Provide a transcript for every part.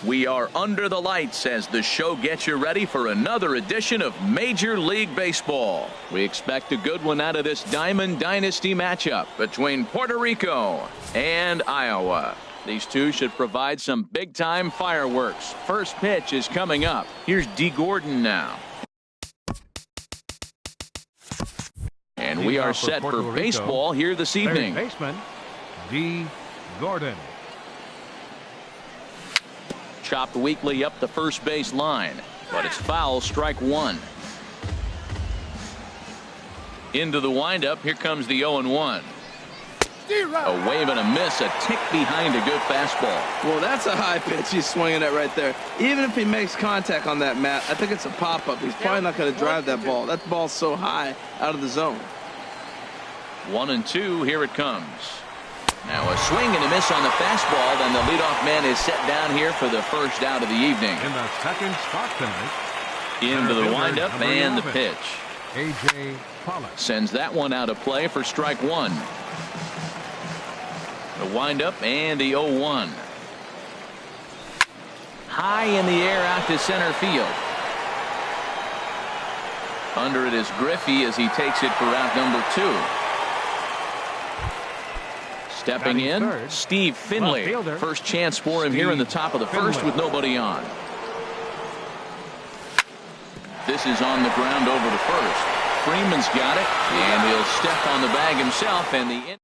We are under the lights as the show gets you ready for another edition of Major League Baseball. We expect a good one out of this Diamond Dynasty matchup between Puerto Rico and Iowa. These two should provide some big-time fireworks. First pitch is coming up. Here's Dee Gordon now. And we are set for baseball here this evening. Third baseman, Dee Gordon. Chopped weakly up the first base line, but it's foul, strike one. Into the windup, here comes the 0-1. A wave and a miss, a tick behind a good fastball. Well, that's a high pitch he's swinging at right there. Even if he makes contact on that, Matt, I think it's a pop-up. He's probably not going to drive that ball. That ball's so high out of the zone. 1-2, here it comes. Now a swing and a miss on the fastball, and the leadoff man is set down here for the first out of the evening. In the second spot tonight. Into the windup and the pitch. A.J. Pollock sends that one out of play for strike one. The windup and the 0-1. High in the air out to center field. Under it is Griffey as he takes it for out number 2. Stepping in, third, Steve Finley. First chance for him here in the top of the first with nobody on. This is on the ground over to first. Freeman's got it, and he'll step on the bag himself. And the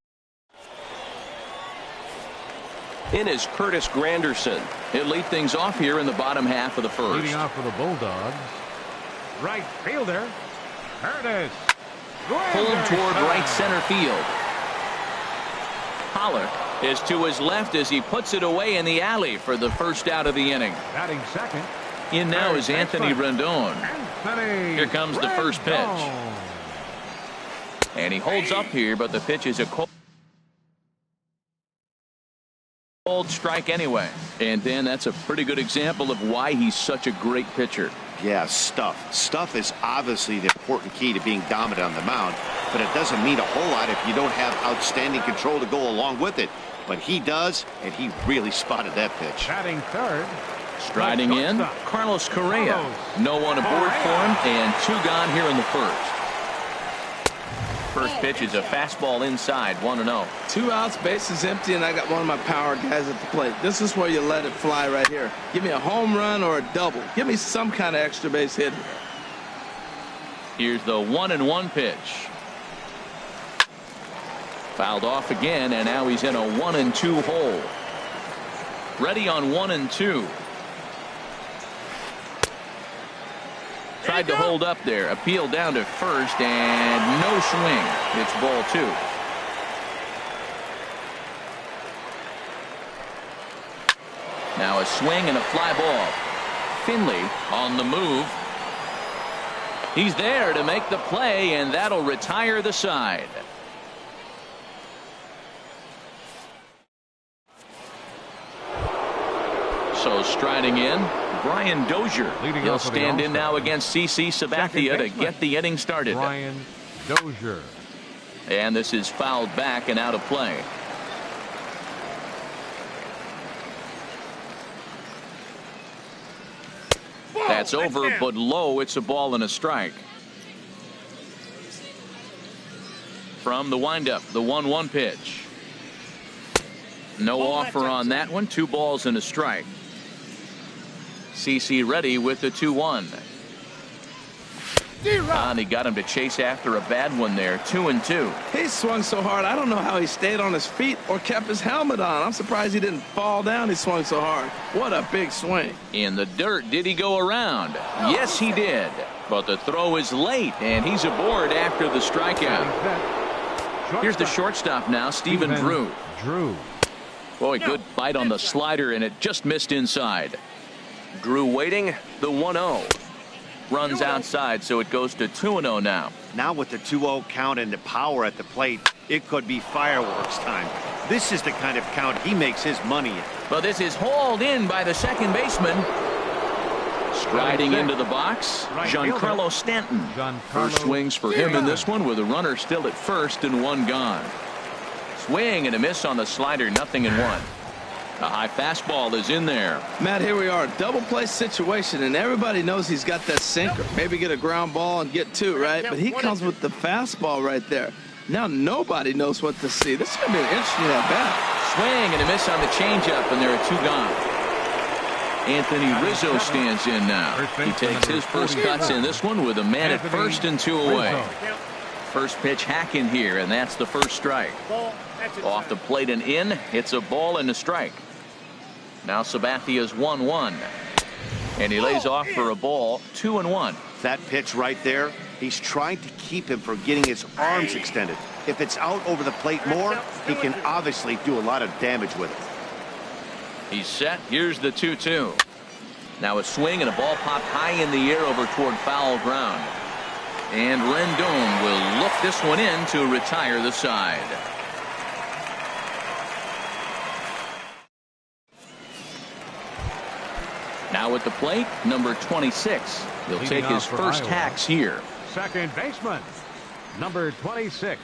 in is Curtis Granderson. He'll lead things off here in the bottom half of the first. Leading off for the Bulldogs, right fielder Curtis. Pulled toward right center field. Pollock is to his left as he puts it away in the alley for the first out of the inning. Batting second. In now is Anthony Rendon. Here comes the first pitch. And he holds up here, but the pitch is a cold strike anyway. And Dan, that's a pretty good example of why he's such a great pitcher. Yeah, stuff. Stuff is obviously the important key to being dominant on the mound, but it doesn't mean a whole lot if you don't have outstanding control to go along with it. But he does, and he really spotted that pitch. Batting third. Striding in, Carlos Correa. No one aboard for him, and 2 gone here in the first. First pitch is a fastball inside, 1-0. 2 outs, bases empty, and I got one of my power guys at the plate. This is where you let it fly right here. Give me a home run or a double. Give me some kind of extra base hit here. Here's the 1-1 pitch. Fouled off again, and now he's in a 1-2 hole. Ready on 1-2. Tried to hold up there. Appeal down to first, and no swing. It's ball 2. Now a swing and a fly ball. Finley on the move. He's there to make the play, and that'll retire the side. So striding in, Brian Dozier. He'll stand in now against CC Sabathia to get the inning started. Brian Dozier. And this is fouled back and out of play. That's over, but low. It's a ball and a strike. From the windup, the 1-1 pitch. No offer on that one. 2 balls and a strike. CC ready with the 2-1. And he got him to chase after a bad one there. 2-2. He swung so hard, I don't know how he stayed on his feet or kept his helmet on. I'm surprised he didn't fall down. He swung so hard. What a big swing. In the dirt, did he go around? Yes, he did. But the throw is late, and he's aboard after the strikeout. Here's the shortstop now, Stephen Drew. Boy, good bite on the slider, and it just missed inside. Drew waiting, the 1-0. Runs outside, so it goes to 2-0 now. Now with the 2-0 count and the power at the plate, it could be fireworks time. This is the kind of count he makes his money in. But this is hauled in by the second baseman. Striding into the box, Giancarlo Stanton. First swings for him in this one with a runner still at first and 1 gone. Swing and a miss on the slider, 0-1. A high fastball is in there. Matt, here we are, double play situation, and everybody knows he's got that sinker. Maybe get a ground ball and get two, right? But he comes with the fastball right there. Now nobody knows what to see. This is going to be an interesting at bat. Swing and a miss on the changeup, and there are two gone. Anthony Rizzo stands in now. He takes his first cuts in this one with a man at first and two away. First pitch hack in here, and that's the first strike. Off the plate and in. It's a ball and a strike. Now Sabathia's 1-1. And he lays off for a ball, 2-1. That pitch right there, he's trying to keep him from getting his arms extended. If it's out over the plate more, he can obviously do a lot of damage with it. He's set. Here's the 2-2. Now a swing and a ball popped high in the air over toward foul ground. And Rendon will look this one in to retire the side. Now at the plate, number 26. He'll take his first hacks here. Second baseman, number 26.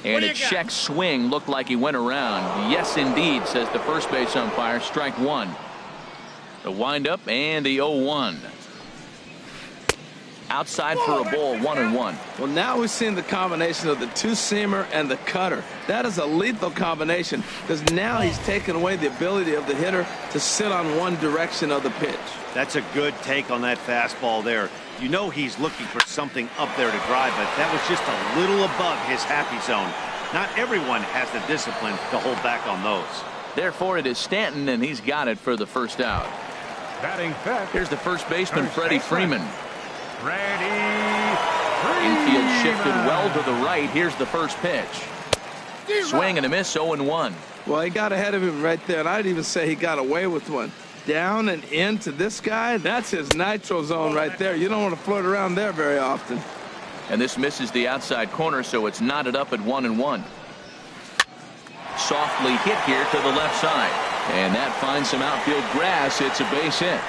And a check swing looked like he went around. Yes, indeed, says the first base umpire. Strike one. The windup and the 0-1. Outside for a ball, 1-1. Well, now we've seen the combination of the two-seamer and the cutter. That is a lethal combination because now he's taken away the ability of the hitter to sit on one direction of the pitch. That's a good take on that fastball there. You know he's looking for something up there to drive, but that was just a little above his happy zone. Not everyone has the discipline to hold back on those. Therefore, it is Stanton, and he's got it for the first out. Batting fifth. Here's the first baseman, Freddie Freeman. Freddie Infield shifted well to the right. Here's the first pitch. Swing and a miss, 0-1. Well, he got ahead of him right there, and I'd even say he got away with one. Down and into this guy, that's his nitro zone right there. You don't want to float around there very often. And this misses the outside corner, so it's knotted up at 1-1. Softly hit here to the left side. And that finds some outfield grass. It's a base hit.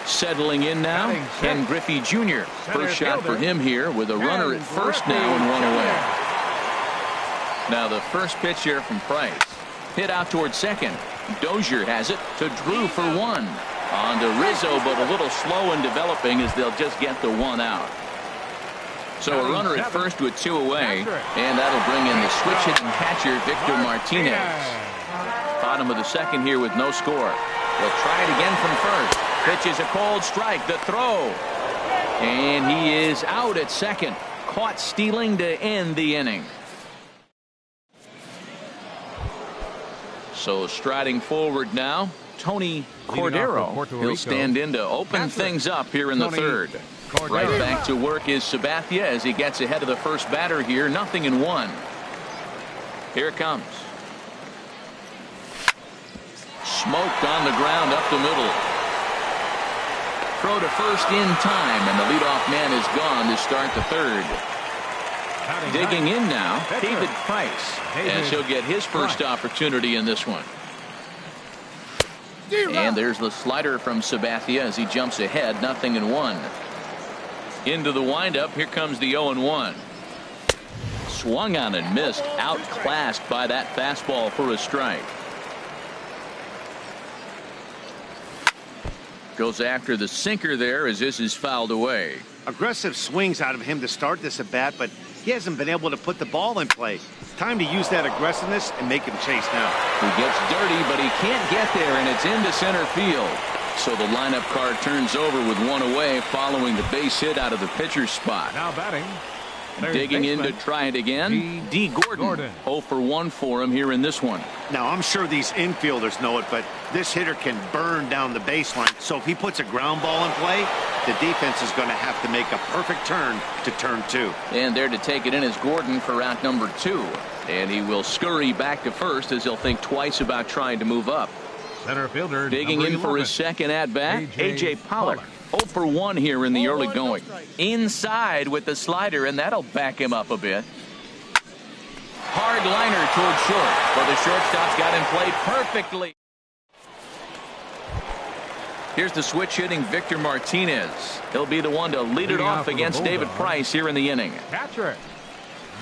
Settling in now, Ken Griffey Jr. First shot for him here with a runner at first now and one away. Now the first pitch here from Price. Hit out toward second. Dozier has it to Drew for one. On to Rizzo, but a little slow in developing as they'll just get the one out. So a runner at first with two away, and that'll bring in the switch hitting catcher Victor Martinez. Bottom of the second here with no score. They'll try it again from first. Pitch is a cold strike. The throw. And he is out at second. Caught stealing to end the inning. So striding forward now, Tony Cordero. He'll stand in to open things up here in the third. Right back to work is Sabathia as he gets ahead of the first batter here. 0-1. Here it comes. Smoked on the ground up the middle. Throw to first in time, and the leadoff man is gone to start the third. Digging in now, David Price, as he'll get his first opportunity in this one. And there's the slider from Sabathia as he jumps ahead, 0-1. Into the windup, here comes the 0-1. Swung on and missed, outclassed by that fastball for a strike. Goes after the sinker there as this is fouled away. Aggressive swings out of him to start this at bat, but he hasn't been able to put the ball in play. Time to use that aggressiveness and make him chase now. He gets dirty, but he can't get there, and it's into center field. So the lineup card turns over with one away following the base hit out of the pitcher's spot. Now batting. Digging in to try it again. D. Gordon. 0 for 1 for him here in this one. Now, I'm sure these infielders know it, but this hitter can burn down the baseline. So if he puts a ground ball in play, the defense is going to have to make a perfect turn to turn two. And there to take it in is Gordon for out number 2. And he will scurry back to first as he'll think twice about trying to move up. Center fielder. Digging in for his second at bat, A.J. Pollock. 0 for 1 here in the early going. Inside with the slider, and that'll back him up a bit. Hard liner toward short, but the shortstop's got him played perfectly. Here's the switch hitting Victor Martinez. He'll be the one to lead it off against David Price here in the inning. Catcher,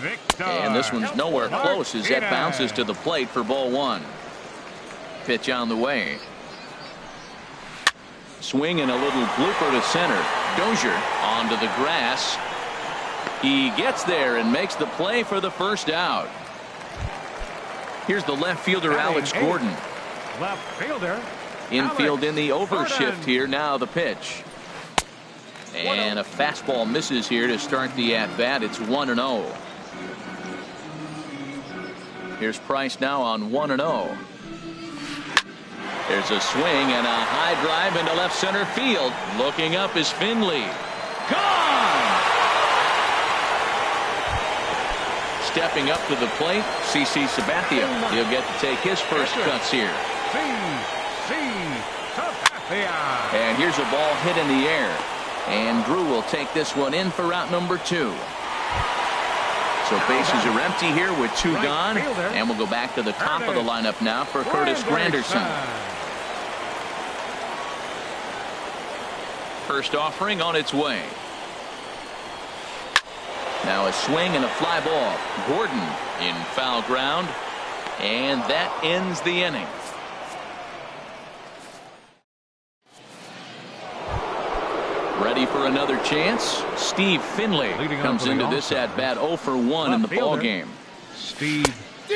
Victor. And this one's nowhere close as that bounces to the plate for ball one. Pitch on the way. Swing and a little blooper to center. Dozier onto the grass. He gets there and makes the play for the first out. Here's the left fielder, Alex Gordon. Left fielder. Infield in the overshift here. Now the pitch. And a fastball misses here to start the at-bat. It's 1-0. Here's Price now on 1-0. There's a swing and a high drive into left center field. Looking up is Finley. Gone! Stepping up to the plate, CC Sabathia. He'll get to take his first cuts here. And here's a ball hit in the air. And Drew will take this one in for out number 2. So bases are empty here with 2 gone. And we'll go back to the top of the lineup now for Curtis Granderson. First offering on its way. Now a swing and a fly ball. Gordon in foul ground. And that ends the inning. Ready for another chance. Steve Finley comes into this at bat 0 for 1 in the ball game. Steve.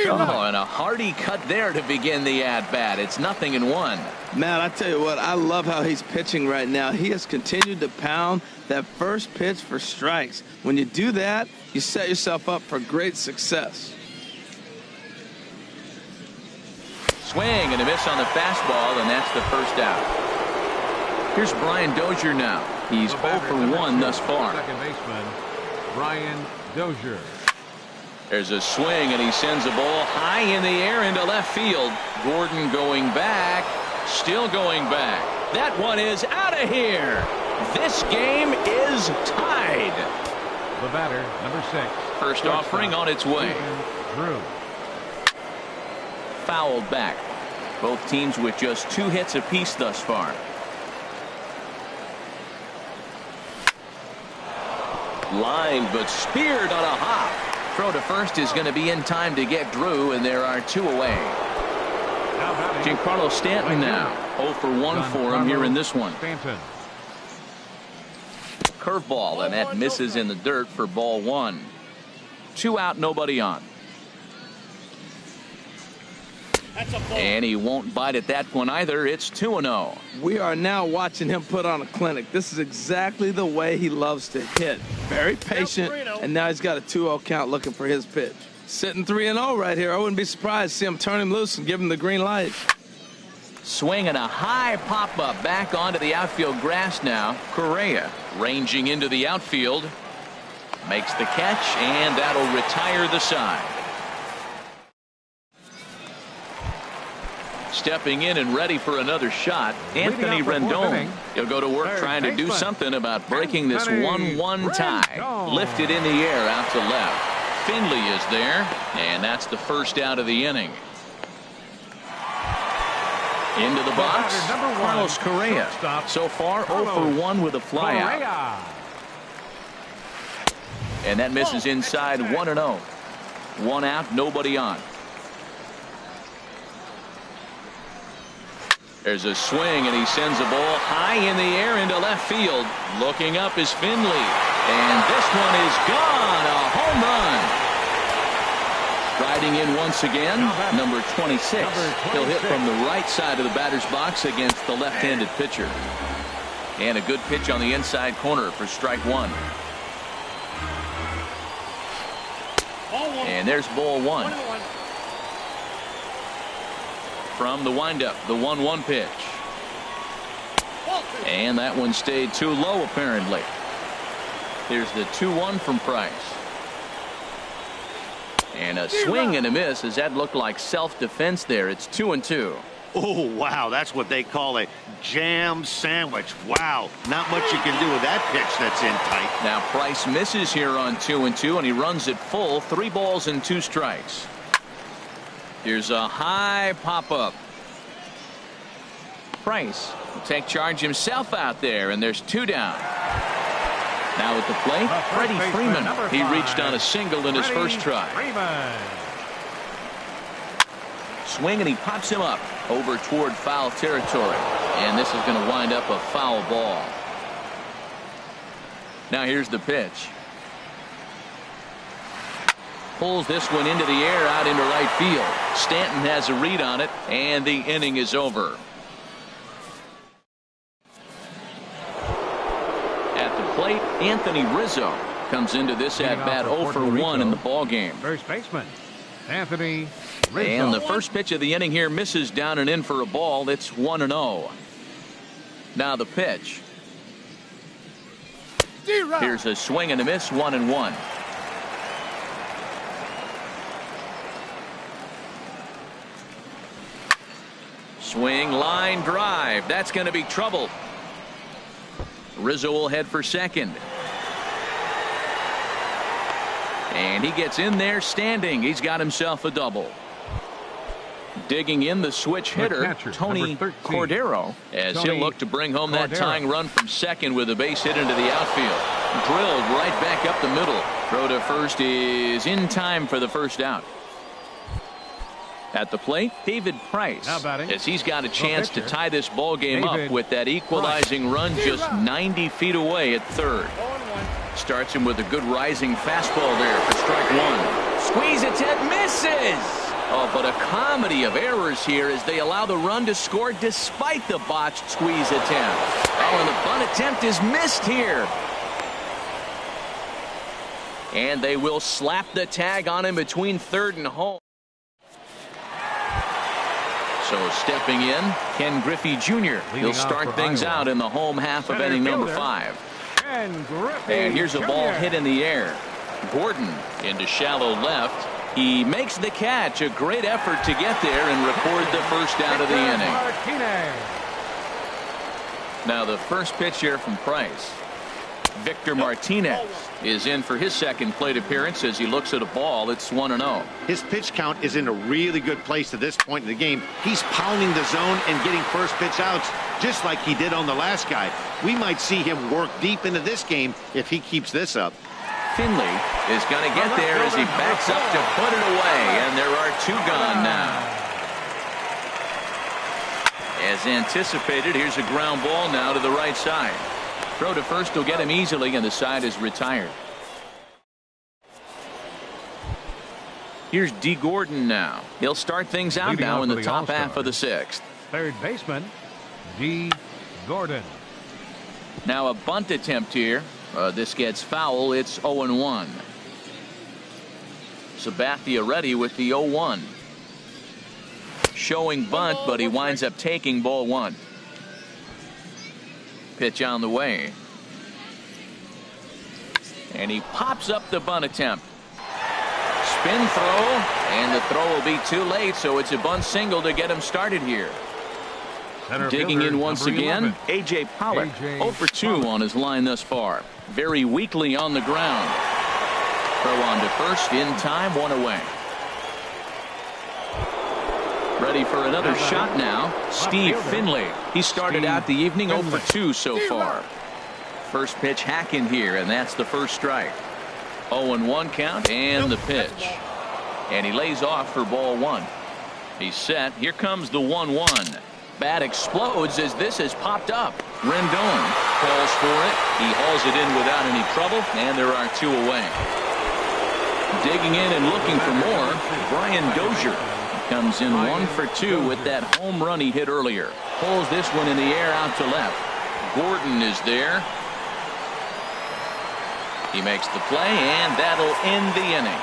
Oh, and a hearty cut there to begin the at bat. It's 0-1. Man, I tell you what, I love how he's pitching right now. He has continued to pound that first pitch for strikes. When you do that, you set yourself up for great success. Swing and a miss on the fastball, and that's the first out. Here's Brian Dozier now. He's 0 for 1 thus far. Second baseman, Brian Dozier. There's a swing, and he sends a ball high in the air into left field. Gordon going back, still going back. That one is out of here. This game is tied. The batter, number 6. First offering on its way. Drew. Fouled back. Both teams with just 2 hits apiece thus far. Line, but speared on a hop. Throw to first is going to be in time to get Drew, and there are 2 away. Giancarlo Stanton now 0 for 1 for him here in this one. Curveball, and that misses in the dirt for ball 1. 2 out, nobody on. And he won't bite at that one either. It's 2-0. We are now watching him put on a clinic. This is exactly the way he loves to hit. Very patient, and now he's got a 2-0 count looking for his pitch. Sitting 3-0 right here. I wouldn't be surprised to see him turn him loose and give him the green light. Swing and a high pop-up back onto the outfield grass now. Correa ranging into the outfield. Makes the catch, and that'll retire the side. Stepping in and ready for another shot, Anthony Rendon. He'll go to work trying to do something about breaking this 1-1 tie. Lifted in the air out to left. Finley is there, and that's the first out of the inning. Into the box, Carlos Correa. So far 0 for 1 with a flyout. And that misses inside 1-0. 1 out, nobody on. There's a swing, and he sends a ball high in the air into left field. Looking up is Finley. And this one is gone. A home run. Riding in once again, number 26. He'll hit from the right side of the batter's box against the left-handed pitcher. And a good pitch on the inside corner for strike 1. And there's ball 1. From the windup, the 1-1 pitch. And that one stayed too low, apparently. Here's the 2-1 from Price. And a swing and a miss, as that looked like self-defense there. It's 2-2. Oh, wow. That's what they call a jam sandwich. Wow. Not much you can do with that pitch that's in tight. Now Price misses here on 2-2, and he runs it full. 3 balls and 2 strikes. Here's a high pop-up. Price will take charge himself out there, and there's 2 down. Now at the plate, Freddie Freeman. He reached on a single in his first try. Swing, and he pops him up over toward foul territory. And this is going to wind up a foul ball. Now here's the pitch. Pulls this one into the air out into right field. Stanton has a read on it, and the inning is over. At the plate, Anthony Rizzo comes into this at-bat 0 for 1 in the ballgame. First baseman, Anthony Rizzo. And the first pitch of the inning here misses down and in for a ball. It's 1-0. Now the pitch. Here's a swing and a miss, 1-1. Swing, line drive. That's going to be trouble. Rizzo will head for second. And he gets in there standing. He's got himself a double. Digging in the switch hitter, catcher, Tony Cordero, as he'll look to bring home that tying run from second with a base hit into the outfield. Drilled right back up the middle. Throw to first is in time for the first out. At the plate, David Price, as he's got a chance to tie this ball game up with that equalizing run just 90 feet away at third. Starts him with a good rising fastball there for strike 1. Squeeze attempt, misses. Oh, but a comedy of errors here as they allow the run to score despite the botched squeeze attempt. Oh, and the bunt attempt is missed here. And they will slap the tag on him between third and home. So stepping in, Ken Griffey Jr. He'll start things out in the home half of inning number 5. And here's a ball hit in the air. Gordon into shallow left. He makes the catch. A great effort to get there and record the first out of the inning. Now the first pitch here from Price. Victor Martinez is in for his second plate appearance as he looks at a ball. It's 1-0. His pitch count is in a really good place at this point in the game. He's pounding the zone and getting first pitch outs just like he did on the last guy. We might see him work deep into this game if he keeps this up. Finley is going to get there as he backs up to put it away, and there are 2 gone now. As anticipated, here's a ground ball now to the right side. Throw to first will get him easily, and the side is retired. Here's D. Gordon now. He'll start things out now in the top half of the 6th. Third baseman, D. Gordon. Now a bunt attempt here. This gets foul. It's 0-1. Sabathia ready with the 0-1. Showing bunt, but he winds up taking ball 1. Pitch on the way. And he pops up the bunt attempt. Spin throw, and the throw will be too late, so it's a bunt single to get him started here. Digging in once again, A.J. Pollock, 0 for 2 on his line thus far. Very weakly on the ground. Throw on to first in time, 1 away. Ready for another shot now, Steve Finley. He started out the evening 0 for 2 so far. First pitch hack in here, and that's the first strike. 0-1 count, and the pitch. And he lays off for ball 1. He's set. Here comes the 1-1. Bat explodes as this has popped up. Rendon calls for it. He hauls it in without any trouble, and there are 2 away. Digging in and looking for more, Brian Dozier comes in 1 for 2 with that home run he hit earlier. Pulls this one in the air out to left. Gordon is there. He makes the play, and that'll end the inning.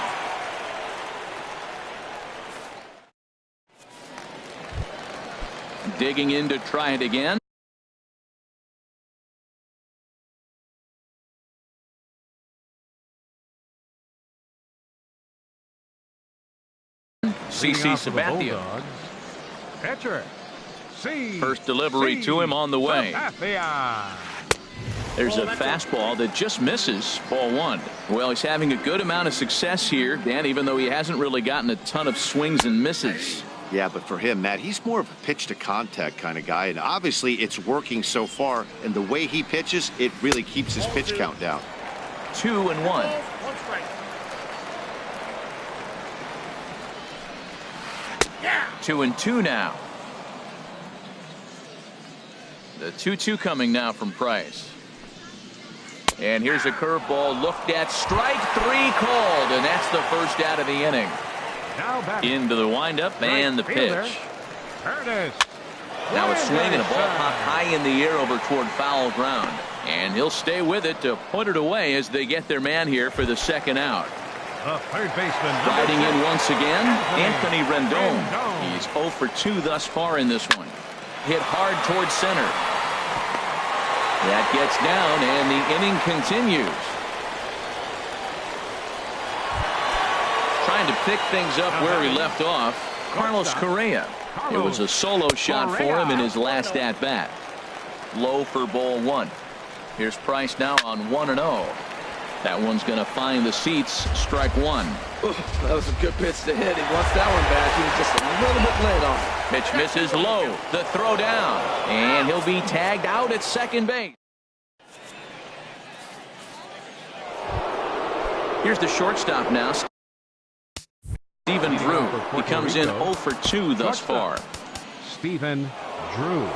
Digging in to try it again. CC Sabathia. Catcher. First delivery to him on the way. There's a fastball that just misses, ball 1. Well, he's having a good amount of success here, Dan, even though he hasn't really gotten a ton of swings and misses. Yeah, but for him, Matt, he's more of a pitch to contact kind of guy, and obviously it's working so far, and the way he pitches, it really keeps his pitch count down. 2-1. 2-2 now. The 2-2 coming now from Price. And here's a curveball looked at. Strike 3 called, and that's the first out of the inning. Into the windup and the pitch. Now a swing and a ball popped high in the air over toward foul ground. And he'll stay with it to put it away as they get their man here for the second out. Third baseman Riding in once again, Anthony Rendon. He's 0 for 2 thus far in this one. Hit hard towards center. That gets down, and the inning continues. Trying to pick things up where he left off, Carlos Correa. It was a solo shot for him in his last at-bat. Low for ball 1. Here's Price now on 1-0. That one's going to find the seats. Strike 1. That was a good pitch to hit. He wants that one back. He was just a little bit late on it. Pitch misses low. The throw down. And he'll be tagged out at second base. Here's the shortstop now. Stephen Drew. He comes in 0 for 2 thus far. Stephen Drew.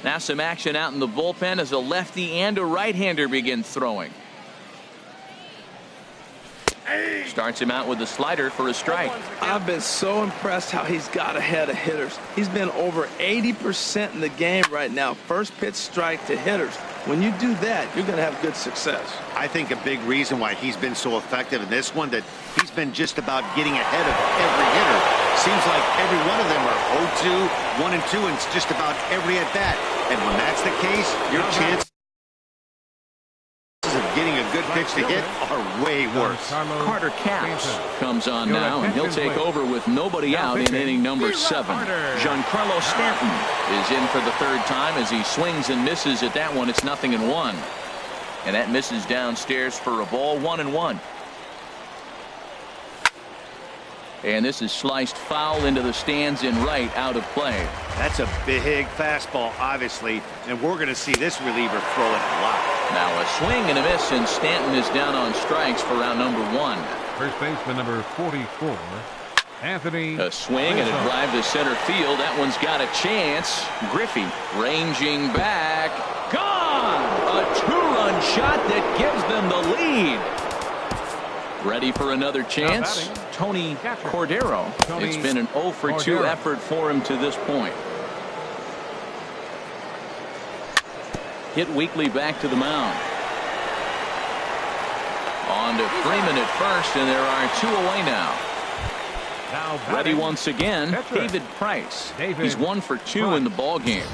Now some action out in the bullpen as a lefty and a right-hander begin throwing. Starts him out with the slider for a strike. I've been so impressed how he's got ahead of hitters. He's been over 80% in the game right now. First pitch strike to hitters. When you do that, you're going to have good success. I think a big reason why he's been so effective in this one, that he's been just about getting ahead of every hitter. Seems like every one of them are 0-2, 1-2, and it's just about every at-bat. And when that's the case, your chances of getting a good pitch to hit are way worse. Carter Capps comes on now, and he'll take over with nobody out in inning number 7. Giancarlo Stanton is in for the third time as he swings and misses at that one. It's 0-1. And that misses downstairs for a ball. 1-1. And this is sliced foul into the stands in right, out of play. That's a big fastball, obviously, and we're going to see this reliever throw it a lot. Now a swing and a miss, and Stanton is down on strikes for round number 1. First baseman number 44, Anthony. A swing and a drive to center field. That one's got a chance. Griffey ranging back. Gone! A 2-run shot that gives them the lead. Ready for another chance? Tony Cordero. It's been an 0 for 2 effort for him to this point. Hit weakly back to the mound. On to Freeman at first, and there are 2 away now. Ready once again, David Price. He's 1 for 2 in the ball game.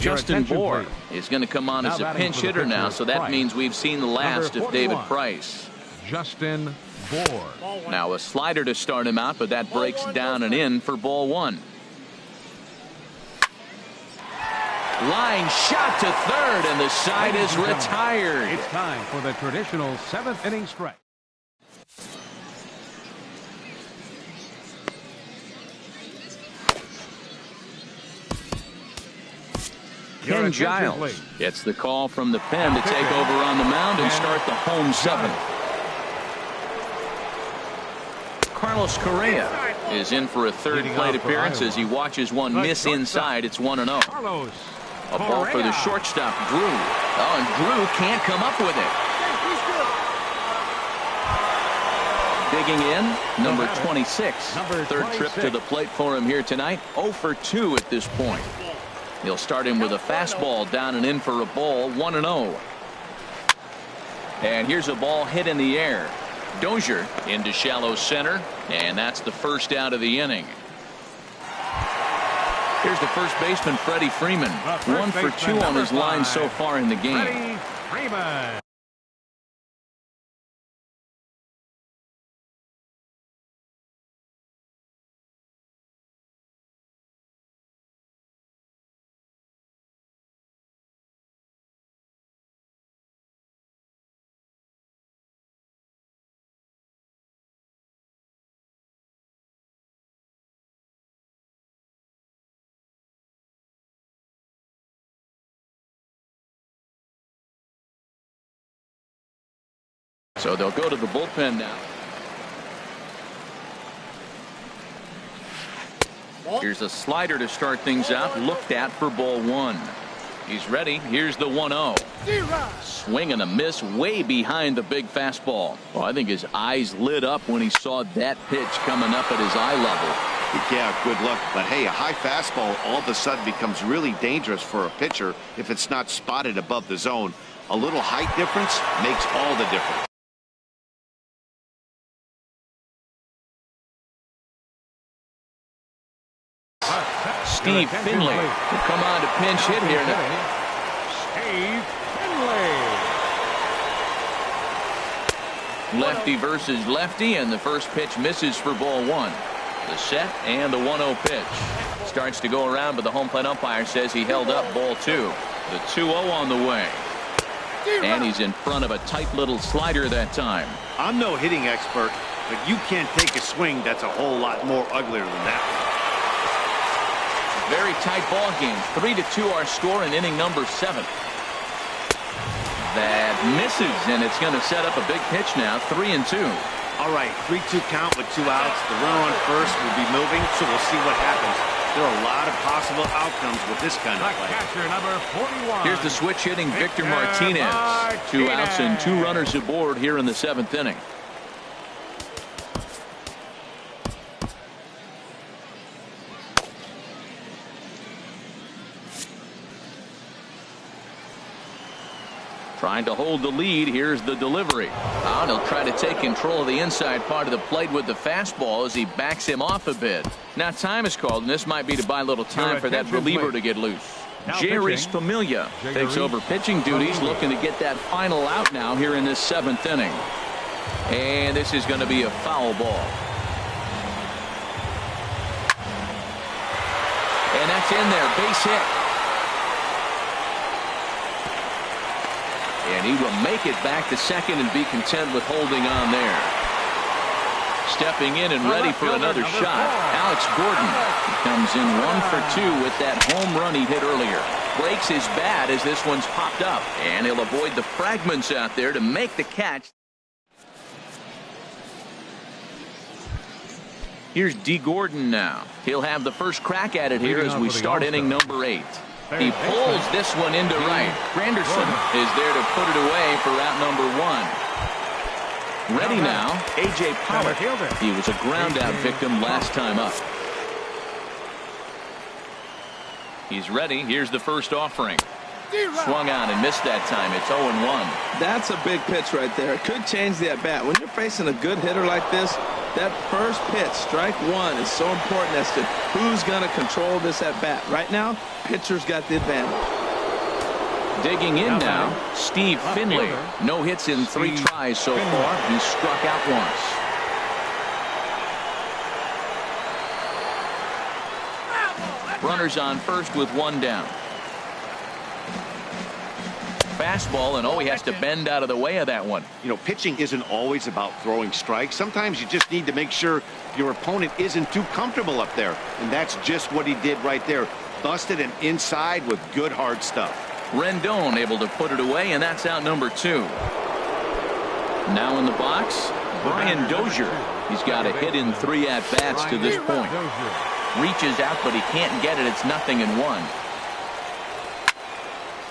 Justin Bour is going to come on as a pinch hitter now, so that means we've seen the last of David Price. Justin Bour. Now a slider to start him out, but that breaks down and in for ball 1. Line shot to third, and the side is retired. It's time for the traditional 7th inning stretch. Ken Giles gets the call from the pen to take over on the mound and start the home 7th. Carlos Correa is in for a third plate appearance as he watches one miss inside. It's 1-0. A ball for the shortstop, Drew. Oh, and Drew can't come up with it. Digging in, number 26. Third trip to the plate for him here tonight. 0 for 2 at this point. He'll start him with a fastball down and in for a ball. 1-0. And here's a ball hit in the air. Dozier into shallow center, and that's the first out of the inning. Here's the first baseman, Freddie Freeman. 1 for 2 on his line so far in the game. So they'll go to the bullpen now. Here's a slider to start things out. Looked at for ball one. He's ready. Here's the 1-0. Swing and a miss way behind the big fastball. Well, I think his eyes lit up when he saw that pitch coming up at his eye level. Yeah, good luck. But hey, a high fastball all of a sudden becomes really dangerous for a pitcher if it's not spotted above the zone. A little height difference makes all the difference. Steve Finley will come on to pinch hit here now. Steve Finley. Lefty versus lefty, and the first pitch misses for ball one. The set and the 1-0 pitch. Starts to go around, but the home plate umpire says he held up ball two. The 2-0 on the way. And he's in front of a tight little slider that time. I'm no hitting expert, but you can't take a swing that's a whole lot more uglier than that. Very tight ball game. 3-2 our score in inning number 7. That misses, and it's going to set up a big pitch now. 3-2. All right, 3-2 count with 2 outs. The runner on first will be moving, so we'll see what happens. There are a lot of possible outcomes with this kind of play. Catcher number 41. Here's the switch hitting Victor Martinez. 2 outs and 2 runners aboard here in the 7th inning. Trying to hold the lead. Here's the delivery. And he'll try to take control of the inside part of the plate with the fastball as he backs him off a bit. Now time is called, and this might be to buy a little time for that reliever to get loose. Jeurys Familia takes over pitching duties, looking to get that final out now here in this 7th inning. And this is going to be a foul ball. And that's in there. Base hit. And he will make it back to second and be content with holding on there. Stepping in and ready for another shot. Alex Gordon comes in 1 for 2 with that home run he hit earlier. Breaks his bat as this one's popped up. And he'll avoid the fragments out there to make the catch. Here's D. Gordon now. He'll have the first crack at it here as we start inning number 8. He pulls this one into right. Granderson is there to put it away for route number 1. Ready now, A.J. Pollock. He was a ground-out victim last time up. He's ready. Here's the first offering. Swung on and missed that time. It's 0-1. That's a big pitch right there. It could change the at-bat. When you're facing a good hitter like this, that first pitch, strike one, is so important as to who's going to control this at-bat. Right now, pitcher's got the advantage. Digging in now, Steve Finley. No hits in 3 tries so far. He's struck out once. Runners on first with 1 down. Fastball, and he has to bend out of the way of that one. You know, pitching isn't always about throwing strikes. Sometimes you just need to make sure your opponent isn't too comfortable up there. And that's just what he did right there. Busted him inside with good hard stuff. Rendon able to put it away, and that's out number 2. Now in the box, Brian Dozier. He's got a hit in 3 at-bats to this point. Reaches out, but he can't get it. It's 0-1.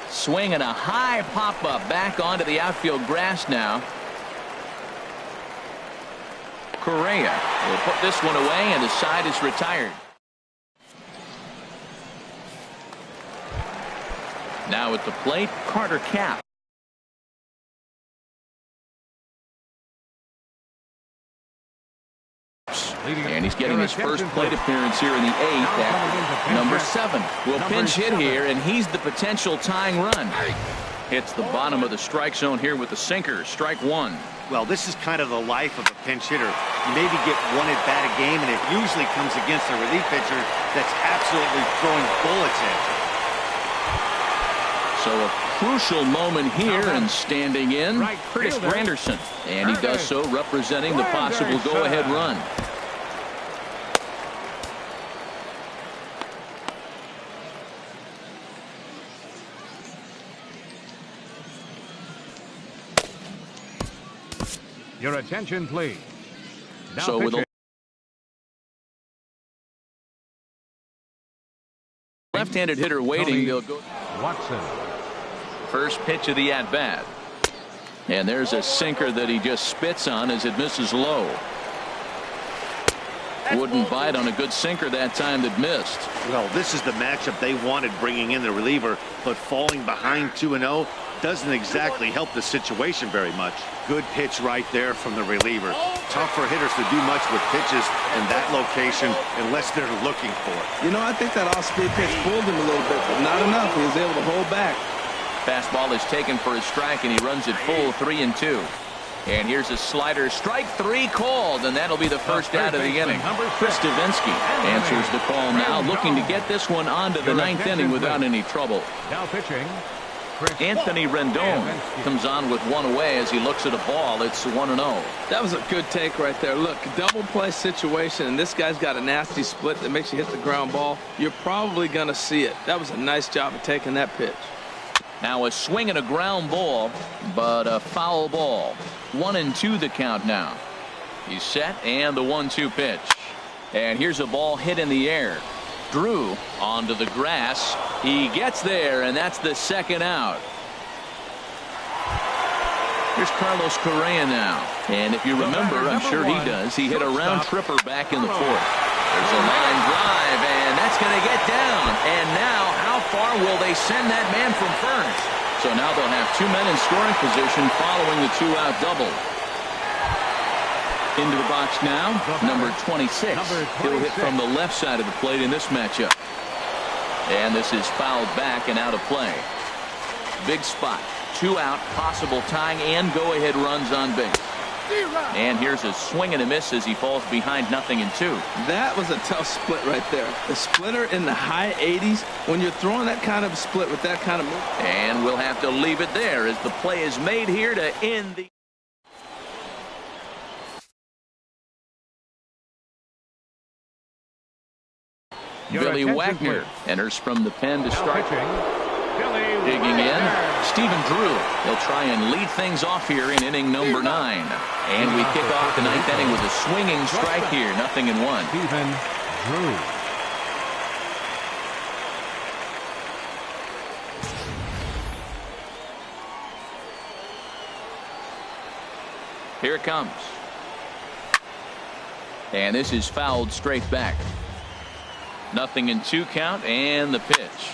Swing and a high pop-up back onto the outfield grass now. Correa will put this one away, and the side is retired. Now at the plate, Carter Cap. And he's getting his first plate appearance here in the 8th at number 7. Will pinch hit here, and he's the potential tying run. Hits the bottom of the strike zone here with the sinker. Strike 1. Well, this is kind of the life of a pinch hitter. You maybe get 1 at-bat a game, and it usually comes against a relief pitcher that's absolutely throwing bullets at you. So a crucial moment here, and standing in, Curtis Granderson. And he does so representing the possible go-ahead run. Your attention, please. Now So with a left-handed hitter waiting, they'll go. Watson. First pitch of the at-bat. And there's a sinker that he just spits on as it misses low. Wouldn't bite on a good sinker that time that missed. Well, this is the matchup they wanted, bringing in the reliever, but falling behind 2-0 doesn't exactly help the situation very much. Good pitch right there from the reliever. Tough for hitters to do much with pitches in that location unless they're looking for it. You know, I think that off-speed pitch fooled him a little bit, but not enough. He was able to hold back. Fastball is taken for a strike, and he runs it full 3-2. And here's a slider, strike 3 called, and that'll be the first out of the inning. Chris Davinsky answers the call now, looking to get this one onto the 9th inning without any trouble. Now pitching. Anthony Rendon comes on with one away as he looks at a ball. It's 1-0. That was a good take right there. Look, double play situation, and this guy's got a nasty split that makes you hit the ground ball. You're probably going to see it. That was a nice job of taking that pitch. Now a swing and a ground ball, but a foul ball. 1-2 the count now. He's set, and the 1-2 pitch. And here's a ball hit in the air. Drew onto the grass. He gets there, and that's the second out. Here's Carlos Correa now. And if you remember, I'm sure he does, he hit a round tripper back in the 4th. There's a line drive, and that's going to get down. And now, how far will they send that man from first? So now they'll have 2 men in scoring position following the 2-out double. Into the box now, number 26. He'll hit from the left side of the plate in this matchup. And this is fouled back and out of play. Big spot. 2 out, possible tying and go-ahead runs on base. And here's a swing and a miss as he falls behind 0-2. That was a tough split right there. The splitter in the high 80s. When you're throwing that kind of split with that kind of move. And we'll have to leave it there as the play is made here to end the. Billy Wagner enters from the pen to start. Digging in, Stephen Drew. He'll try and lead things off here in inning number 9. And we kick off the 9th inning with a swinging strike here, 0-1. Stephen Drew. Here it comes. And this is fouled straight back. 0-2 count, and the pitch.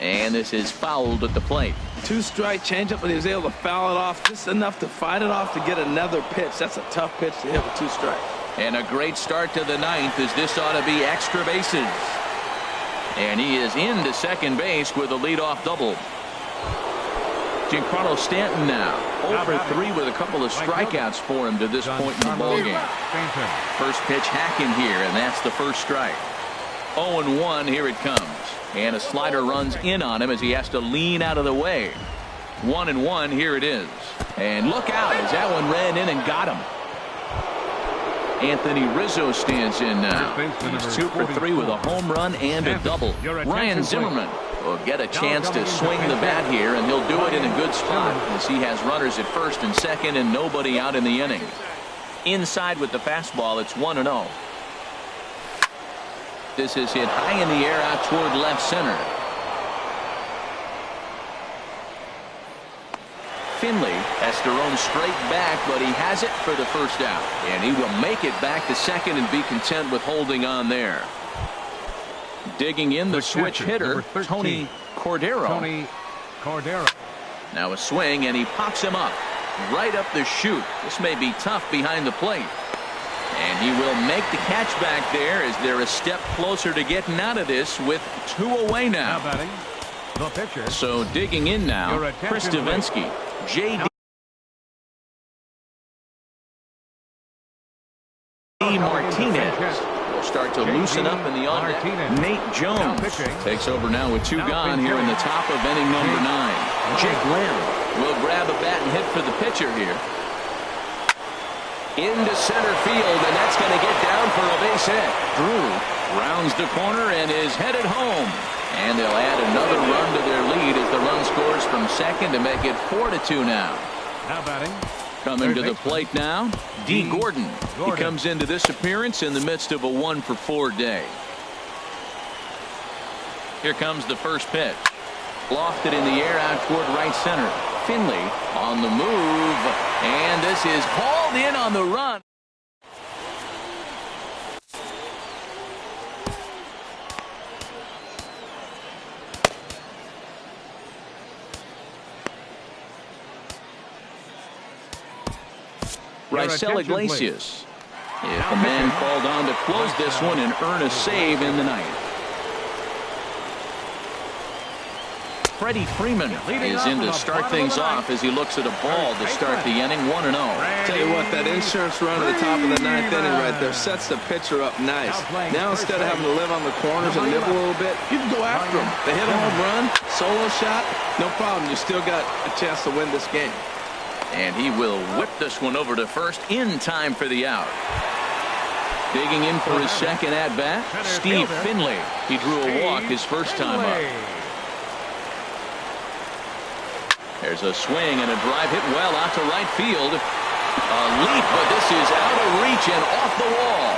And this is fouled at the plate. 2-strike changeup, but he was able to foul it off just enough to fight it off to get another pitch. That's a tough pitch to hit with 2 strikes. And a great start to the 9th as this ought to be extra bases. And he is into second base with a leadoff double. Giancarlo Stanton now 0 for 3 with a couple of strikeouts for him to this point in the ballgame. First pitch hacking here, and that's the first strike. 0-1, here it comes. And a slider runs in on him as he has to lean out of the way. 1-1, here it is. And look out as that one ran in and got him. Anthony Rizzo stands in now. He's 2 for 3 with a home run and a double. Ryan Zimmerman will get a chance to swing the bat here, and he'll do it in a good spot as he has runners at first and second and nobody out in the inning. Inside with the fastball, it's 1-0. This is hit high in the air out toward left center. Finley has to run straight back, but he has it for the first out. And he will make it back to second and be content with holding on there. Digging in the switch hitter, Tony Cordero. Now a swing, and he pops him up. Right up the chute. This may be tough behind the plate. And he will make the catch back there as they're a step closer to getting out of this with 2 away now. So digging in now, Chris Davinsky. J.D. Martinez will start to loosen up in the on. Nate Jones takes over now with 2 gone here in the top of inning number 9. Jake Lamb will grab a bat and hit for the pitcher here. Into center field, and that's going to get down for a base hit. Drew rounds the corner and is headed home. And they'll add another run to their lead as the run scores from second to make it 4-2 now. Now batting. Coming to the plate now, D. Gordon. He comes into this appearance in the midst of a 1-for-4 day. Here comes the first pitch. Lofted in the air out toward right center. Finley on the move, and this is hauled in on the run. Raisel Iglesias is the man called on to close this one and earn a save in the ninth. Freddie Freeman is in to start things off as he looks at a ball to start the inning. 1-0. Tell you what, that insurance run at the top of the ninth inning right there sets the pitcher up nice. Now instead of having to live on the corners and nibble a little bit, you can go after them. They hit a home run, solo shot, no problem. You still got a chance to win this game. And he will whip this one over to first in time for the out. Digging in for his second at-bat, Steve Finley. He drew a walk his first time up. There's a swing and a drive hit well out to right field. A leap, but this is out of reach and off the wall.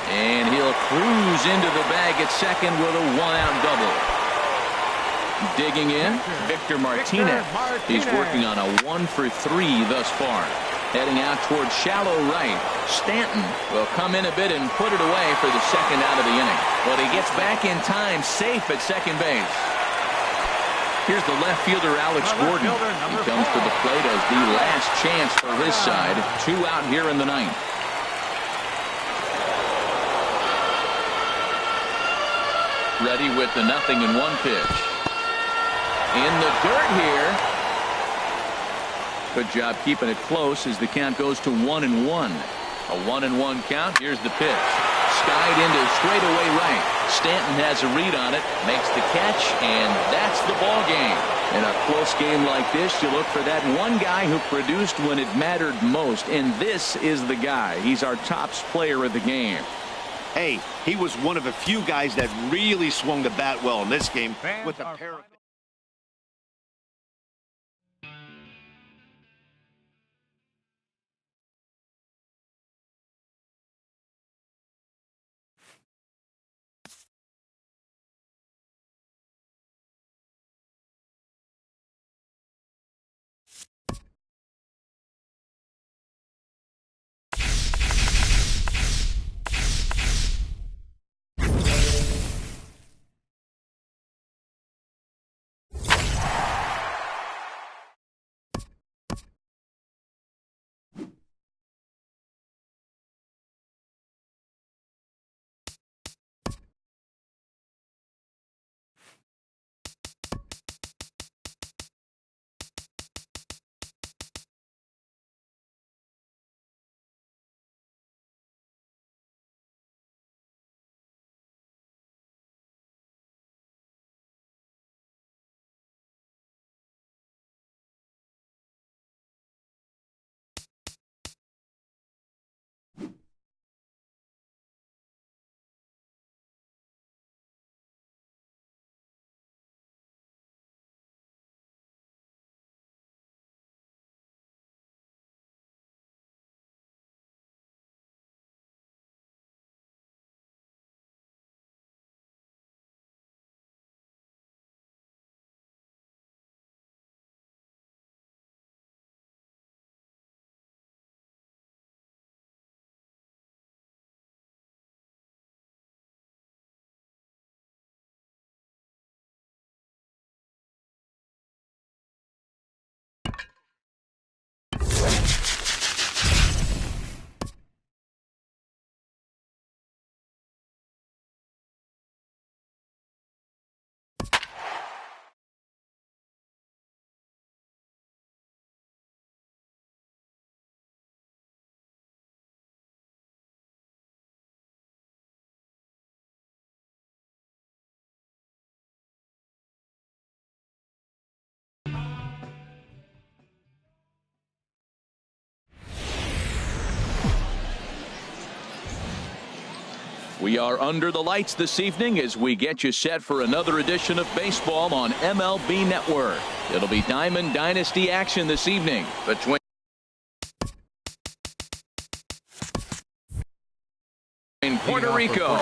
And he'll cruise into the bag at second with a one-out double. Digging in, Victor Martinez. He's working on a 1-for-3 thus far. Heading out towards shallow right. Stanton will come in a bit and put it away for the second out of the inning. But he gets back in time, safe at second base. Here's the left fielder, Alex Gordon. He comes to the plate as the last chance for his side. 2 out here in the ninth. Ready with the 0-1 pitch. In the dirt here. Good job keeping it close as the count goes to 1-1. A 1-1 count. Here's the pitch. Skied into straightaway right. Stanton has a read on it, makes the catch, and that's the ball game. In a close game like this, you look for that one guy who produced when it mattered most, and this is the guy. He's our top player of the game. Hey, he was one of a few guys that really swung the bat well in this game with a pair of We are under the lights this evening as we get you set for another edition of baseball on MLB Network. It'll be Diamond Dynasty action this evening between Puerto Rico.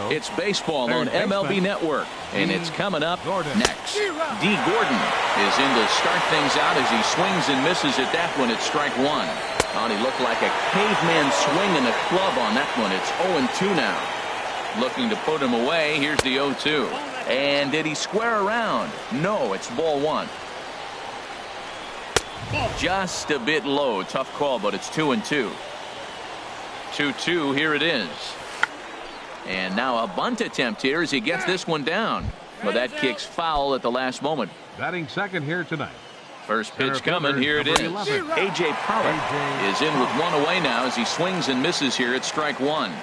It's baseball on MLB Network, and it's coming up next. D. Gordon is in to start things out as he swings and misses at that one at strike one. Oh, he looked like a caveman swinging a club on that one. It's 0-2 now. Looking to put him away. Here's the 0-2. And did he square around? No, it's ball one. Just a bit low. Tough call, but it's 2-2. 2-2. Here it is. And now a bunt attempt here as he gets this one down. Well, that kicks foul at the last moment. Batting second here tonight. First pitch coming. Here it is. A.J. Pollock is in with one away now as he swings and misses here at strike one.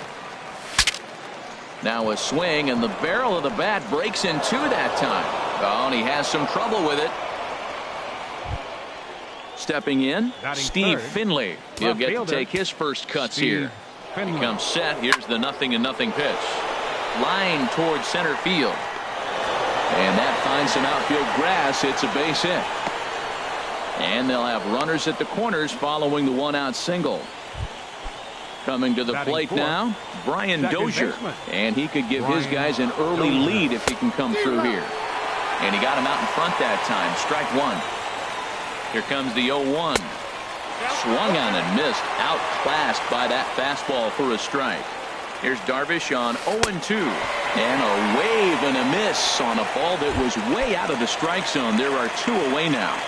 Now a swing, and the barrel of the bat breaks in two that time. Oh, and he has some trouble with it. Stepping in, Steve Finley. He'll get to take his first cuts here. He comes set. Here's the 0-0 pitch. Line towards center field. And that finds some outfield grass. It's a base hit. And they'll have runners at the corners following the one-out single. Coming to the plate now, Brian Dozier. And he could give his guys an early lead if he can come through here. And he got him out in front that time. Strike one. Here comes the 0-1. Swung on and missed. Outclassed by that fastball for a strike. Here's Darvish on 0-2. And a wave and a miss on a ball that was way out of the strike zone. There are two away now.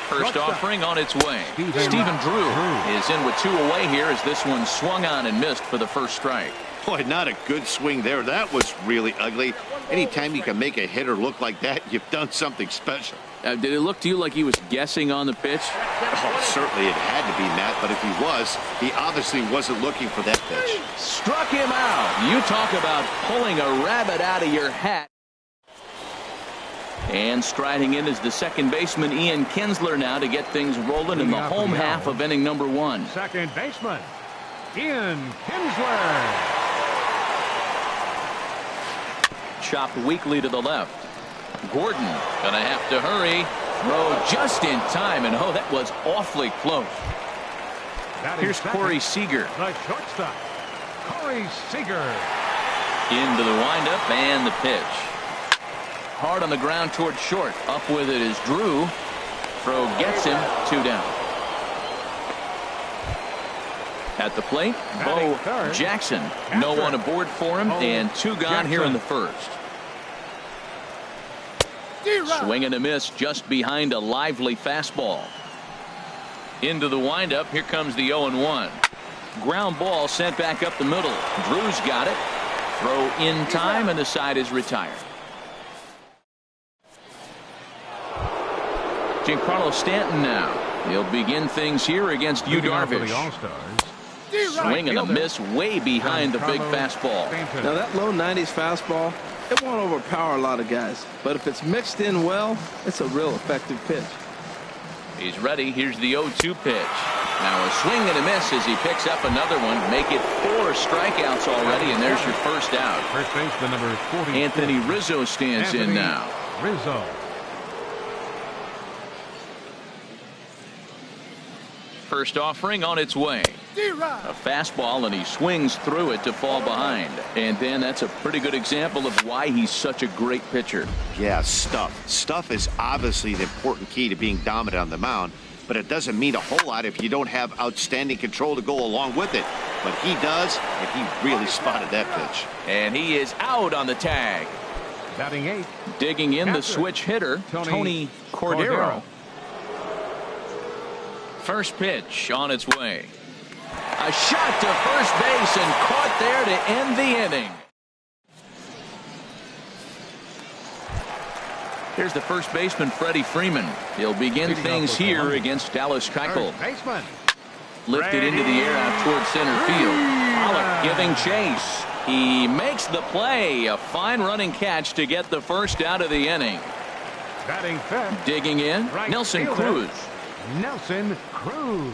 First offering on its way. Stephen Drew is in with two away here as this one swung on and missed for the first strike. Boy, not a good swing there. That was really ugly. Anytime you can make a hitter look like that, you've done something special. Did it look to you like he was guessing on the pitch? Oh, certainly it had to be, Matt, but if he was, he obviously wasn't looking for that pitch. Struck him out. You talk about pulling a rabbit out of your hat. And striding in is the second baseman, Ian Kinsler, now to get things rolling in the home half of inning number one. Second baseman, Ian Kinsler. Chopped weakly to the left. Gordon gonna have to hurry. Throw just in time, and oh, that was awfully close. Here's Corey Seager. The shortstop, Corey Seager. Into the windup and the pitch. Hard on the ground toward short. Up with it is Drew. Throw gets him. Two down. At the plate, Bo Jackson. No one aboard for him, and two gone here in the first. Swing and a miss just behind a lively fastball. Into the windup. Here comes the 0-1. Ground ball sent back up the middle. Drew's got it. Throw in time, and the side is retired. Giancarlo Stanton now. He'll begin things here against Yu Darvish. Swing and a miss way behind the big fastball. Now that low 90s fastball, it won't overpower a lot of guys. But if it's mixed in well, it's a real effective pitch. He's ready. Here's the 0-2 pitch. Now a swing and a miss as he picks up another one. Make it 4 strikeouts already, and there's your first out. First baseman number 40. Anthony Rizzo stands in now. Rizzo. First offering on its way. A fastball, and he swings through it to fall behind. And then that's a pretty good example of why he's such a great pitcher. Yeah, stuff. Stuff is obviously the important key to being dominant on the mound, but it doesn't mean a whole lot if you don't have outstanding control to go along with it. But he does, and he really spotted that pitch. And he is out on the tag. Batting 8. Digging in the switch hitter, Tony Cordero. First pitch on its way. A shot to first base and caught there to end the inning. Here's the first baseman, Freddie Freeman. He'll begin things here against Dallas Keuchel. Lifted into the air out towards center field. Pollock giving chase. He makes the play. A fine running catch to get the first out of the inning. Batting fifth. Digging in, Nelson Cruz. Nelson Cruz.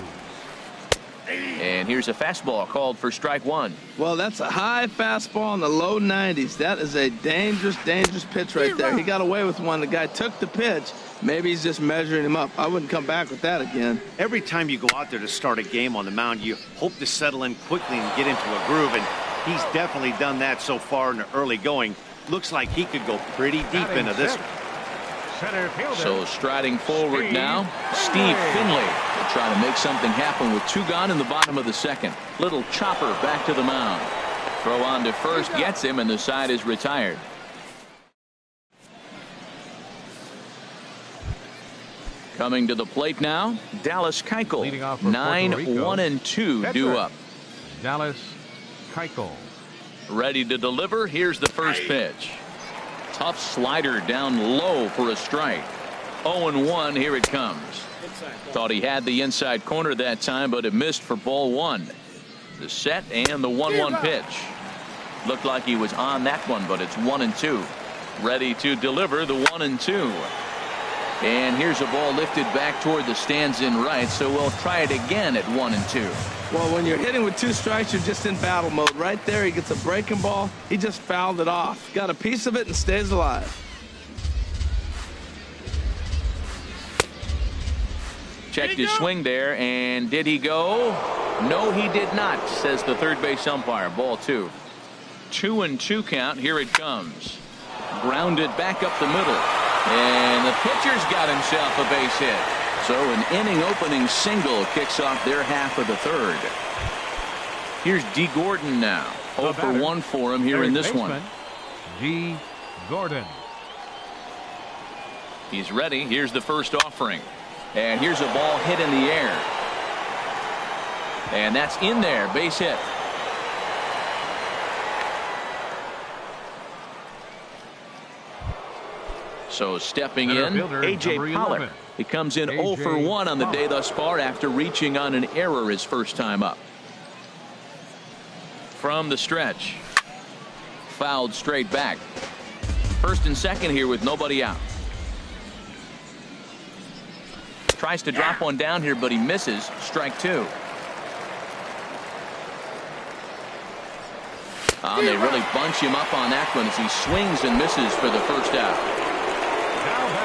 And here's a fastball called for strike one. Well, that's a high fastball in the low 90s. That is a dangerous, dangerous pitch right there. He got away with one. The guy took the pitch. Maybe he's just measuring him up. I wouldn't come back with that again. Every time you go out there to start a game on the mound, you hope to settle in quickly and get into a groove, and he's definitely done that so far in the early going. Looks like he could go pretty deep into this one. So striding forward now, Steve Finley will try to make something happen with 2 gone in the bottom of the second. Little chopper back to the mound. Throw on to first gets him, and the side is retired. Coming to the plate now, Dallas Keuchel. 9-1-2 due up. Dallas Keuchel. Ready to deliver. Here's the first pitch. Tough slider down low for a strike. 0-1. Here it comes. Thought he had the inside corner that time, but it missed for ball 1. The set and the 1-1 pitch. Looked like he was on that one, but it's 1-2. Ready to deliver the 1-2. And here's a ball lifted back toward the stands in right, so we'll try it again at 1-2. Well, when you're hitting with 2 strikes, you're just in battle mode. Right there, he gets a breaking ball. He just fouled it off. Got a piece of it and stays alive. Checked his swing there, and did he go? No, he did not, says the third base umpire. Ball 2. 2-2 count. Here it comes. Grounded back up the middle. And the pitcher's got himself a base hit. So an inning opening single kicks off their half of the third. Here's D. Gordon now. 0 for 1 for him here in this one. D. Gordon. He's ready. Here's the first offering. And here's a ball hit in the air. And that's in there. Base hit. So stepping in, A.J. Pollock. He comes in 0 for 1 on the day thus far after reaching on an error his first time up. From the stretch. Fouled straight back. First and second here with nobody out. Tries to drop one down here, but he misses. Strike 2. They really bunch him up on that one as he swings and misses for the first out.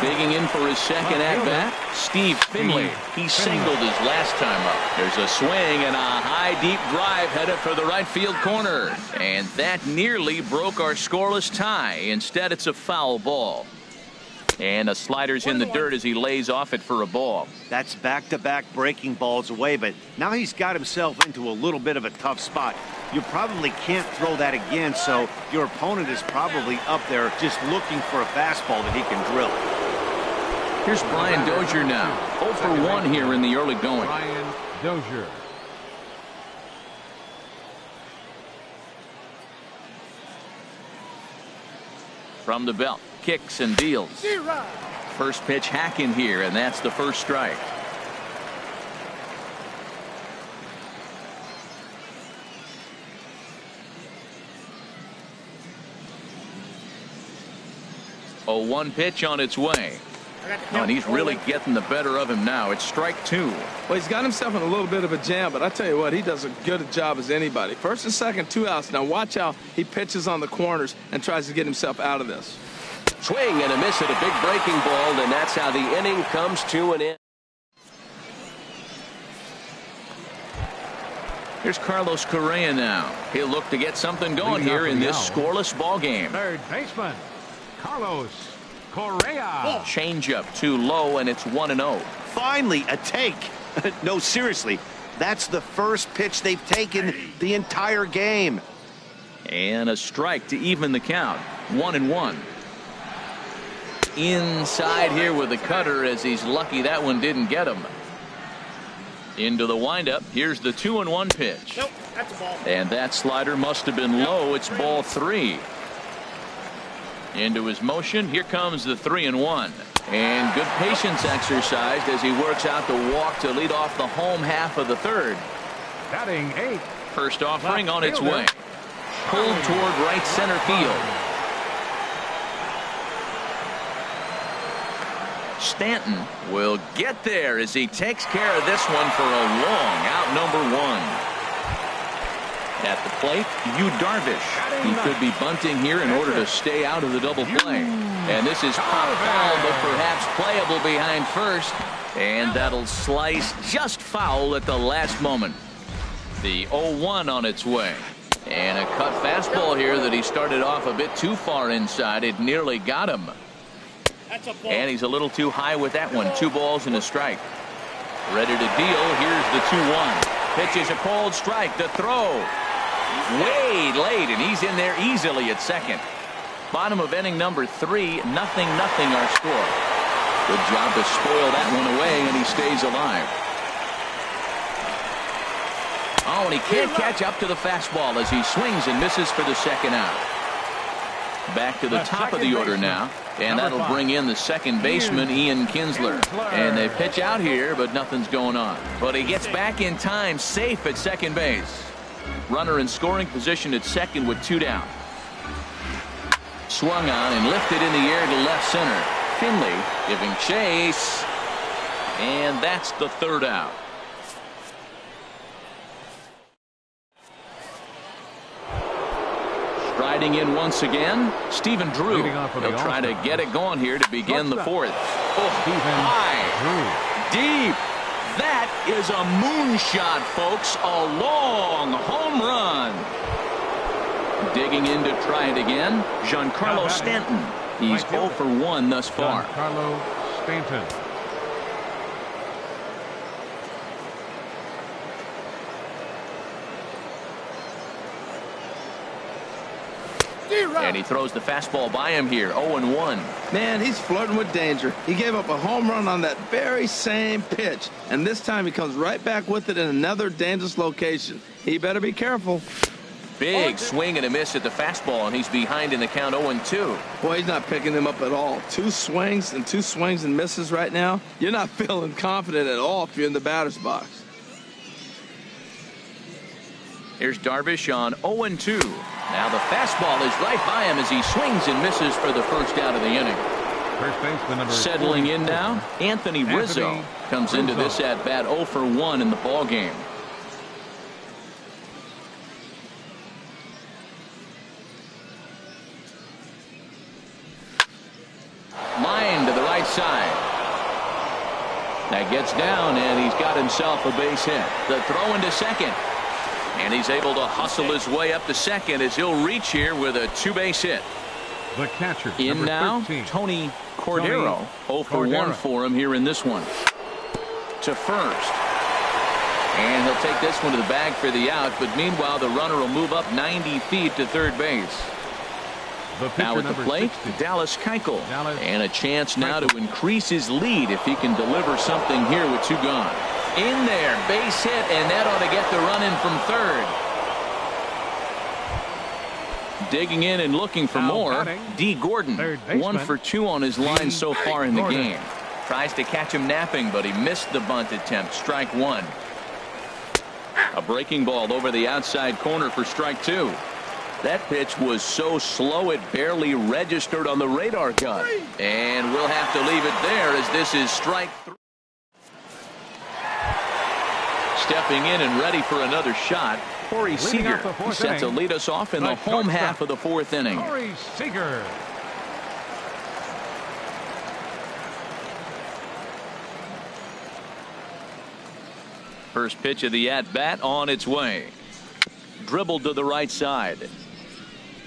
Digging in for his second at-bat, Steve Finley. He singled his last time up. There's a swing and a high, deep drive headed for the right field corner. And that nearly broke our scoreless tie. Instead, it's a foul ball. And a slider's in the dirt as he lays off it for a ball. That's back-to-back breaking balls away, but now he's got himself into a little bit of a tough spot. You probably can't throw that again, so your opponent is probably up there just looking for a fastball that he can drill. Here's Brian Dozier now. 0 for 1 here in the early going. Brian Dozier. From the belt, kicks and deals. First pitch hack in here, and that's the first strike. A 1 pitch on its way. And he's really getting the better of him now. It's strike 2. Well, he's got himself in a little bit of a jam, but I tell you what, he does as good a job as anybody. First and second, 2 outs. Now watch how he pitches on the corners and tries to get himself out of this. Swing and a miss at a big breaking ball, and that's how the inning comes to an end. Here's Carlos Correa now. He'll look to get something going here in this scoreless ball game. Third baseman, Carlos Correa. Changeup too low, and it's 1-0. Finally, a take. No, seriously, that's the first pitch they've taken the entire game. And a strike to even the count. 1-1. Inside here with the cutter as he's lucky that one didn't get him. Into the windup. Here's the 2-1 pitch. Nope, that's a ball. And that slider must have been low. It's ball 3. Into his motion. Here comes the 3-1. And good patience exercised as he works out the walk to lead off the home half of the third. Batting 8. First offering on its way. Pulled toward right center field. Stanton will get there as he takes care of this one for a long out number 1. At the plate, Yu Darvish. He could be bunting here in order to stay out of the double play. And this is pop foul, but perhaps playable behind first. And that'll slice just foul at the last moment. The 0-1 on its way. And a cut fastball here that he started off a bit too far inside. It nearly got him. And he's a little too high with that one. 2 balls and a strike. Ready to deal. Here's the 2-1. Pitch is a cold strike. The throw. Way late, and he's in there easily at second. Bottom of inning number 3. 0-0 our score. Good job to spoil that one away, and he stays alive. Oh, and he can't catch up to the fastball as he swings and misses for the second out. Back to the top of the order now, and that'll bring in the second baseman, Ian Kinsler. And they pitch out here, but nothing's going on. But he gets back in time, safe at second base. Runner in scoring position at second with 2 down. Swung on and lifted in the air to left center. Finley giving chase, and that's the 3rd out. Striding in once again, Stephen Drew. He'll try to get it going here to begin the 4th. Oh, high, deep. That is a moonshot, folks. A long home run. Digging in to try it again, Giancarlo Stanton. He's 0 for 1 thus far. Giancarlo Stanton. And he throws the fastball by him here. 0-1. Man, he's flirting with danger. He gave up a home run on that very same pitch, and this time he comes right back with it in another dangerous location. He better be careful. Big swing and a miss at the fastball, and he's behind in the count. 0-2. Boy, he's not picking them up at all. 2 swings and misses right now. You're not feeling confident at all if you're in the batter's box. Here's Darvish on 0-2. Now the fastball is right by him as he swings and misses for the first out of the inning. First baseman number Settling in now, Anthony Rizzo comes into this at bat 0 for 1 in the ball game. Line to the right side. That gets down, and he's got himself a base hit. The throw into second. And he's able to hustle his way up to second as he'll reach here with a 2-base hit. The catcher. In now, 13. Tony Cordero. 0 for 1 for him here in this one. To first. And he'll take this one to the bag for the out, but meanwhile the runner will move up 90 feet to third base. Now at the plate, 60. Dallas Keuchel. And a chance now to increase his lead if he can deliver something here with 2 gone. In there, base hit, and that ought to get the run in from third. Digging in and looking for more, D. Gordon. 1 for 2 on his line so far in the game. Tries to catch him napping, but he missed the bunt attempt. Strike 1. A breaking ball over the outside corner for strike 2. That pitch was so slow it barely registered on the radar gun. And we'll have to leave it there as this is strike 3. Stepping in and ready for another shot, Corey Seager. He's set to lead us off in the home half of the 4th inning. Corey Seager. First pitch of the at-bat on its way. Dribbled to the right side.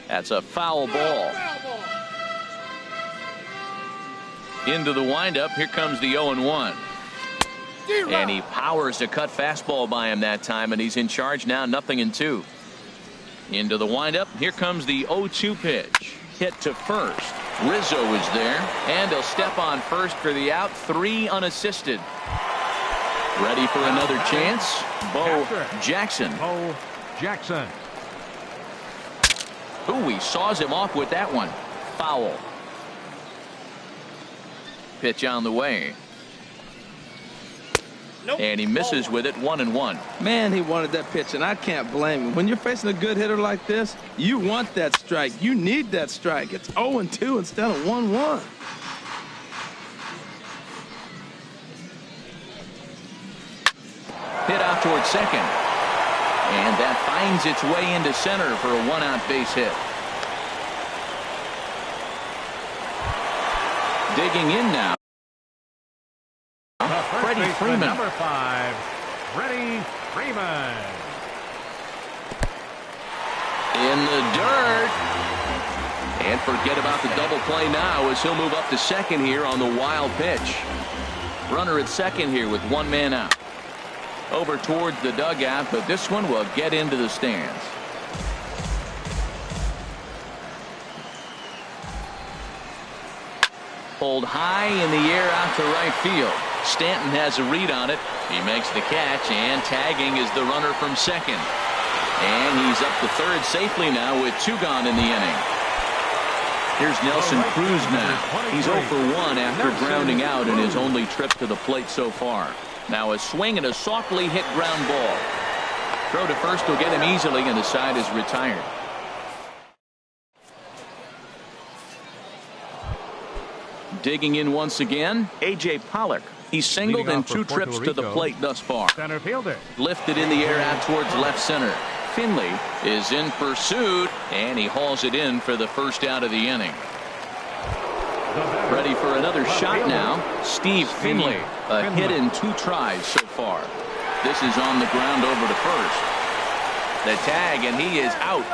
That's a foul ball. Into the windup. Here comes the 0-1. And he powers a cut fastball by him that time, and he's in charge now, 0-2. Into the windup. Here comes the 0-2 pitch. Hit to first. Rizzo is there, and he'll step on first for the out. 3 unassisted. Ready for another chance. Bo Jackson. Bo Jackson. Ooh, he saws him off with that one. Foul. Pitch on the way. And he misses with it. 1-1. Man, he wanted that pitch, and I can't blame him. When you're facing a good hitter like this, you want that strike. You need that strike. It's 0-2 instead of 1-1. Hit out towards second. And that finds its way into center for a one-out base hit. Digging in now. Freddie Freeman. Number 5, Freddie Freeman. In the dirt. And forget about the double play now as he'll move up to second here on the wild pitch. Runner at second here with one man out. Over towards the dugout, but this one will get into the stands. Pulled high in the air out to right field. Stanton has a read on it. He makes the catch, and tagging is the runner from second. And he's up to third safely now with 2 gone in the inning. Here's Nelson Cruz now. He's 0 for 1 after grounding out in his only trip to the plate so far. Now a swing and a softly hit ground ball. Throw to first will get him easily, and the side is retired. Digging in once again, A.J. Pollock. He's singled in 2 trips to the plate thus far. Center fielder. Lifted in the air out towards left center. Finley is in pursuit, and he hauls it in for the first out of the inning. Ready for another shot now. Steve Finley. A hit in 2 tries so far. This is on the ground over to first. The tag, and he is out.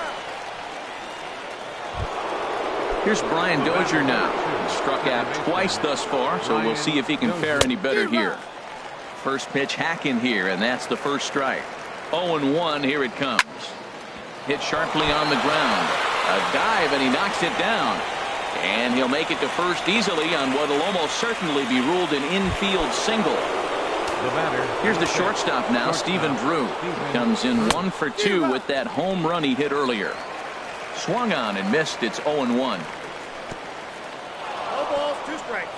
Here's Brian Dozier now. He struck out twice thus far, so we'll see if he can fare any better here. First pitch hack in here, and that's the first strike. 0-1, here it comes. Hit sharply on the ground. A dive, and he knocks it down. And he'll make it to first easily on what will almost certainly be ruled an infield single. Here's the shortstop now, Stephen Drew. Comes in 1 for 2 with that home run he hit earlier. Swung on and missed. It's 0-1. No balls, 2 strikes.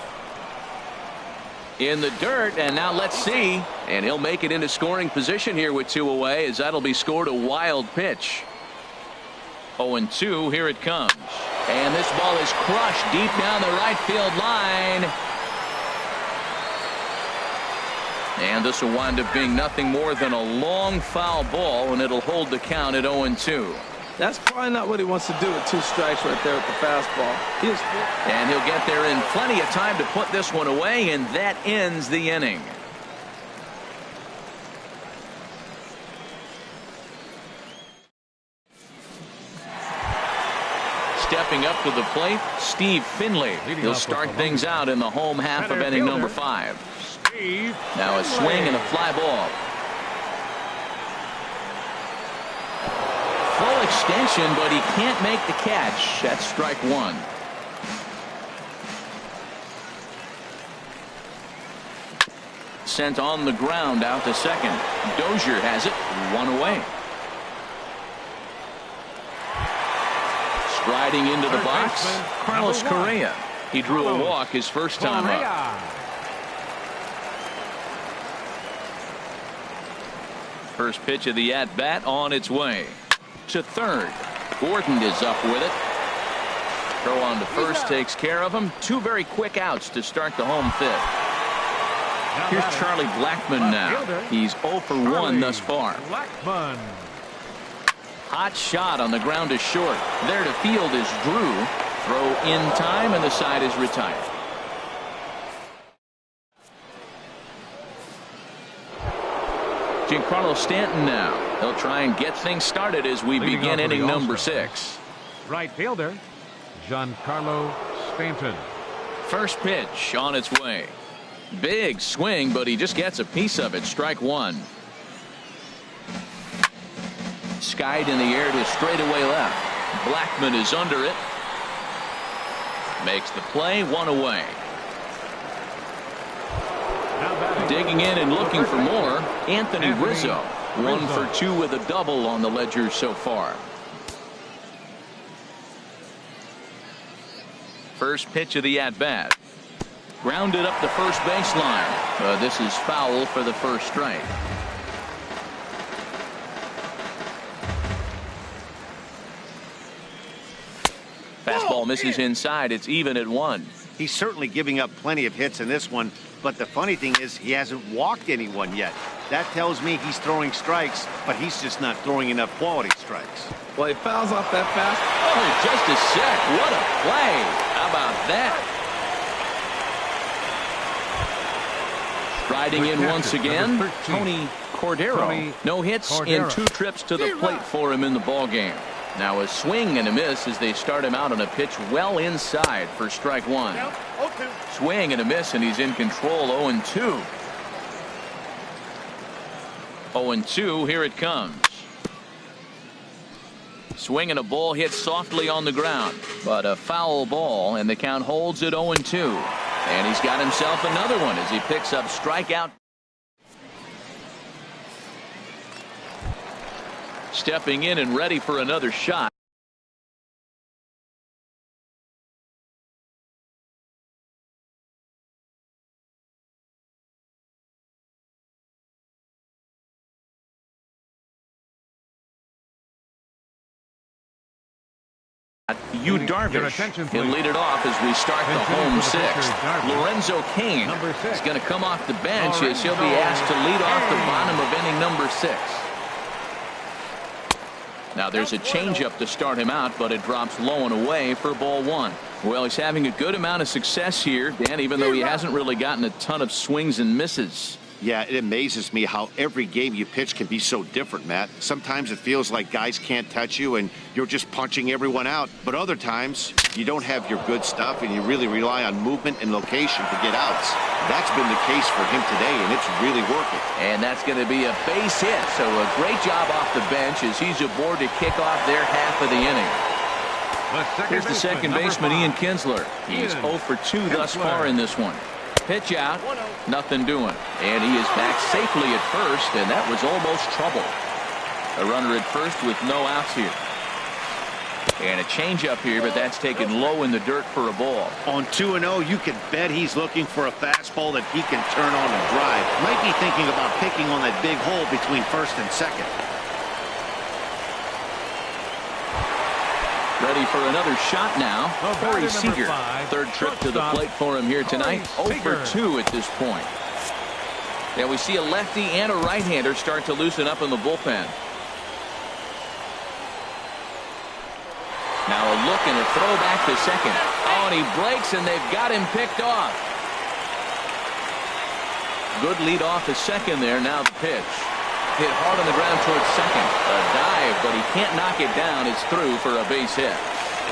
In the dirt, and now let's see. And he'll make it into scoring position here with 2 away, as that'll be scored a wild pitch. 0-2, here it comes. And this ball is crushed deep down the right field line. And this will wind up being nothing more than a long foul ball, and it'll hold the count at 0-2. That's probably not what he wants to do with 2 strikes right there with the fastball. And he'll get there in plenty of time to put this one away, and that ends the inning. Stepping up to the plate, Steve Finley. He'll start things out in the home half of inning number 5. Now a swing and a fly ball. Full extension, but he can't make the catch. That's strike 1. Sent on the ground out to second. Dozier has it, 1 away. Striding into the box, Carlos Correa. He drew a walk his first time up. First pitch of the at-bat on its way. To third. Gordon is up with it. Throw on to first takes care of him. 2 very quick outs to start the home 5th. Here's Charlie Blackmon now. He's 0 for 1 thus far. Blackmon. Hot shot on the ground is short. There to field is Drew. Throw in time, and the side is retired. Giancarlo Stanton now. He'll try and get things started as we begin inning number 6. Right fielder, Giancarlo Stanton. First pitch on its way. Big swing, but he just gets a piece of it. Strike 1. Skied in the air to straightaway left. Blackmon is under it. Makes the play, 1 away. Digging in and looking for more, Anthony Rizzo. 1 for 2 with a double on the ledger so far. First pitch of the at-bat. Grounded up the first baseline. This is foul for the first strike. Fastball misses inside. It's even at 1. He's certainly giving up plenty of hits in this one, but the funny thing is he hasn't walked anyone yet. That tells me he's throwing strikes, but he's just not throwing enough quality strikes. Well, he fouls off that fast. Oh, just a sec. What a play. How about that? Riding in once again, Tony Cordero. No hits in 2 trips to the plate for him in the ball game. Now a swing and a miss as they start him out on a pitch well inside for strike 1. Swing and a miss, and he's in control. 0-2. 0-2. Here it comes. Swing and a ball hit softly on the ground, but a foul ball, and the count holds at 0-2. And he's got himself another one as he picks up strikeout. Stepping in and ready for another shot. Yu Darvish. He'll lead it off as we start the home 6th. Lorenzo Cain is going to come off the bench as he'll be asked to lead off the bottom of inning number 6. Now there's a changeup to start him out, but it drops low and away for ball 1. Well, he's having a good amount of success here, Dan, even though he hasn't really gotten a ton of swings and misses. Yeah, it amazes me how every game you pitch can be so different, Matt. Sometimes it feels like guys can't touch you and you're just punching everyone out. But other times you don't have your good stuff and you really rely on movement and location to get outs. That's been the case for him today, and it's really working. And that's going to be a base hit. So a great job off the bench as he's aboard to kick off their half of the inning. Here's the second baseman, Ian Kinsler. He's 0 for 2 thus far in this one. Pitch out, nothing doing. And he is back safely at first, and that was almost trouble. A runner at first with no outs here. And a changeup here, but that's taken low in the dirt for a ball. On 2-0, you can bet he's looking for a fastball that he can turn on and drive. Might be thinking about picking on that big hole between first and second. Ready for another shot now. Corey Seager. Third trip to the plate for him here tonight. 0 for 2 at this point. Now we see a lefty and a right-hander start to loosen up in the bullpen. Now a look and a throw back to second. Oh, and he breaks, and they've got him picked off. Good lead off to second there. Now the pitch. Hit hard on the ground towards second. A dive, but he can't knock it down. It's through for a base hit.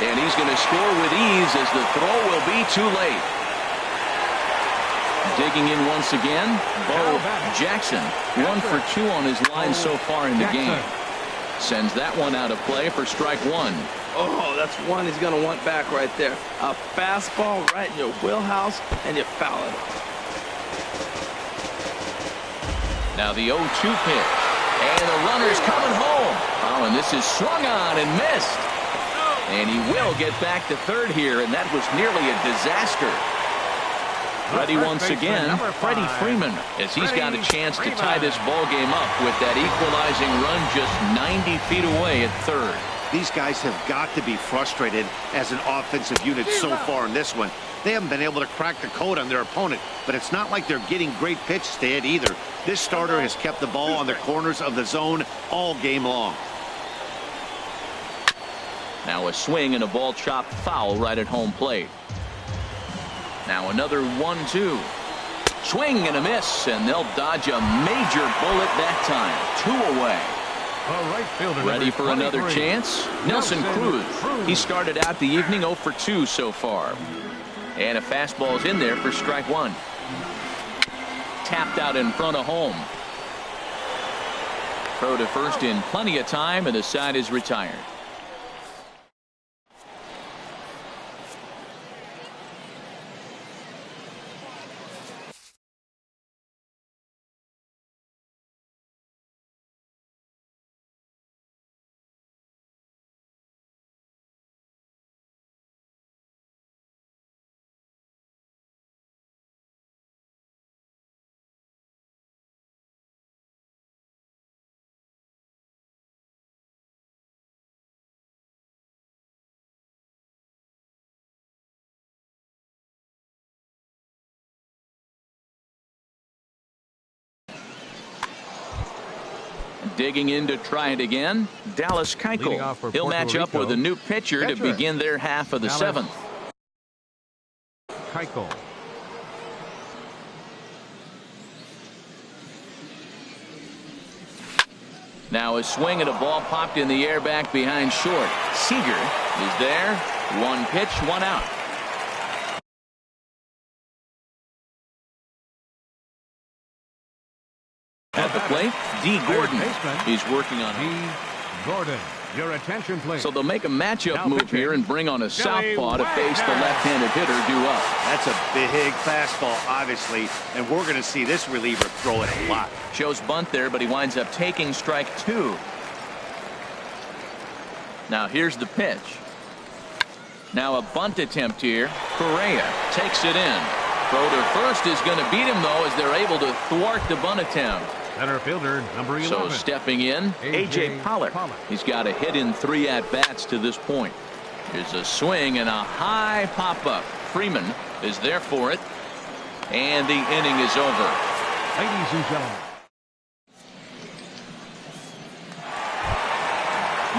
And he's going to score with ease as the throw will be too late. Digging in once again, Bo Jackson. 1 for 2 on his line so far in the game. Sends that one out of play for strike 1. Oh, that's one he's going to want back right there. A fastball right in your wheelhouse, and you foul it. Now the 0-2 pitch. And the runner's coming home. Oh, and this is swung on and missed. And he will get back to third here, and that was nearly a disaster. Ready once again, Freddie Freeman, as he's got a chance to tie this ball game up with that equalizing run just 90 feet away at third. These guys have got to be frustrated as an offensive unit so far in this one. They haven't been able to crack the code on their opponent, but it's not like they're getting great pitches to hit either. This starter has kept the ball on the corners of the zone all game long. Now a swing and a ball chopped foul right at home plate. Now another 1-2. Swing and a miss, and they'll dodge a major bullet that time. 2 away. Ready for another chance? Nelson Cruz. He started out the evening 0 for 2 so far. And a fastball's in there for strike 1. Tapped out in front of home. Throw to first in plenty of time, and the side is retired. Digging in to try it again, Dallas Keuchel. He'll match up with a new pitcher to begin their half of the seventh. Keuchel. Now a swing and a ball popped in the air back behind short. Seager is there. One pitch, one out. At the plate, D. Gordon. He's working on D. Gordon. Your attention, please. So they'll make a matchup move here and bring on a southpaw to face the left-handed hitter due up. That's a big fastball, obviously, and we're going to see this reliever throw it a lot. Shows bunt there, but he winds up taking strike two. Now here's the pitch. Now a bunt attempt here. Correa takes it in. Throw to first is going to beat him, though, as they're able to thwart the bunt attempt. Center fielder, number 11. So stepping in, A.J. Pollock. He's got a hit in 3 at-bats to this point. Here's a swing and a high pop-up. Freeman is there for it. And the inning is over. Ladies and gentlemen.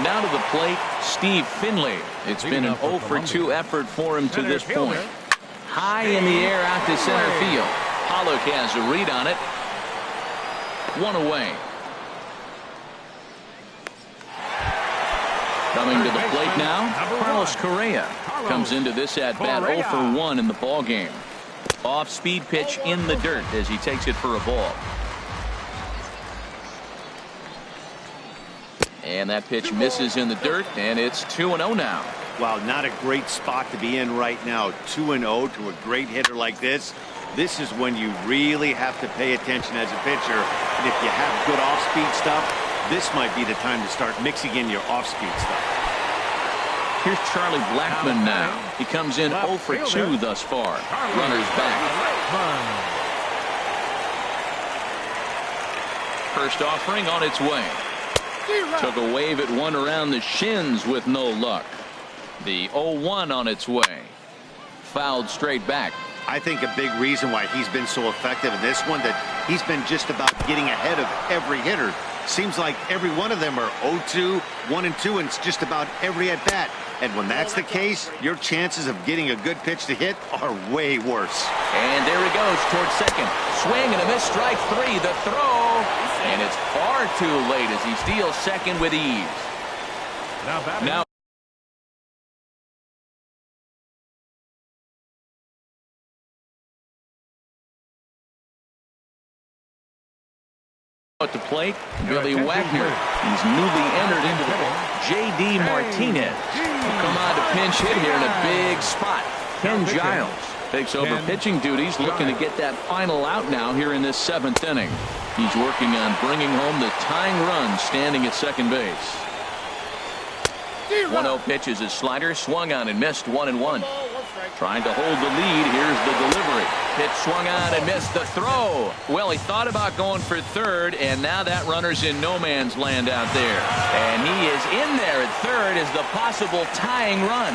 Now to the plate, Steve Finley. It's been an 0 for 2 effort for him to this point. High in the air out to center field. Pollock has a read on it. One away. Coming to the plate now, Carlos Correa comes into this at bat 0 for 1 in the ball game. Off speed pitch in the dirt as he takes it for a ball. And that pitch misses in the dirt, and it's 2-0 now. Wow, not a great spot to be in right now. 2-0 to a great hitter like this. This is when you really have to pay attention as a pitcher. And if you have good off-speed stuff, this might be the time to start mixing in your off-speed stuff. Here's Charlie Blackmon now. He comes in 0 for 2 thus far. Runners back. First offering on its way. Took a wave at one around the shins with no luck. The 0-1 on its way. Fouled straight back. I think a big reason why he's been so effective in this one, that he's been just about getting ahead of every hitter. Seems like every one of them are 0-2, 1-2, and it's just about every at bat. And when that's the case, your chances of getting a good pitch to hit are way worse. And there he goes towards second. Swing and a miss, strike 3. The throw, and it's far too late as he steals second with ease. Now at the plate, Billy Wagner. He's newly entered into the ball. J.D. Martinez will come on to pinch hit here in a big spot. Ken Giles takes over pitching duties, looking to get that final out now here in this 7th inning. He's working on bringing home the tying run, standing at second base. 1-0 pitch is a slider, swung on and missed, 1-1. Trying to hold the lead. Here's the delivery. Pitch swung on and missed. The throw. Well, he thought about going for third, and now that runner's in no man's land out there. And he is in there at third as the possible tying run.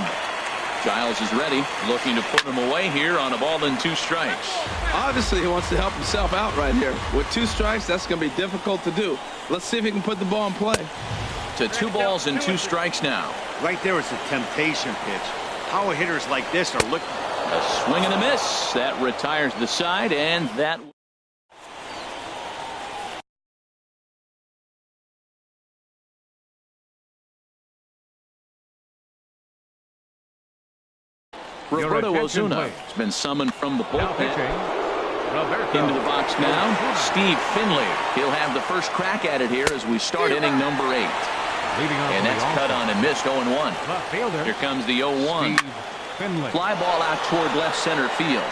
Giles is ready, looking to put him away here on a ball and 2 strikes. Obviously, he wants to help himself out right here. With 2 strikes, that's going to be difficult to do. Let's see if he can put the ball in play. To 2 balls and 2 strikes now. Right there is a temptation pitch. Power hitters like this are looking. A swing and a miss. That retires the side, and that. Roberto Ozuna has been summoned from the bullpen. Into the box now, Steve Finley. He'll have the first crack at it here as we start inning number 8. And that's cut on and missed 0-1. Here comes the 0-1. Fly ball out toward left center field.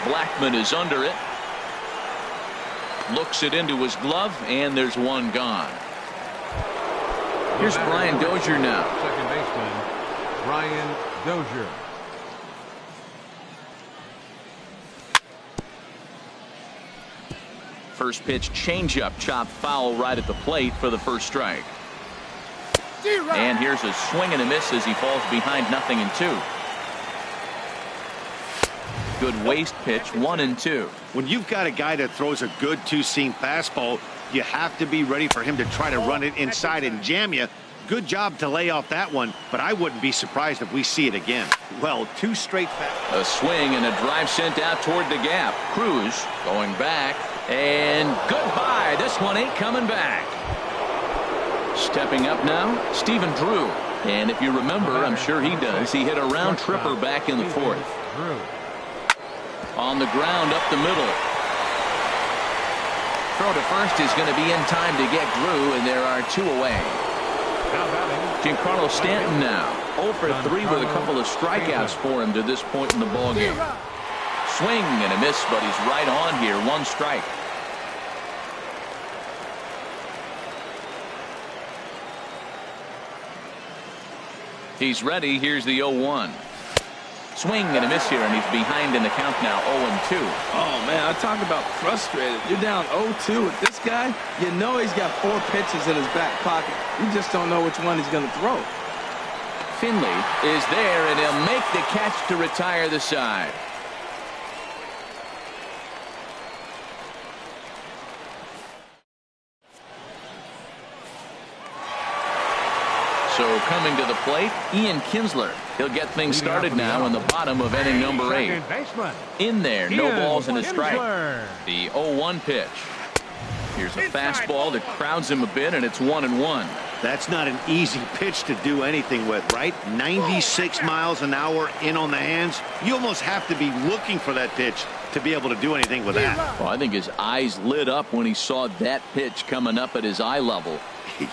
Blackmon is under it. Looks it into his glove, and there's one gone. Here's Brian Dozier now. Second baseman, Brian Dozier. First pitch changeup, chopped foul right at the plate for the first strike. And here's a swing and a miss as he falls behind 0-2. Good waist pitch, 1-2. When you've got a guy that throws a good 2-seam fastball, You have to be ready for him to try to run it inside and jam you. Good job to lay off that one, but I wouldn't be surprised if we see it again. Well, 2 straight A swing and a drive sent out toward the gap. Cruz going back, and goodbye. This one ain't coming back. Stepping up now, Stephen Drew. And if you remember, I'm sure he does, he hit a round tripper back in the 4th. On the ground up the middle. Throw to first is going to be in time to get Drew, and there are 2 away. Giancarlo Stanton now 0 for 3 with a couple of strikeouts for him to this point in the ballgame. Swing and a miss, but he's right on here. 1 strike. He's ready. Here's the 0-1. Swing and a miss here, and he's behind in the count now, 0-2. Oh, man, I talk about frustrated. You're down 0-2 with this guy. You know he's got 4 pitches in his back pocket. You just don't know which one he's going to throw. Finley is there, and he'll make the catch to retire the side. So coming to the plate, Ian Kinsler. He'll get things started now in the bottom of inning number 8. In there, no balls and a strike. The 0-1 pitch. Here's a fastball that crowds him a bit, and it's 1-1. That's not an easy pitch to do anything with, right? 96 miles an hour in on the hands. You almost have to be looking for that pitch to be able to do anything with that. Well, I think his eyes lit up when he saw that pitch coming up at his eye level.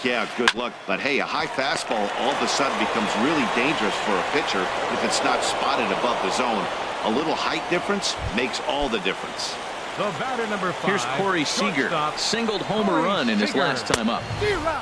Yeah, good luck. But hey, a high fastball all of a sudden becomes really dangerous for a pitcher if it's not spotted above the zone. A little height difference makes all the difference. The batter number 5. Here's Corey Seager. Singled homer run in his last time up.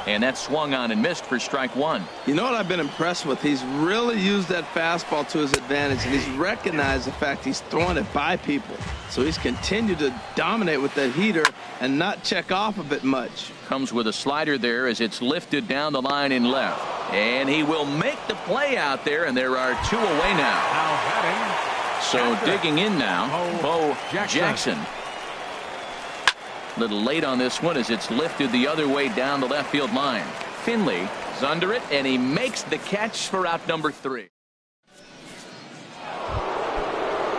And that swung on and missed for strike 1. You know what I've been impressed with? He's really used that fastball to his advantage, and he's recognized the fact he's throwing it by people. So he's continued to dominate with that heater and not check off of it much. Comes with a slider there as it's lifted down the line in left. And he will make the play out there, and there are 2 away now. So digging in now, Bo Jackson. Little late on this one as it's lifted the other way down the left field line. Finley is under it, and he makes the catch for out number 3.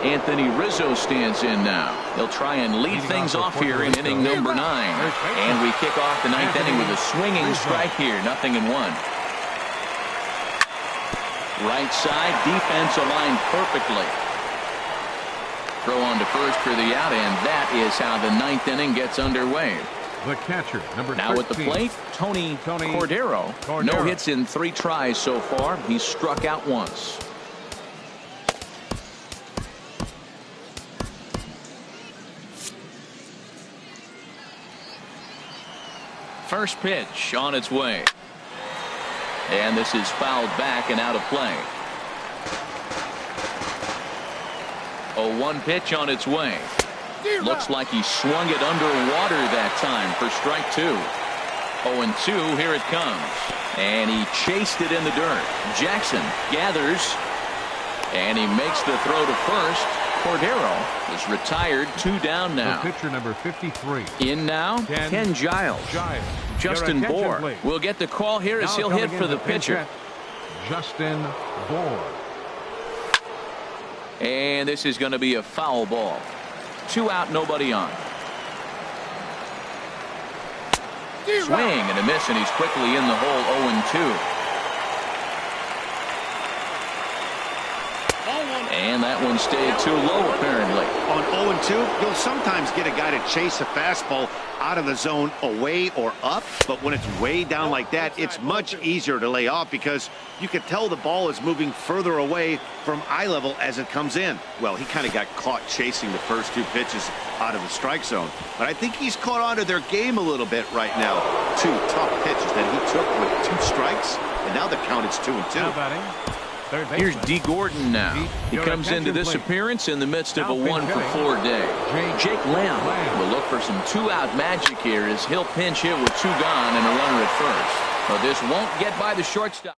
Anthony Rizzo stands in now. He'll try and lead things off here in inning number 9. And we kick off the 9th inning with a swinging strike here. 0-1. Right side, defense aligned perfectly. Throw on to first for the out, and that is how the 9th inning gets underway. The catcher, number 13. Now at the plate, Tony Cordero. No hits in 3 tries so far. He's struck out once. First pitch on its way. And this is fouled back and out of play. 0-1 pitch on its way. Looks like he swung it underwater that time for strike 2. 0-2, here it comes. And he chased it in the dirt. Jackson gathers, and he makes the throw to first. Cordero is retired, 2 down now. The pitcher number 53. In now, Ken Giles. Justin Bour will get the call here as he'll hit for the pitcher. Justin Bour. And this is going to be a foul ball. 2 out, nobody on. Swing and a miss, and he's quickly in the hole. 0-2. And that one stayed too low, apparently. On 0-2, you'll sometimes get a guy to chase a fastball out of the zone away or up, but when it's way down like that, it's much easier to lay off because you can tell the ball is moving further away from eye level as it comes in. Well, he kind of got caught chasing the first 2 pitches out of the strike zone, but I think he's caught on to their game a little bit right now. 2 tough pitches that he took with 2 strikes, and now the count is 2-2. Here's Dee Gordon now. He comes into this appearance in the midst of a 1-for-4 day. Jake Lamb will look for some 2-out magic here as he'll pinch hit with 2 gone and a runner at first. But this won't get by the shortstop.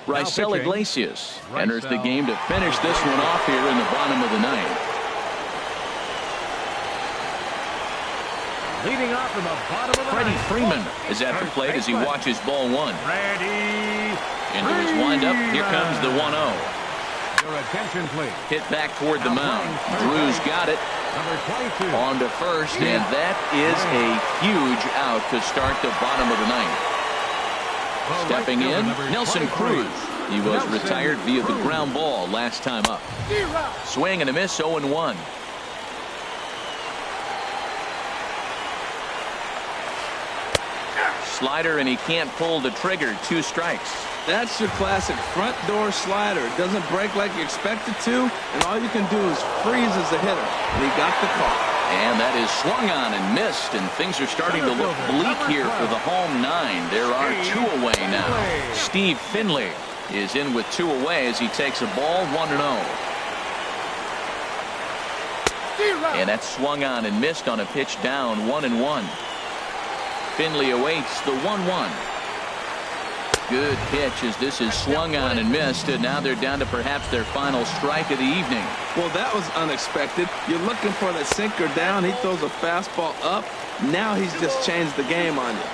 Raisel Iglesias enters the game to finish this one off here in the bottom of the ninth. Leading off in the bottom of the Freddie ninth. Freeman is at the plate as he watches ball one. Ready. Into his windup. Here comes the 1-0. Your attention, please. Hit back toward the mound. Drew's got it. Number 22. On to first, and that is a huge out to start the bottom of the ninth. Stepping in, Nelson Cruz. He was retired via the ground ball last time up. Swing and a miss, 0-1. Slider, and he can't pull the trigger. 2 strikes. That's your classic front door slider. It doesn't break like you expect it to, and all you can do is freeze as a hitter. And he got the call. And that is swung on and missed, and things are starting to look bleak here for the home 9. There are 2 away now. Steve Finley is in with 2 away as he takes a ball 1-0. And that's swung on and missed on a pitch down 1-1. Finley awaits the 1-1. Good pitch as this is swung on and missed, and now they're down to perhaps their final strike of the evening. Well, that was unexpected. You're looking for the sinker down. He throws a fastball up. Now he's just changed the game on you.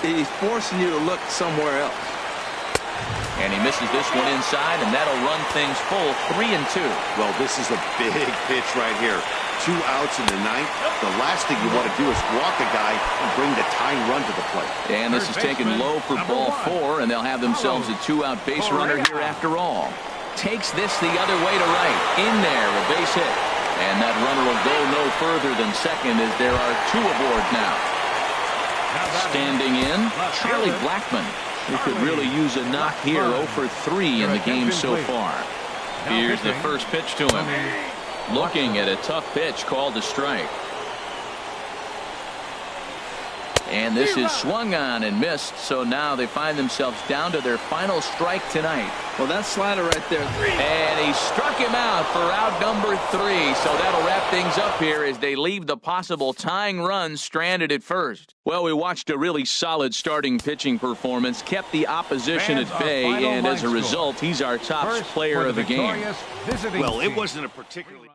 He's forcing you to look somewhere else. And he misses this one inside, and that'll run things full 3-2. Well, this is a big pitch right here. 2 outs in the ninth. The last thing you want to do is walk a guy and bring the tying run to the plate. And this is taken low for ball 4, and they'll have themselves a 2-out base runner here after all. Takes this the other way to right. In there, a base hit. And that runner will go no further than second as there are 2 aboard now. Standing in, Charlie Blackmon, who could really use a knock here. 0 for 3 in the game so far. Here's the first pitch to him. Looking at a tough pitch called a strike. And this is swung on and missed, so now they find themselves down to their final strike tonight. Well, that slider right there. And he struck him out for out number 3, so that'll wrap things up here as they leave the possible tying run stranded at first. Well, we watched a really solid starting pitching performance, kept the opposition at bay, and as a result, he's our top player of the game. Well, it wasn't a particularly...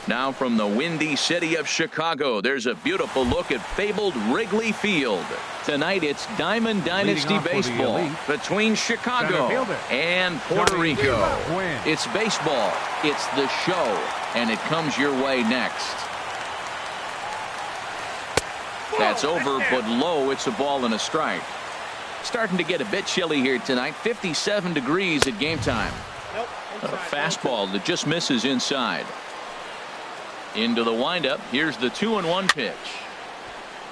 Now from the windy city of Chicago, there's a beautiful look at fabled Wrigley Field. Tonight it's Diamond Dynasty Baseball between Chicago and Puerto Rico. It's baseball, it's the show, and it comes your way next. That's over, but low. It's a ball and a strike. Starting to get a bit chilly here tonight. 57 degrees at game time. A fastball that just misses inside. Into the windup. Here's the 2-1 pitch.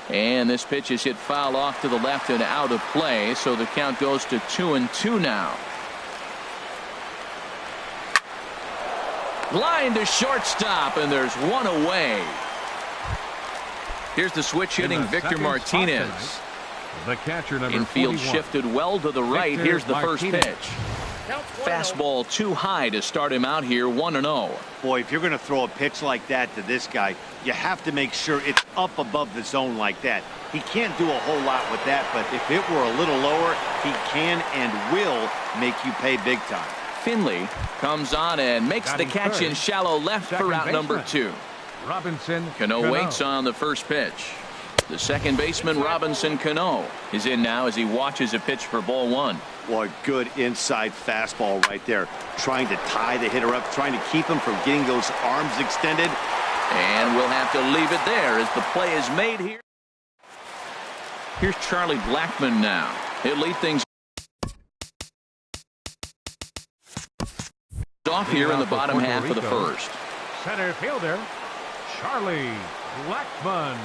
And this pitch is hit foul off to the left and out of play, so the count goes to 2-2 now. Line to shortstop, and there's one away. Here's the switch hitting Victor Martinez. The catcher, number Infield 41. shifted well to the right. Victor Here's the Martinez. first pitch. Fastball too high to start him out here, 1-0. Boy, if you're going to throw a pitch like that to this guy, you have to make sure it's up above the zone like that. He can't do a whole lot with that, but if it were a little lower, he can and will make you pay big time. Finley comes on and makes the catch third. in shallow left for out number 2. Robinson Cano waits on the first pitch. The second baseman, Robinson Cano, is in now as he watches a pitch for ball 1. Boy, good inside fastball right there. Trying to tie the hitter up, trying to keep him from getting those arms extended. And we'll have to leave it there as the play is made here. Here's Charlie Blackmon now. He'll lead things off here in the bottom half of the first. center fielder, Charlie Blackmon.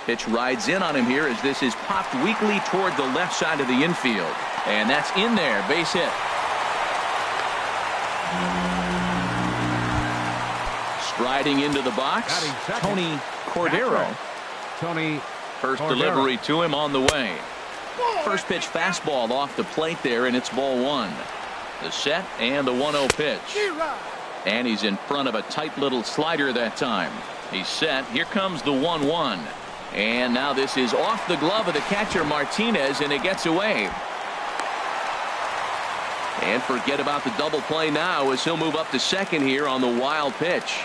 Pitch rides in on him here as this is popped weakly toward the left side of the infield. And that's in there. Base hit. Striding into the box, Tony Cordero. Tony First Cordero. delivery to him on the way. First pitch fastball off the plate there, and it's ball 1. The set and the 1-0 pitch. And he's in front of a tight little slider that time. He's set. Here comes the 1-1. And now this is off the glove of the catcher Martinez, and it gets away. And forget about the double play now as he'll move up to second here on the wild pitch.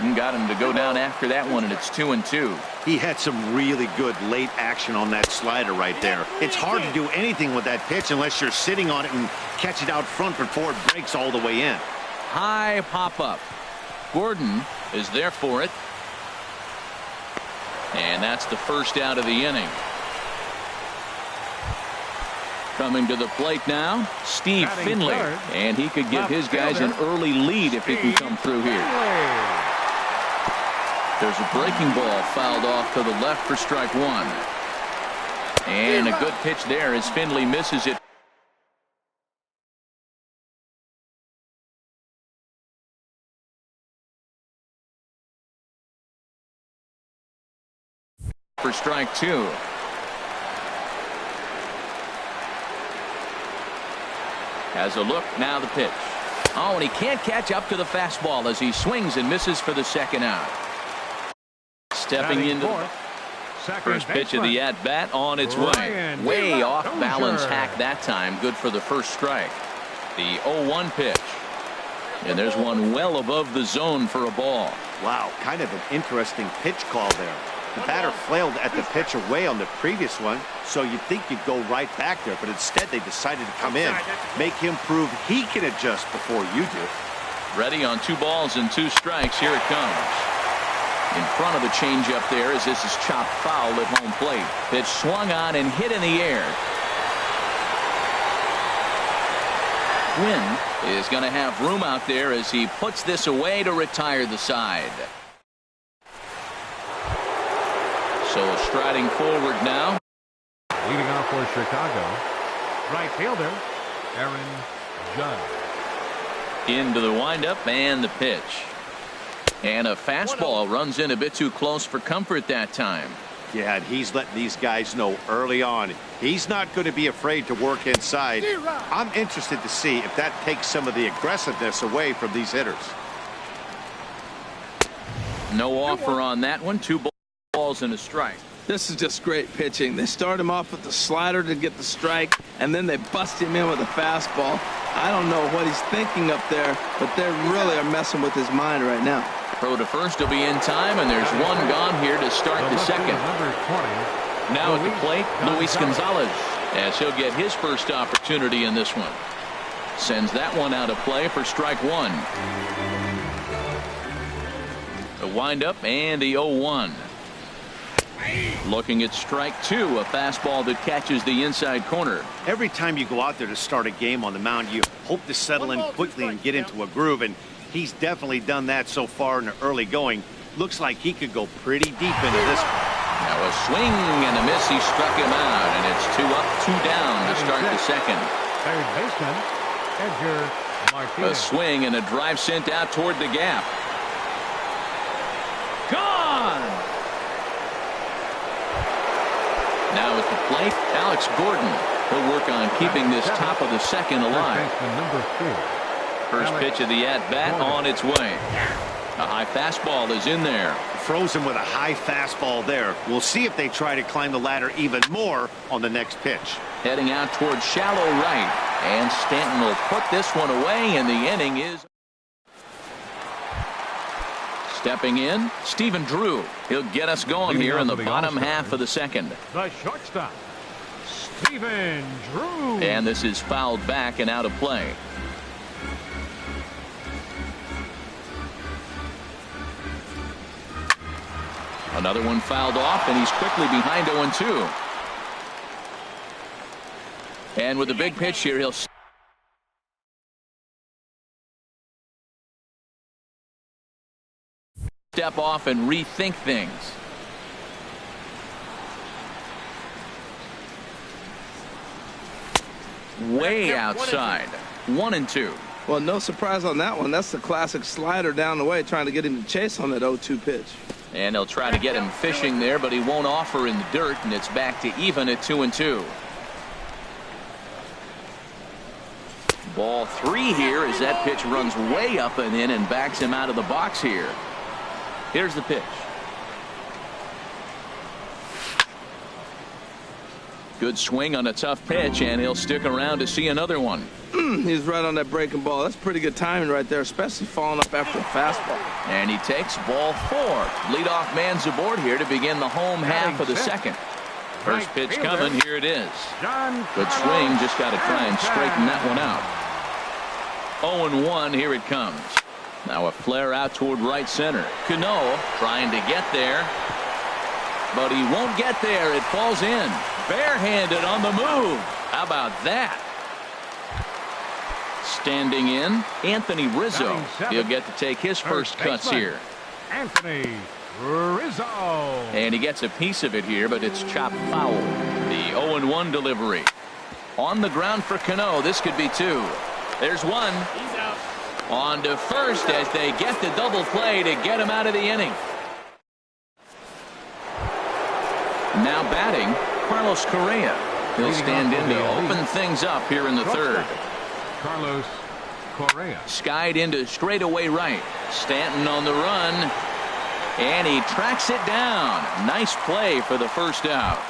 And got him to go down after that one, and it's 2-2. He had some really good late action on that slider right there. It's hard to do anything with that pitch unless you're sitting on it and catch it out front before it breaks all the way in. High pop up. Gordon is there for it. And that's the first out of the inning. Coming to the plate now, Steve Finley. And he could give his guys an early lead if he can come through here. There's a breaking ball fouled off to the left for strike 1. And a good pitch there as Finley misses it. For strike 2. Has a look, now the pitch. Oh, and he can't catch up to the fastball as he swings and misses for the second out. Stepping into the first pitch of the at-bat on its way. Way off balance hack that time. Good for the first strike. The 0-1 pitch. And there's one well above the zone for a ball. Wow, kind of an interesting pitch call there. The batter flailed at the pitch away on the previous one, so you'd think you'd go right back there, but instead they decided to come in, make him prove he can adjust before you do. Ready on 2 balls and 2 strikes. Here it comes. In front of the changeup there as this is chopped foul at home plate. Pitch swung on and hit in the air. Quinn is going to have room out there as he puts this away to retire the side. So striding forward now. Leading off for Chicago, right fielder, Aaron Judge. Into the windup and the pitch. And a fastball runs in a bit too close for comfort that time. Yeah, and he's letting these guys know early on he's not going to be afraid to work inside. I'm interested to see if that takes some of the aggressiveness away from these hitters. No offer on that one. 2 balls and a strike. This is just great pitching. They start him off with the slider to get the strike, and then they bust him in with a fastball. I don't know what he's thinking up there, but they really are messing with his mind right now. Throw to first will be in time, and there's one gone here to start the second. Now at the plate, Luis Gonzalez, as he'll get his first opportunity in this one. Sends that one out of play for strike one. The windup and the 0-1. Looking at strike two, a fastball that catches the inside corner. Every time you go out there to start a game on the mound, you hope to settle in quickly and get into a groove, and he's definitely done that so far in the early going. Looks like he could go pretty deep into this one. Now a swing and a miss. He struck him out, and it's 2 up, 2 down to start the second. Third baseman, Edgar Martinez. A swing and a drive sent out toward the gap. Gone! Now at the plate, Alex Gordon. He'll work on keeping this top of the second alive. First pitch of the at-bat on its way. A high fastball is in there. Froze him with a high fastball there. We'll see if they try to climb the ladder even more on the next pitch. Heading out towards shallow right. And Stanton will put this one away, and the inning is... Stepping in, Stephen Drew. He'll get us going here in the bottom half of the second. The shortstop, Stephen Drew. And this is fouled back and out of play. Another one fouled off, and he's quickly behind 0-2. And with the big pitch here, he'll step off and rethink things. Way outside. 1-2. Well, no surprise on that one. That's the classic slider down the way, trying to get him to chase on that 0-2 pitch. And they'll try to get him fishing there, but he won't offer in the dirt, and it's back to even at 2-2. Ball 3 here as that pitch runs way up and in and backs him out of the box here. Here's the pitch. Good swing on a tough pitch, and he'll stick around to see another one. He's right on that breaking ball. That's pretty good timing right there, especially falling up after a fastball. And he takes ball 4. Leadoff man's aboard here to begin the home half of the second. First pitch coming. Here it is. Good swing. Just got to try and straighten that one out. 0-1. Here it comes. Now a flare out toward right center. Cano trying to get there, but he won't get there. It falls in. Barehanded on the move. How about that? Standing in, Anthony Rizzo. He'll get to take his first cuts here. Anthony Rizzo. And he gets a piece of it here, but it's chopped foul. The 0-1 delivery. On the ground for Cano. This could be 2. There's one. He's out. On to first as they get the double play to get him out of the inning. Now batting, Carlos Correa. He'll stand in to open things up here in the third. Carlos Correa. Skied into straightaway right. Stanton on the run. And he tracks it down. Nice play for the first out.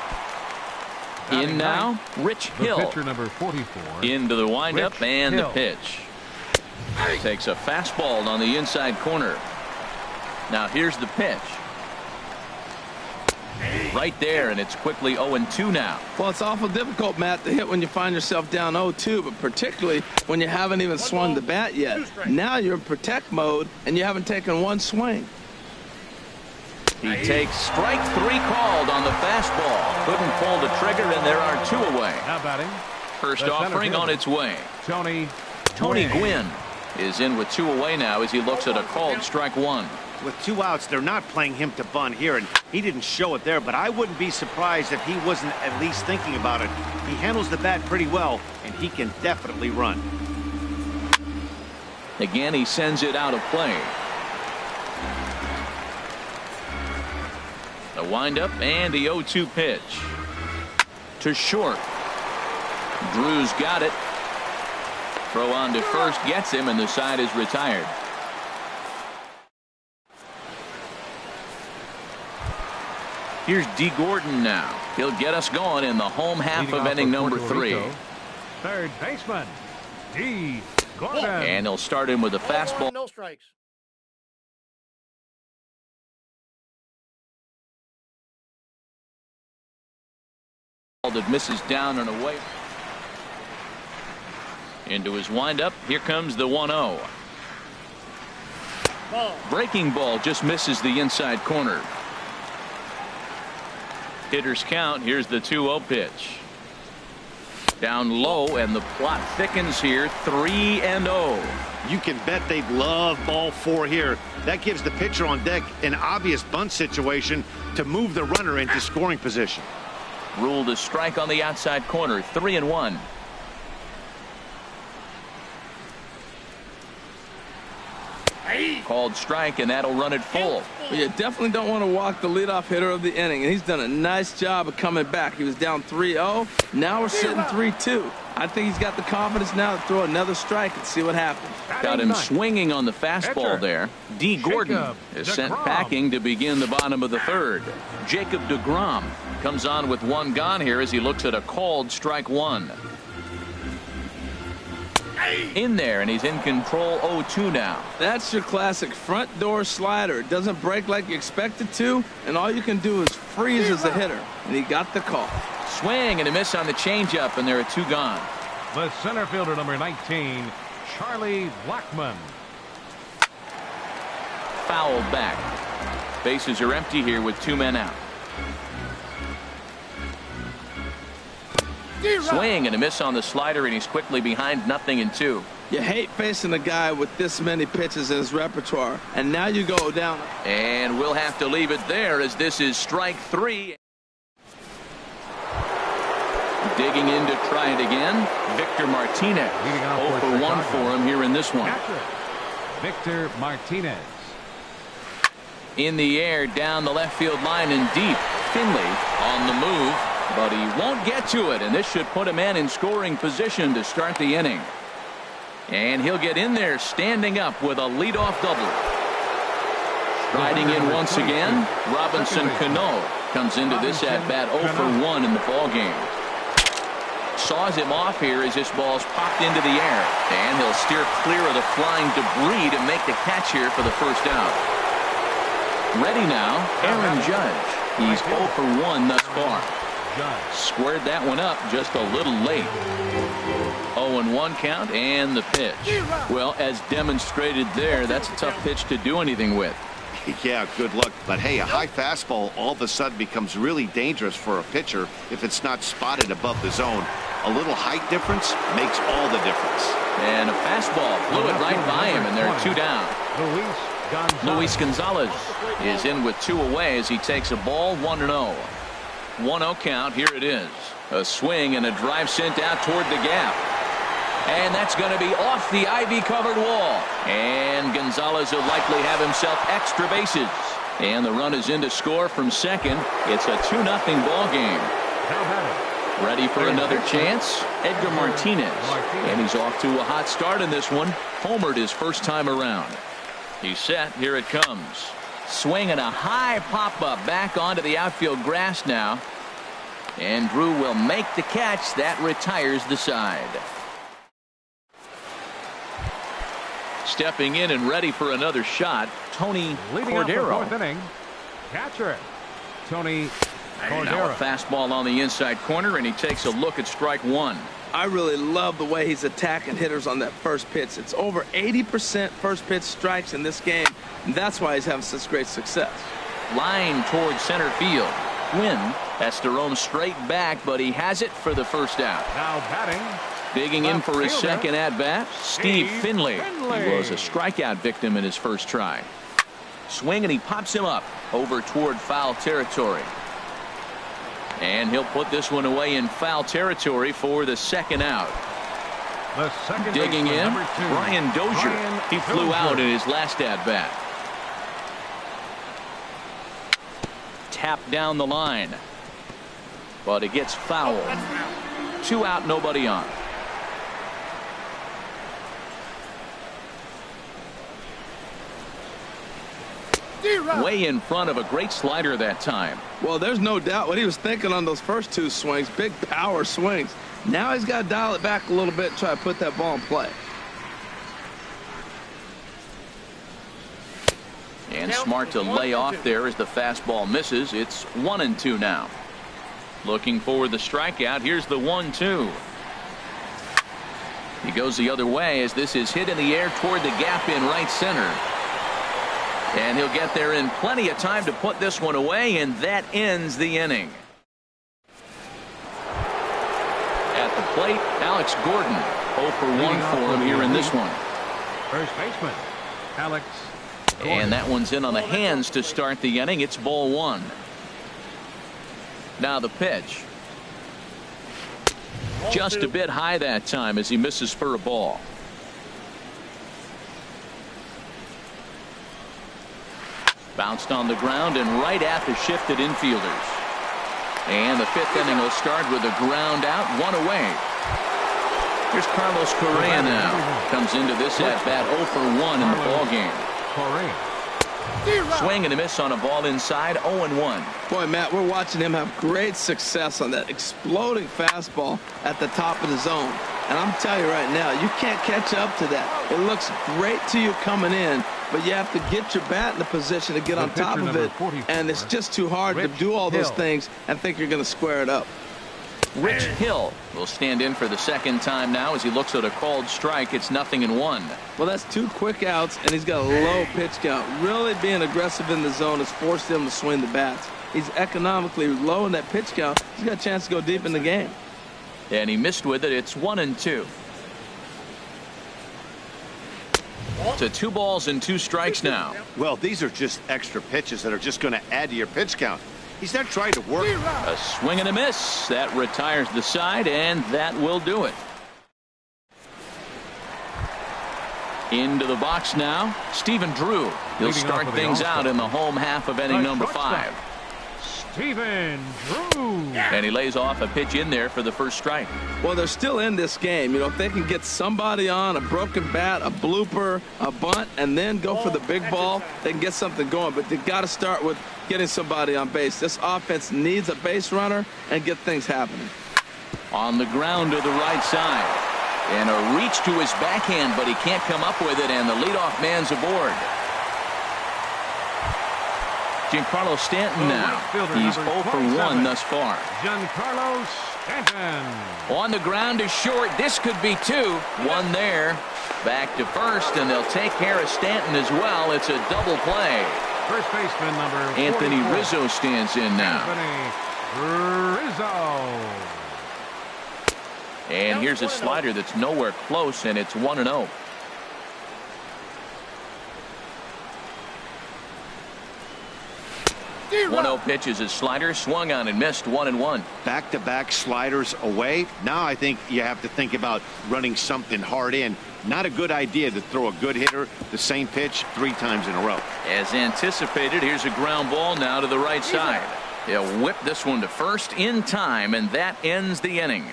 In now, Rich Hill. Pitcher number 44. Into the windup and the pitch. Takes a fastball on the inside corner. Now here's the pitch. Right there, and it's quickly 0-2 now. Well, it's awful difficult, Matt, to hit when you find yourself down 0-2, but particularly when you haven't even swung the bat yet. Now you're in protect mode, and you haven't taken one swing. He takes strike 3 called on the fastball. Couldn't pull the trigger, and there are 2 away. Now batting. First offering on its way. Tony Gwynn is in with 2 away now as he looks at a called strike 1. With 2 outs, they're not playing him to bunt here, and he didn't show it there, but I wouldn't be surprised if he wasn't at least thinking about it. He handles the bat pretty well, and he can definitely run. Again, he sends it out of play. The windup and the 0-2 pitch. To short. Drew's got it. Throw on to first gets him, and the side is retired. Here's D. Gordon now. He'll get us going in the home half of inning number 3. Third baseman, D. Gordon. And he'll start him with a fastball. No strikes. That misses down and away. Into his windup. Here comes the 1-0. Breaking ball just misses the inside corner. Hitters count. Here's the 2-0 pitch. Down low, and the plot thickens here. 3-0. You can bet they'd love ball 4 here. That gives the pitcher on deck an obvious bunt situation to move the runner into scoring position. Ruled a strike on the outside corner. 3-1. Called strike, and that'll run it full. Well, you definitely don't want to walk the leadoff hitter of the inning, and he's done a nice job of coming back. He was down 3-0. Now we're sitting 3-2. I think he's got the confidence now to throw another strike and see what happens. Got him swinging on the fastball there. D. Gordon is sent packing to begin the bottom of the 3rd. Jacob deGrom comes on with 1 gone here as he looks at a called strike 1. In there, and he's in control. 0-2 now. That's your classic front door slider. It doesn't break like you expect it to, and all you can do is freeze as a hitter. And he got the call. Swing and a miss on the changeup, and there are 2 gone. The center fielder, number 19, Charlie Blackmon. Foul back. Bases are empty here with 2 men out. Swing and a miss on the slider, and he's quickly behind 0-2. You hate facing a guy with this many pitches in his repertoire, and now you go down. And we'll have to leave it there as this is strike 3. Digging in to try it again, Victor Martinez. 0 for 1 for him here in this one. Victor Martinez. In the air, down the left field line and deep. Finley on the move, but he won't get to it, and this should put a man in scoring position to start the inning. And he'll get in there standing up with a leadoff double. Striding in once again, Robinson Cano comes into this at-bat 0 for 1 in the ballgame. Saws him off here as this ball's popped into the air, and he'll steer clear of the flying debris to make the catch here for the first out. Ready now, Aaron Judge. He's 0 for 1 thus far. Squared that one up just a little late. 0-1 count, and the pitch. Well, as demonstrated there, that's a tough pitch to do anything with. Yeah, good luck. But hey, a high fastball all of a sudden becomes really dangerous for a pitcher if it's not spotted above the zone. A little height difference makes all the difference. And a fastball flew it right by him, and there are 2 down. Luis Gonzalez is in with 2 away as he takes a ball. 1-0. 1-0 count. Here it is. A swing and a drive sent out toward the gap. And that's going to be off the ivy-covered wall. And Gonzalez will likely have himself extra bases. And the run is in to score from second. It's a 2-0 ball game. Ready for another chance? Edgar Martinez. And he's off to a hot start in this one. Homered his first time around. He's set. Here it comes. Swing and a high pop-up back onto the outfield grass now. And Drew will make the catch. That retires the side. Stepping in and ready for another shot, Tony Cordero. Catcher, Tony Cordero. Now a fastball on the inside corner, and he takes a look at strike 1. I really love the way he's attacking hitters on that first pitch. It's over 80% first pitch strikes in this game, and that's why he's having such great success. Line towards center field. Quinn has to roam straight back, but he has it for the first out. Now batting. Digging in for his second at-bat, Steve Finley. He was a strikeout victim in his first try. Swing, and he pops him up over toward foul territory. And he'll put this one away in foul territory for the second out. Digging in, Brian Dozier. He flew out in his last at-bat. Tapped down the line. But it gets fouled. 2 out, nobody on. Way in front of a great slider that time. Well, there's no doubt what he was thinking on those first two swings. Big power swings. Now he's got to dial it back a little bit and try to put that ball in play. And smart to lay off there as the fastball misses. It's 1-2 now. Looking for the strikeout. Here's the 1-2. He goes the other way as this is hit in the air toward the gap in right center. And he'll get there in plenty of time to put this one away, and that ends the inning. At the plate, Alex Gordon. 0 for 1 for him here in this one. First baseman, Alex Gordon. And that one's in on the hands to start the inning. It's ball 1. Now the pitch. Just a bit high that time as he misses for a ball. Bounced on the ground and right at the shifted infielders. And the 5th inning will start with a ground out, 1 away. Here's Carlos Correa now. Comes into this at bat 0 for 1 in the ball game. Correa. Swing and a miss on a ball inside, 0-1. Boy, Matt, we're watching him have great success on that exploding fastball at the top of the zone. And I'm telling you right now, you can't catch up to that. It looks great to you coming in, but you have to get your bat in the position to get on top of it. And it's just too hard to do all those things and think you're going to square it up. Rich Hill will stand in for the second time now as he looks at a called strike. It's 0-1. Well, that's 2 quick outs, and he's got a low pitch count. Really being aggressive in the zone has forced him to swing the bats. He's economically low in that pitch count. He's got a chance to go deep in the game. And he missed with it. It's 1-2. To 2 balls and 2 strikes now. Well, these are just extra pitches that are just going to add to your pitch count. He's not trying to work. A swing and a miss. That retires the side, and that will do it. Into the box now, Stephen Drew. He'll start things out in the home half of inning number 5. Stephen Drew. And he lays off a pitch in there for the first strike. Well, they're still in this game. You know, if they can get somebody on, a broken bat, a blooper, a bunt, and then go for the big ball, they can get something going. But they've got to start with getting somebody on base. This offense needs a base runner and get things happening. On the ground to the right side. And a reach to his backhand, but he can't come up with it, and the leadoff man's aboard. Giancarlo Stanton now. He's 0 for 1 thus far. Giancarlo Stanton. On the ground is short. This could be 2. 1 there. Back to first, and they'll take care of Stanton as well. It's a double play. First baseman number Anthony 44. Rizzo stands in now. Anthony Rizzo. And here's a slider that's nowhere close, and it's 1-0. One-0 pitch is a slider, swung on and missed, 1-1. Back-to-back sliders away. Now I think you have to think about running something hard in. Not a good idea to throw a good hitter the same pitch 3 times in a row. As anticipated, here's a ground ball now to the right side. He'll whip this one to first in time, and that ends the inning.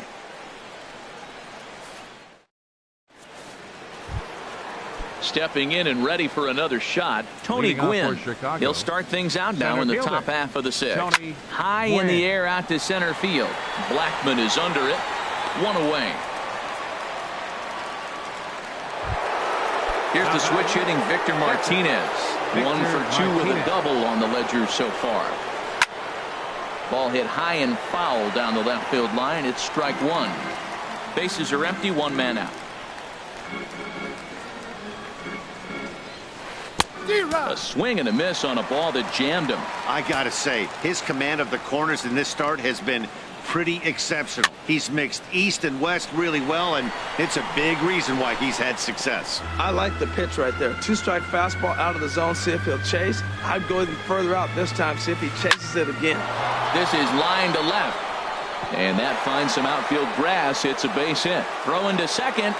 Stepping in and ready for another shot, Tony Gwynn. He'll start things out now in the top half of the 6th. High in the air out to center field. Blackman is under it. 1 away. Here's the switch hitting Victor Martinez. 1 for 2 with a double on the ledger so far. Ball hit high and foul down the left field line. It's strike 1. Bases are empty, 1 man out. A swing and a miss on a ball that jammed him. I gotta say, his command of the corners in this start has been pretty exceptional. He's mixed east and west really well, and it's a big reason why he's had success. I like the pitch right there. 2-strike fastball out of the zone, see if he'll chase. I'd go even further out this time, see if he chases it again. This is line to left. And that finds some outfield grass. It's a base hit. Throwing to second.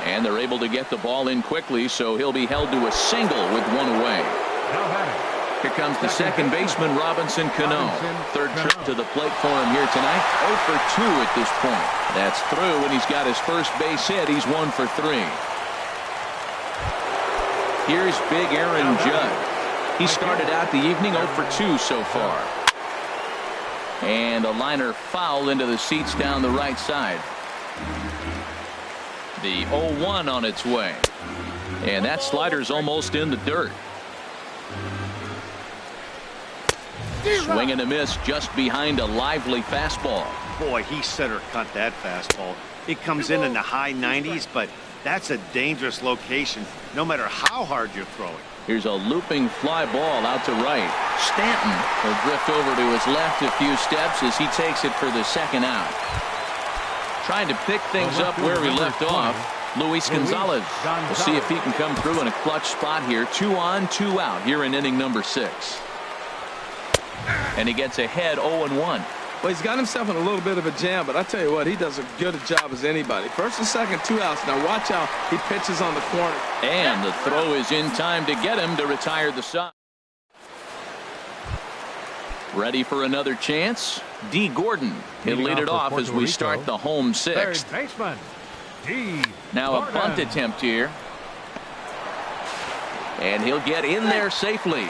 And they're able to get the ball in quickly, so he'll be held to a single with 1 away. Here comes the second baseman, Robinson Cano. Third trip to the plate for him here tonight. 0 for 2 at this point. That's through, and he's got his first base hit. He's 1 for 3. Here's big Aaron Judge. He started out the evening 0 for 2 so far. And a liner foul into the seats down the right side. The 0-1 on its way. And that slider's almost in the dirt. Swing and a miss just behind a lively fastball. Boy, he center cut that fastball. It comes in the high 90s, but that's a dangerous location no matter how hard you're throwing. Here's a looping fly ball out to right. Stanton will drift over to his left a few steps as he takes it for the second out. Trying to pick things up where he left off. Luis Gonzalez. We'll see if he can come through in a clutch spot here. 2 on, 2 out here in inning number 6. And he gets ahead 0-1. Well, he's got himself in a little bit of a jam, but I tell you what, he does as good a job as anybody. First and second, 2 outs. Now watch how he pitches on the corner. And the throw is in time to get him to retire the side. Ready for another chance? D. Gordon. He'll lead it off as we start the home 6th. Third baseman, D. Now a bunt attempt here. And he'll get in there safely.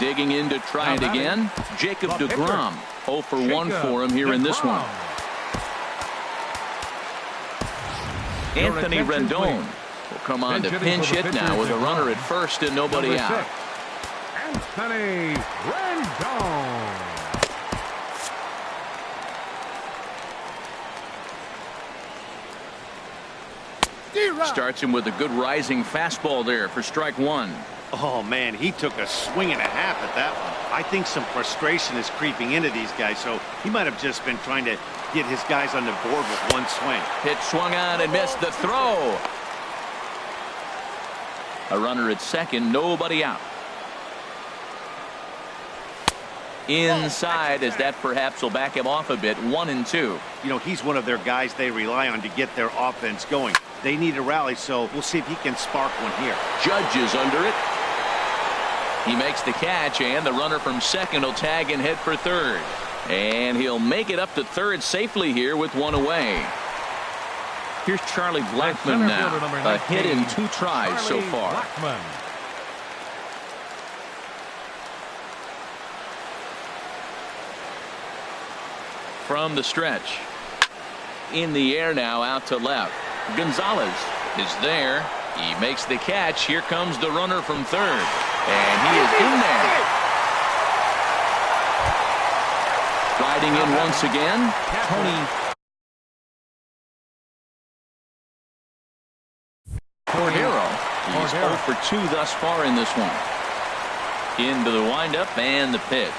Digging in to try it again. Jacob deGrom. 0 for 1 for him here in this one. Anthony Rendon will come on to pinch hit now with a runner at first and nobody out. Anthony Rendon. Starts him with a good rising fastball there for strike 1. Oh, man, he took a swing and a half at that one. I think some frustration is creeping into these guys, so he might have just been trying to get his guys on the board with one swing. Pitch swung on and missed the throw. A runner at second, nobody out. Inside, as that perhaps will back him off a bit. 1-2. You know, he's one of their guys they rely on to get their offense going. They need a rally, so we'll see if he can spark one here. Judge is under it. He makes the catch, and the runner from second will tag and head for third. And he'll make it up to third safely here with 1 away. Here's Charlie Blackmon now. A hit in 2 tries so far. Blackmon. From the stretch. In the air now, out to left. Gonzalez is there. He makes the catch. Here comes the runner from third. And he is in there. Riding in once again, Tony Cordero. He's 0 for 2 thus far in this one. Into the windup and the pitch.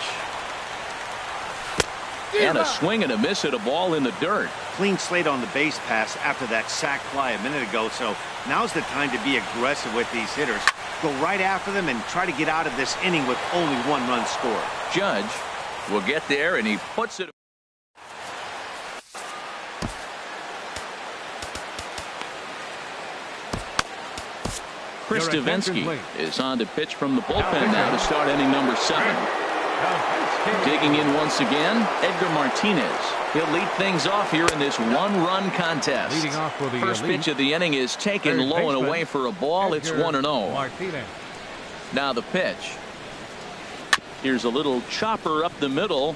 And a swing and a miss at a ball in the dirt. Clean slate on the base pass after that sac fly a minute ago, so now's the time to be aggressive with these hitters. Go right after them and try to get out of this inning with only 1 run scored. Judge will get there, and he puts it. Chris Davinsky is on to pitch from the bullpen now to start inning number 7. Digging in once again, Edgar Martinez. He'll lead things off here in this 1-run contest. Leading off for the First pitch of the inning is taken low and away for a ball. It's 1-0. Martinez. Now the pitch. Here's a little chopper up the middle.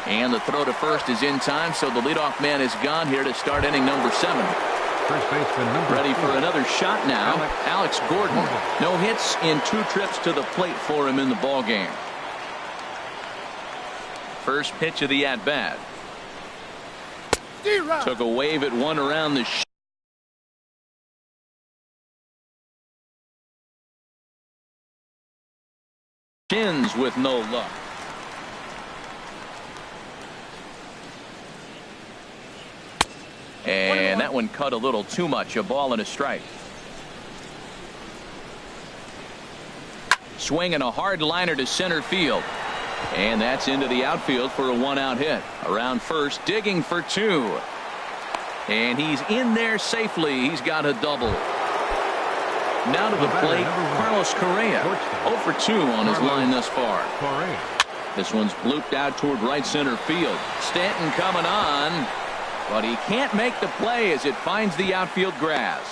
And the throw to first is in time, so the leadoff man is gone here to start inning number 7. First baseman number Ready 4. for another shot now. Alex Gordon. No hits in 2 trips to the plate for him in the ball game. First pitch of the at-bat. Took a wave at one around the shins with no luck. And that one cut a little too much. A ball and a strike. Swinging a hard liner to center field. And that's into the outfield for a 1-out hit. Around first, digging for 2. And he's in there safely. He's got a double. Now to the plate, Carlos Correa. 0 for 2 on his line thus far. This one's blooped out toward right center field. Stanton coming on. But he can't make the play as it finds the outfield grass.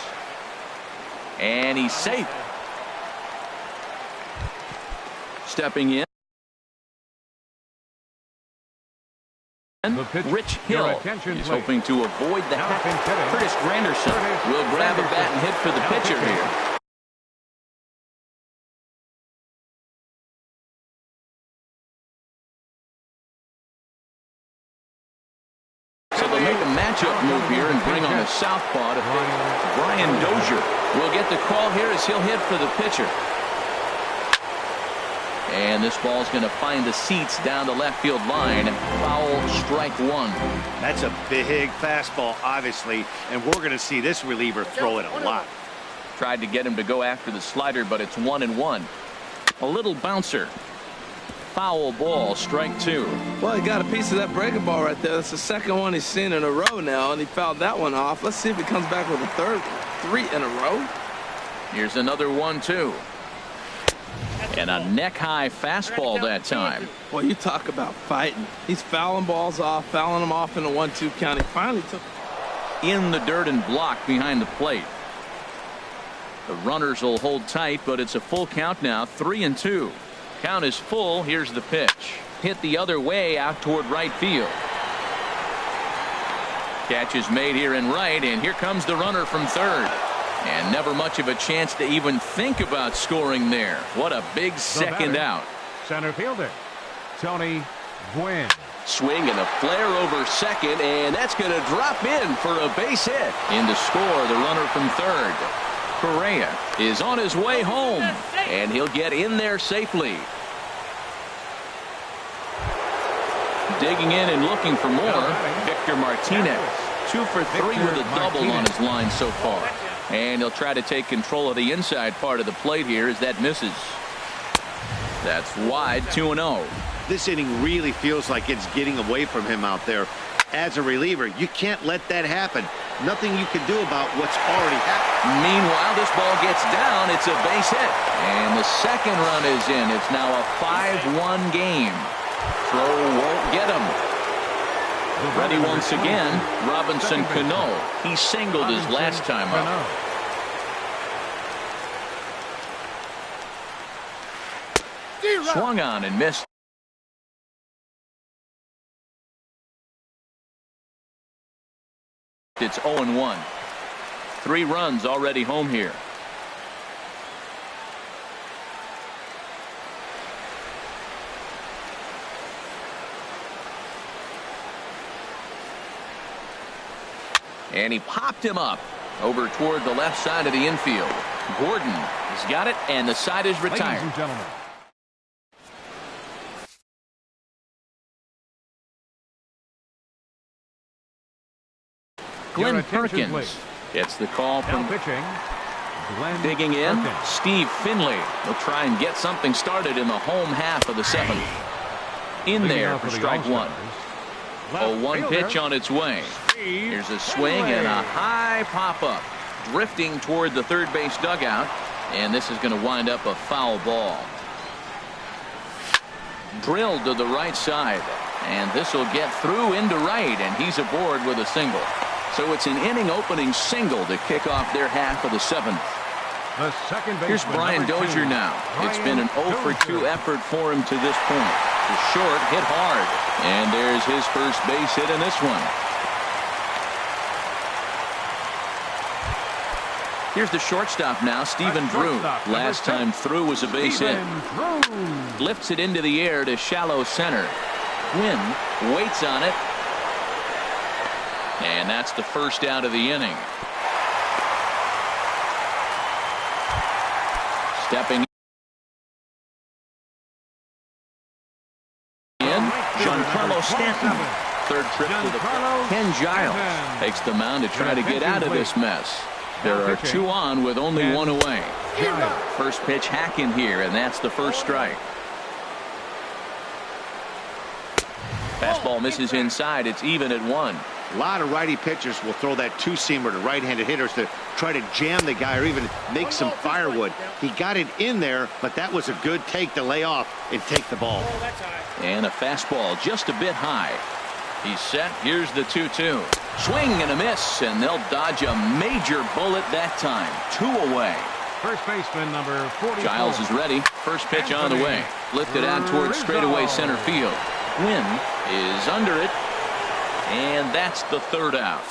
And he's safe. Stepping in. Rich Hill is hoping to avoid the hack. Curtis Granderson will grab a bat and hit for the pitcher here. So they'll make a matchup move here and bring on a southpaw to pitch. Brian Dozier will get the call here as he'll hit for the pitcher. And this ball's going to find the seats down the left field line. Foul, strike one. That's a big fastball, obviously, and we're going to see this reliever throw it a lot. Tried to get him to go after the slider, but it's 1-1. A little bouncer. Foul ball, strike two. Well, he got a piece of that breaking ball right there. That's the second one he's seen in a row now, and he fouled that one off. Let's see if he comes back with a third. 3 in a row. Here's another 1-2. And a neck-high fastball that time. Boy, you talk about fighting. He's fouling balls off, fouling them off in a 1-2 count. He finally took in the dirt and blocked behind the plate. The runners will hold tight, but it's a full count now. 3-2. Count is full. Here's the pitch. Hit the other way out toward right field. Catch is made here in right, and here comes the runner from third. And never much of a chance to even think about scoring there. What a big second out. Center fielder, Tony Gwynn. Swing and a flare over second, and that's going to drop in for a base hit. In to score, the runner from third. Correa is on his way home, and he'll get in there safely. Digging in and looking for more, Victor Martinez. 2 for 3 with a double on his line so far. And he'll try to take control of the inside part of the plate here as that misses. That's wide, 2-0. This inning really feels like it's getting away from him out there. As a reliever, you can't let that happen. Nothing you can do about what's already happened. Meanwhile, this ball gets down. It's a base hit. And the second run is in. It's now a 5-1 game. Throw won't get him. Ready once again, Robinson Cano. He singled his last time up. Swung on and missed. It's 0-1. 3 runs already home here. And he popped him up over toward the left side of the infield. Gordon has got it, and the side is retired. Ladies and gentlemen. Glenn Perkins gets the call from pitching. digging in. Steve Finley will try and get something started in the home half of the 7th. In there for strike one. A 1 pitch on its way. Here's a swing and a high pop-up. Drifting toward the third base dugout. And this is going to wind up a foul ball. Drilled to the right side. And this will get through into right. And he's aboard with a single. So it's an inning-opening single to kick off their half of the 7th. Here's Brian Dozier now. It's been an 0 for 2 effort for him to this point. The short hit hard. And there's his first base hit in this one. Here's the shortstop now, Stephen Drew. Last time through was a base hit. Lifts it into the air to shallow center. Gwynn waits on it. And that's the first out of the inning. Stepping in, Giancarlo Stanton. Third trip to the plate. Ken Giles takes the mound to try to get out of this mess. There are 2 on with only 1 away. First pitch hack in here, and that's the first strike. Fastball misses inside. It's even at 1. A lot of righty pitchers will throw that 2-seamer to right-handed hitters to try to jam the guy or even make some firewood. He got it in there, but that was a good take to lay off and take the ball. And a fastball just a bit high. He's set. Here's the 2-2. Swing and a miss, and they'll dodge a major bullet that time. 2 away. First baseman number 44. Giles is ready. First pitch on the way. Lifted out towards straightaway center field. Quinn is under it, and that's the 3rd out.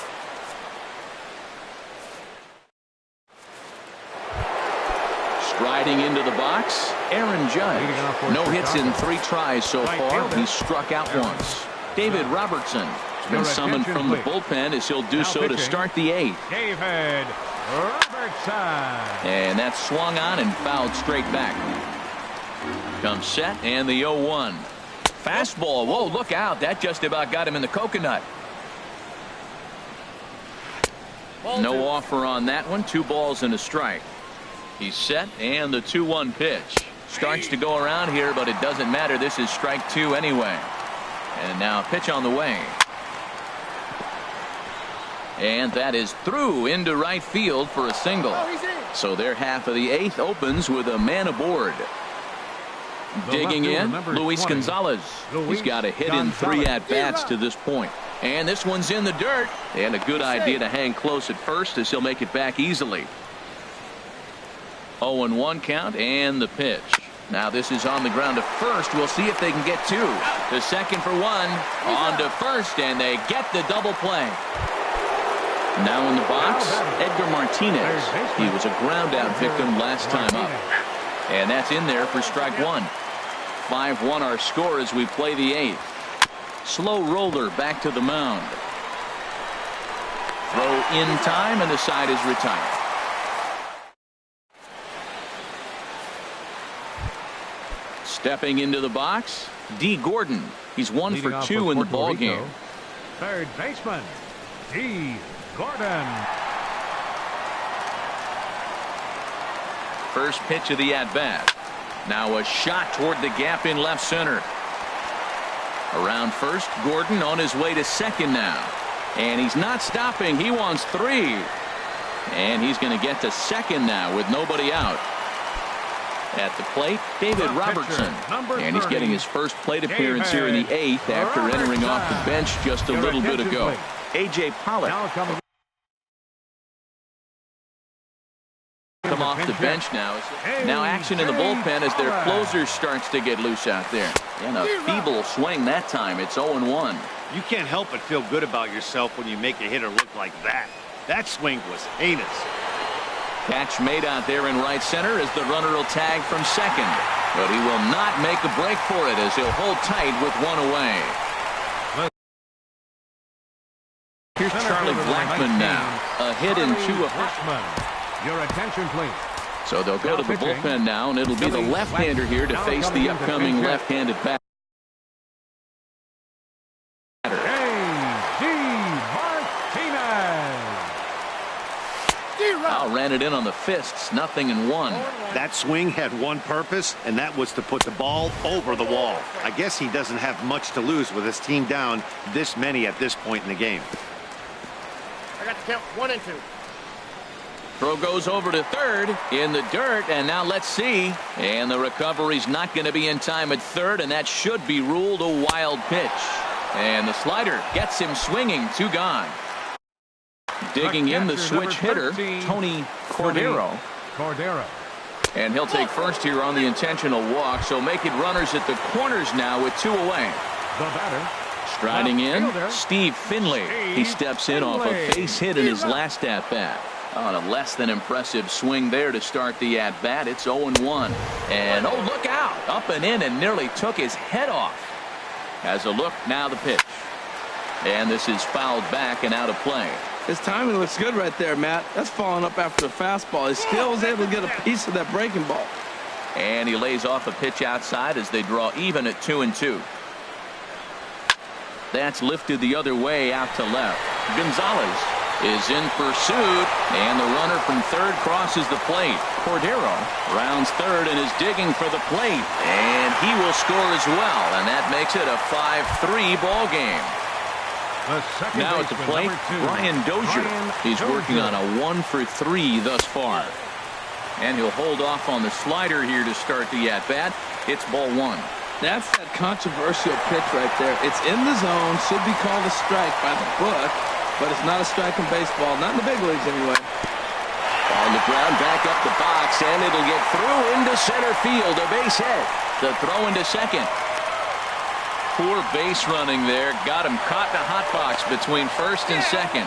Striding into the box, Aaron Judge. No hits in 3 tries so far. He's struck out once. David Robertson has been summoned from the bullpen as he'll do so to start the 8th. David Robertson. And that's swung on and fouled straight back. Comes set and the 0-1. Fastball. Whoa, look out. That just about got him in the coconut. No offer on that one. 2 balls and a strike. He's set, and the 2-1 pitch starts to go around here, but it doesn't matter. This is strike 2 anyway. And now a pitch on the way. And that is through into right field for a single. So their half of the 8th opens with a man aboard. Digging in, Luis Gonzalez. He's got a hit in 3 at-bats to this point. And this one's in the dirt. And a good idea to hang close at first as he'll make it back easily. 0-1 count and the pitch. Now this is on the ground to first. We'll see if they can get 2. The second for 1. On to first, and they get the double play. Now in the box, Edgar Martinez. He was a ground out victim last time up. And that's in there for strike 1. 5-1 our score as we play the 8th. Slow roller back to the mound. Throw in time, and the side is retired. Stepping into the box, D. Gordon. He's 1 for 2 in the ball game. Third baseman, D. Gordon. First pitch of the at-bat. Now a shot toward the gap in left center. Around first, Gordon on his way to second now. And he's not stopping. He wants 3. And he's going to get to second now with nobody out. At the plate, David Robertson. And he's getting his first plate appearance here in the 8th after entering off the bench just a little bit ago. A.J. Pollock come off the bench now. Now action in the bullpen as their closer starts to get loose out there. And a feeble swing that time. It's 0-1. You can't help but feel good about yourself when you make a hitter look like that. That swing was heinous. Catch made out there in right center as the runner will tag from second. But he will not make a break for it as he'll hold tight with 1 away. Here's Charlie Blackmon now. A hit in 2 of Your attention, please. So they'll go to the bullpen now, and it'll be the left-hander here to face the upcoming left-handed batter. Ran it in on the fists. 0-1. That swing had one purpose, and that was to put the ball over the wall. I guess he doesn't have much to lose with his team down this many at this point in the game. I got to count 1 and 2. Throw goes over to third in the dirt, and now let's see. And the recovery's not going to be in time at third, and that should be ruled a wild pitch. And the slider gets him swinging. 2 gone. Digging in the switch hitter, Tony Cordero. And he'll take first here on the intentional walk, so make it runners at the corners now with 2 away. The batter. Striding in, Steve Finley. He steps in off a base hit in his last at-bat. On a less than impressive swing there to start the at-bat. It's 0-1. And, oh, look out. Up and in and nearly took his head off. Has a look, now the pitch. And this is fouled back and out of play. His timing looks good right there, Matt. That's following up after a fastball. He still was able to get a piece of that breaking ball. And he lays off a pitch outside as they draw even at 2-2. That's lifted the other way out to left. Gonzalez is in pursuit, and the runner from third crosses the plate. Cordero rounds third and is digging for the plate, and he will score as well, and that makes it a 5-3 ball game. Now at the plate, Brian Dozier. He's working on a 1 for 3 thus far. And he'll hold off on the slider here to start the at-bat. It's ball 1. That's that controversial pitch right there. It's in the zone, should be called a strike by the book, but it's not a striking baseball. Not in the big leagues anyway. On the ground, back up the box, and it'll get through into center field. A base hit. The throw into second. Poor base running there. Got him caught in a hot box between first and second.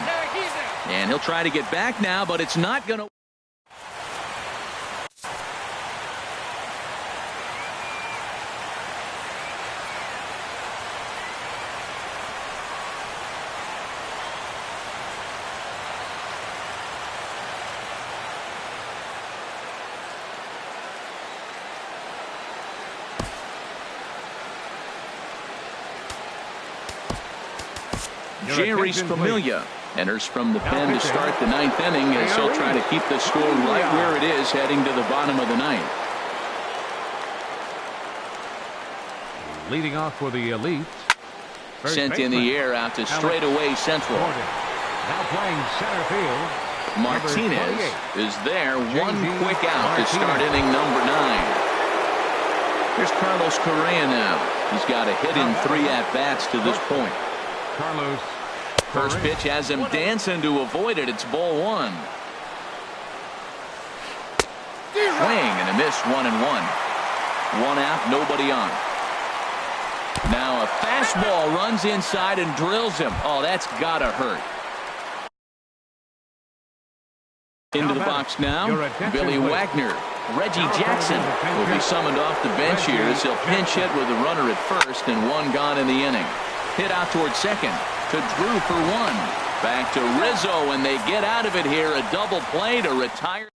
And he'll try to get back now, but it's not going to. Jerry Familia enters from the pen to start the ninth inning as he'll try to keep the score right where it is heading to the bottom of the ninth. Leading off for the Elite. Sent in the air out to straightaway central. Now playing center field. Martinez is there. One quick out to start inning number 9. Here's Carlos Correa now. He's got a hit in 3 at-bats to this point. Carlos. First pitch has him dancing to avoid it. It's ball 1. Swing and a miss, 1-1. 1 out, nobody on. Now a fastball runs inside and drills him. Oh, that's gotta hurt. Into the box now, Billy Wagner. Reggie Jackson will be summoned off the bench here as he'll pinch hit with a runner at first and 1 gone in the inning. Hit out towards second to Drew for 1. Back to Rizzo, and they get out of it here. A double play to retire.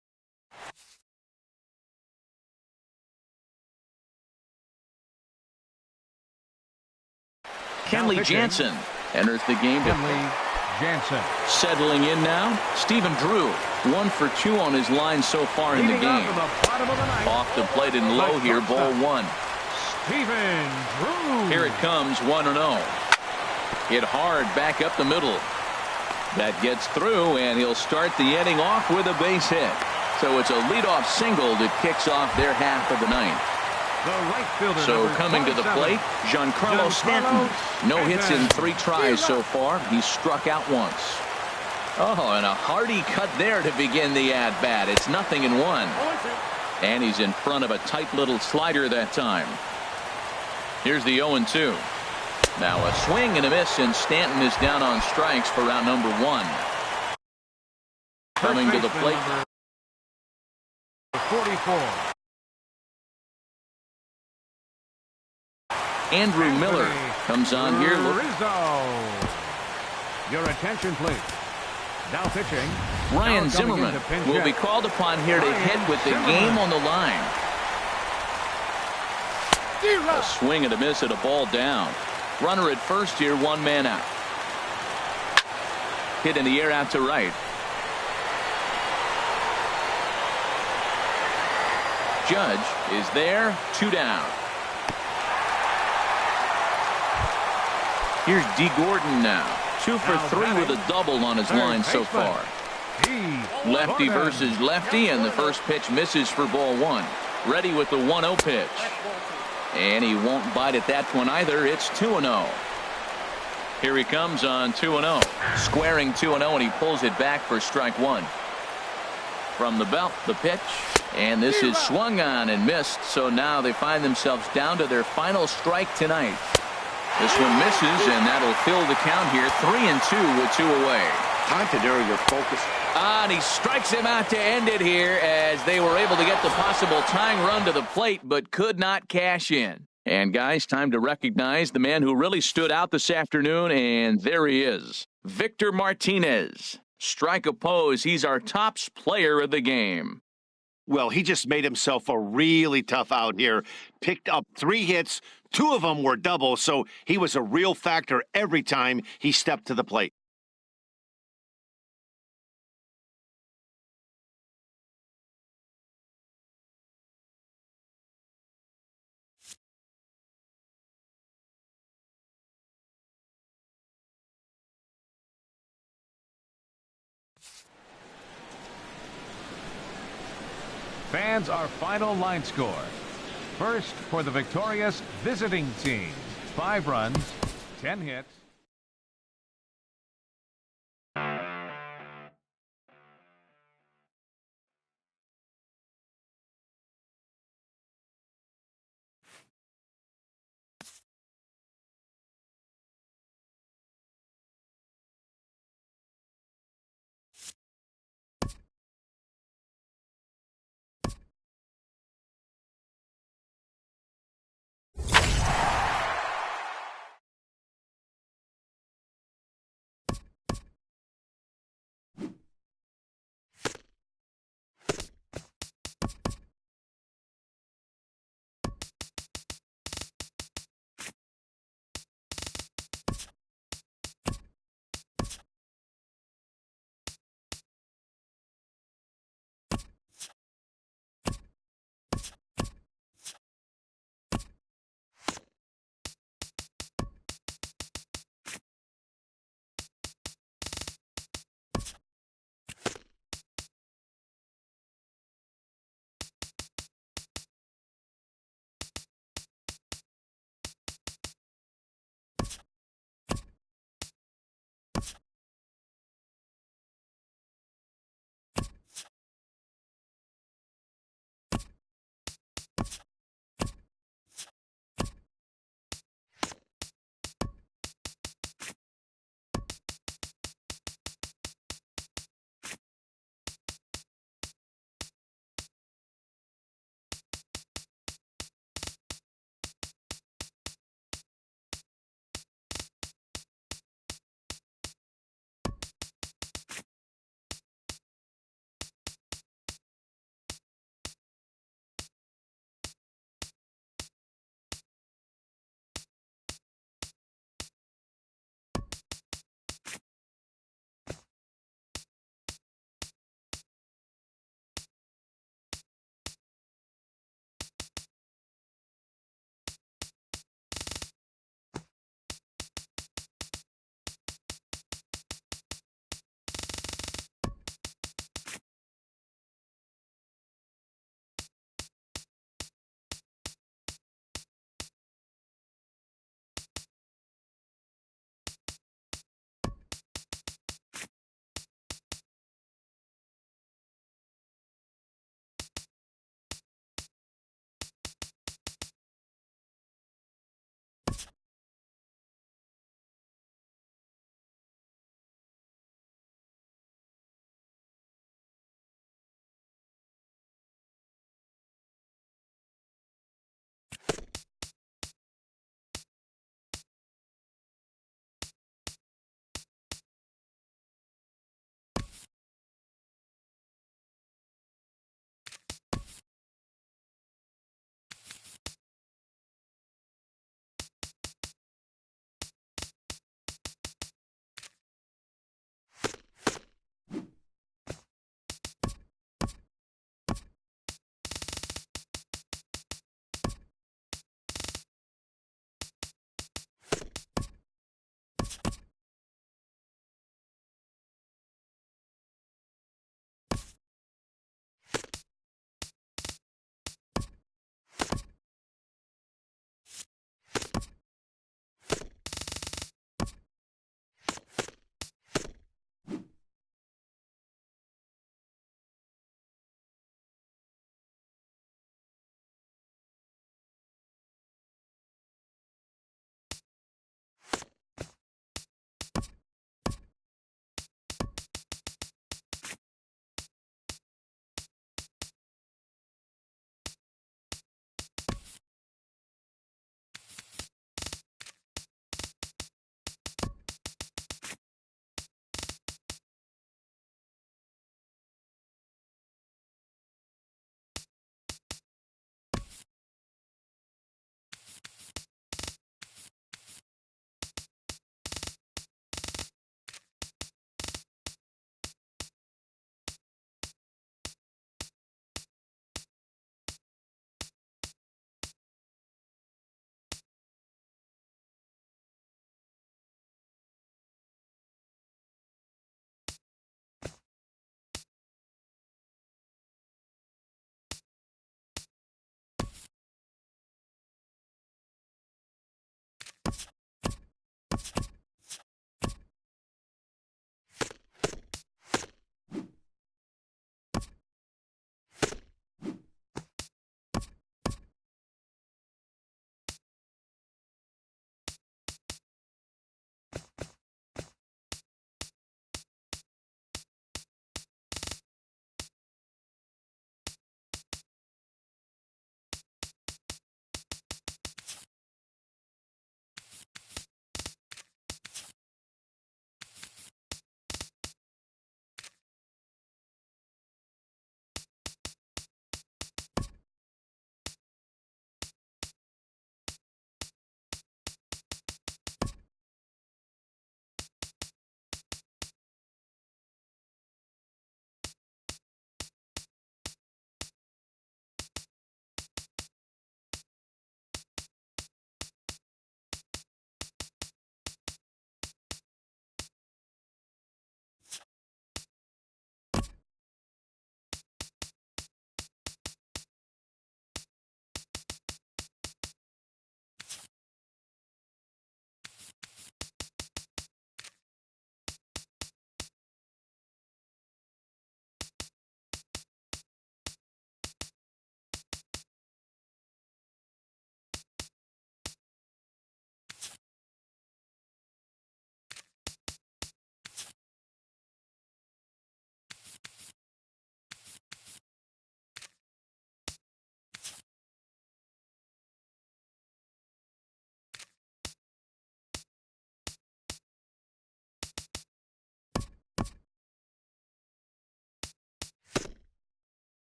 Kenley Jansen enters the game. Kenley Jansen. Settling in now, Stephen Drew. 1 for 2 on his line so far in the game. Off the plate and low here, ball 1. Stephen Drew. Here it comes, 1-0. Hit hard back up the middle. That gets through, and he'll start the inning off with a base hit. So it's a leadoff single that kicks off their half of the ninth. So coming to the plate, Giancarlo Stanton. No hits in 3 tries so far. He's struck out once. Oh, and a hearty cut there to begin the at-bat. It's 0-1. And he's in front of a tight little slider that time. Here's the 0-2. Now a swing and a miss, and Stanton is down on strikes for round number 1. Coming to the plate. 44. Andrew Miller comes on here. Rizzo. Your attention, please. Now pitching. Ryan Zimmerman will be called upon here to hit with the game on the line. A swing and a miss at a ball down. Runner at first here, 1 man out. Hit in the air out to right. Judge is there, 2 down. Here's D. Gordon now. 2 for 3 with a double on his line so far. Lefty versus lefty, and the first pitch misses for ball 1. Ready with the 1-0 pitch. And he won't bite at that one either. It's 2-0. Here he comes on 2-0. Squaring 2-0, and he pulls it back for strike 1. From the belt, the pitch. And this is swung on and missed. So now they find themselves down to their final strike tonight. This one misses, and that'll fill the count here. 3-2 with 2 away. Time to narrow your focus. And he strikes him out to end it here as they were able to get the possible tying run to the plate but could not cash in. And guys, time to recognize the man who really stood out this afternoon, and there he is. Victor Martinez. Strike oppose. He's our tops player of the game. Well, he just made himself a really tough out here. Picked up 3 hits. 2 of them were doubles, so he was a real factor every time he stepped to the plate. Fans, our final line score. First for the victorious visiting team. 5 runs, 10 hits.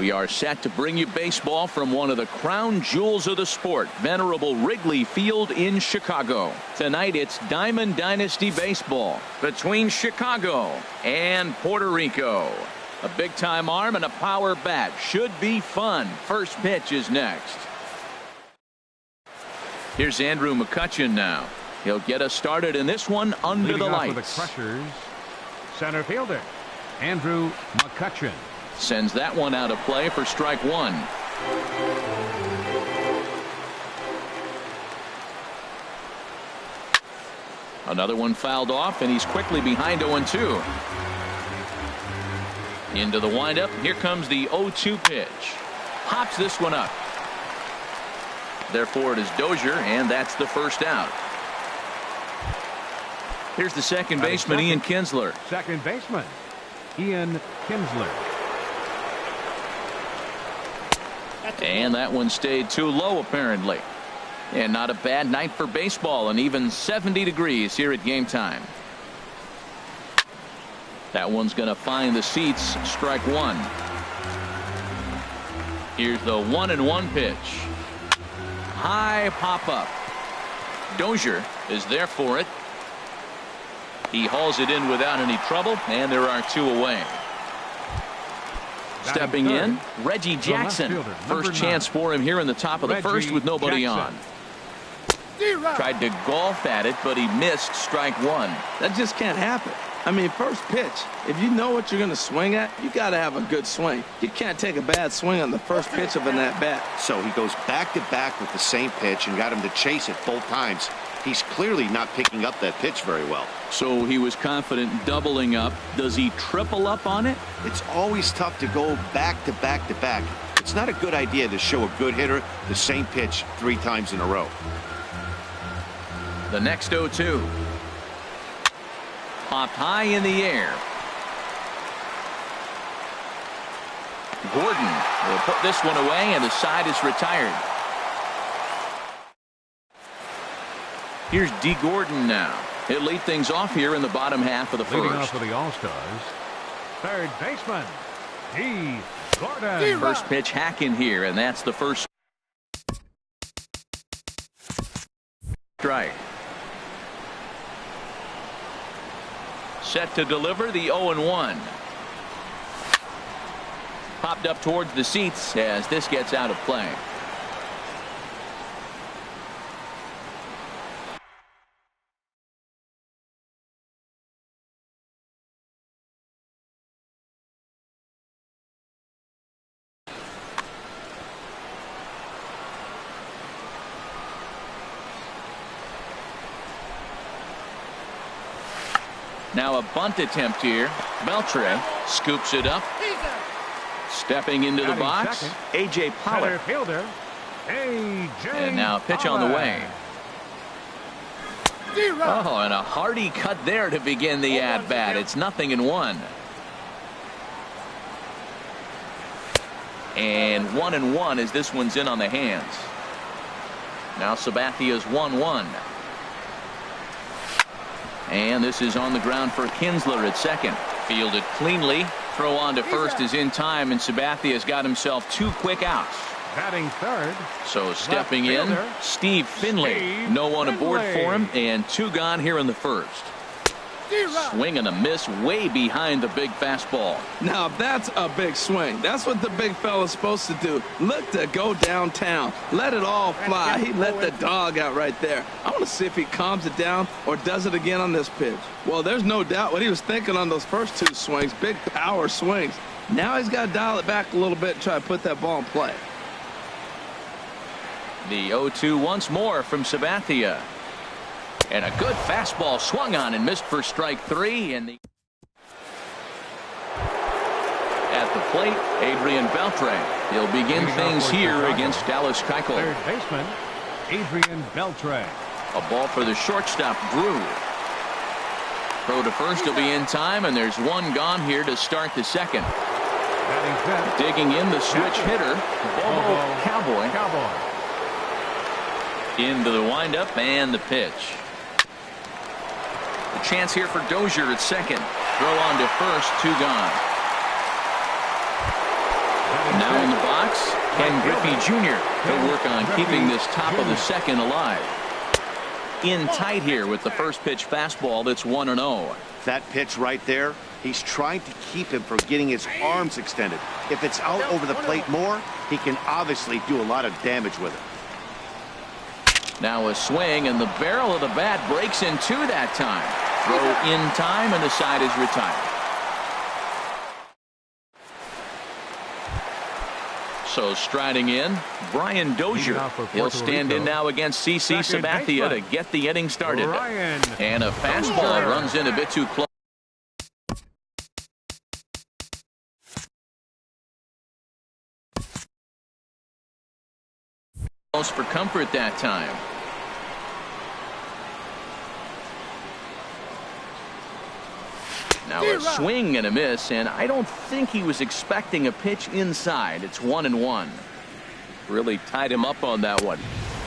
We are set to bring you baseball from one of the crown jewels of the sport, venerable Wrigley Field in Chicago. Tonight it's Diamond Dynasty Baseball between Chicago and Puerto Rico. A big-time arm and a power bat. Should be fun. First pitch is next. Here's Andrew McCutchen now. He'll get us started in this one under the lights. For the Crushers, center fielder Andrew McCutchen. Sends that one out of play for strike one. Another one fouled off, and he's quickly behind 0-2. Into the windup. Here comes the 0-2 pitch. Pops this one up. Therefore, it is Dozier, and that's the first out. Here's the second baseman, Ian Kinsler. Second baseman, Ian Kinsler. And that one stayed too low, apparently. And not a bad night for baseball, and even 70 degrees here at game time. That one's going to find the seats. Strike one. Here's the 1-1 pitch. High pop up. Dozier is there for it. He hauls it in without any trouble, and there are two away. Stepping in, Reggie Jackson. First chance for him here in the top of the first with nobody on. Tried to golf at it, but he missed strike one. That just can't happen. I mean, first pitch, if you know what you're going to swing at, you got to have a good swing. You can't take a bad swing on the first pitch of an at-bat. So he goes back-to-back with the same pitch and got him to chase it both times. He's clearly not picking up that pitch very well. So he was confident doubling up. Does he triple up on it? It's always tough to go back-to-back-to-back. It's not a good idea to show a good hitter the same pitch 3 times in a row. The next 0-2. Popped high in the air. Gordon will put this one away, and the side is retired. Here's D. Gordon now. He'll lead things off here in the bottom half of the Leading first. off for the All-Stars, third baseman, D. Gordon. First pitch hacking here, and that's the first strike. Set to deliver the 0-1. Popped up towards the seats as this gets out of play. Now a bunt attempt here. Beltre scoops it up. Stepping into the box, A.J. Pollock. Fielder, A.J. And now a pitch on the way. Oh, and a hearty cut there to begin the at-bat. It's 0-1. And 1-1 as this one's in on the hands. Now Sabathia's 1-1. And this is on the ground for Kinsler at second. Fielded cleanly. Throw on to first is in time, and Sabathia's got himself 2 quick outs. Batting third. So stepping in, Steve Finley. No one aboard for him, and 2 gone here in the first. Swing and a miss way behind the big fastball. Now that's a big swing. That's what the big fella's supposed to do. Look to go downtown. Let it all fly. He let the dog out right there. I want to see if he calms it down or does it again on this pitch. Well, there's no doubt what he was thinking on those first 2 swings. Big power swings. Now he's got to dial it back a little bit and try to put that ball in play. The 0-2 once more from Sabathia. And a good fastball swung on and missed for strike 3. And at the plate, Adrian Beltre. He'll begin things here against Dallas Keuchel. Third baseman, Adrian Beltre. A ball for the shortstop, Drew. Throw to first will be in time, and there's 1 gone here to start the second. Digging in the switch hitter, Bobo Cowboy. Into the windup and the pitch. A chance here for Dozier at second. Throw on to first, 2 gone. Now in the box, Ken Griffey Jr. to work on keeping this top of the second alive. In tight here with the first pitch fastball that's 1-0. That pitch right there, he's trying to keep him from getting his arms extended. If it's out over the plate more, he can obviously do a lot of damage with it. Now a swing, and the barrel of the bat breaks in two that time. Throw in time, and the side is retired. So striding in, Brian Dozier. He'll stand in now against CC Sabathia to get the inning started. And a fastball runs in a bit too close. Close for comfort that time. Now a swing and a miss, and I don't think he was expecting a pitch inside. It's 1-1. Really tied him up on that one.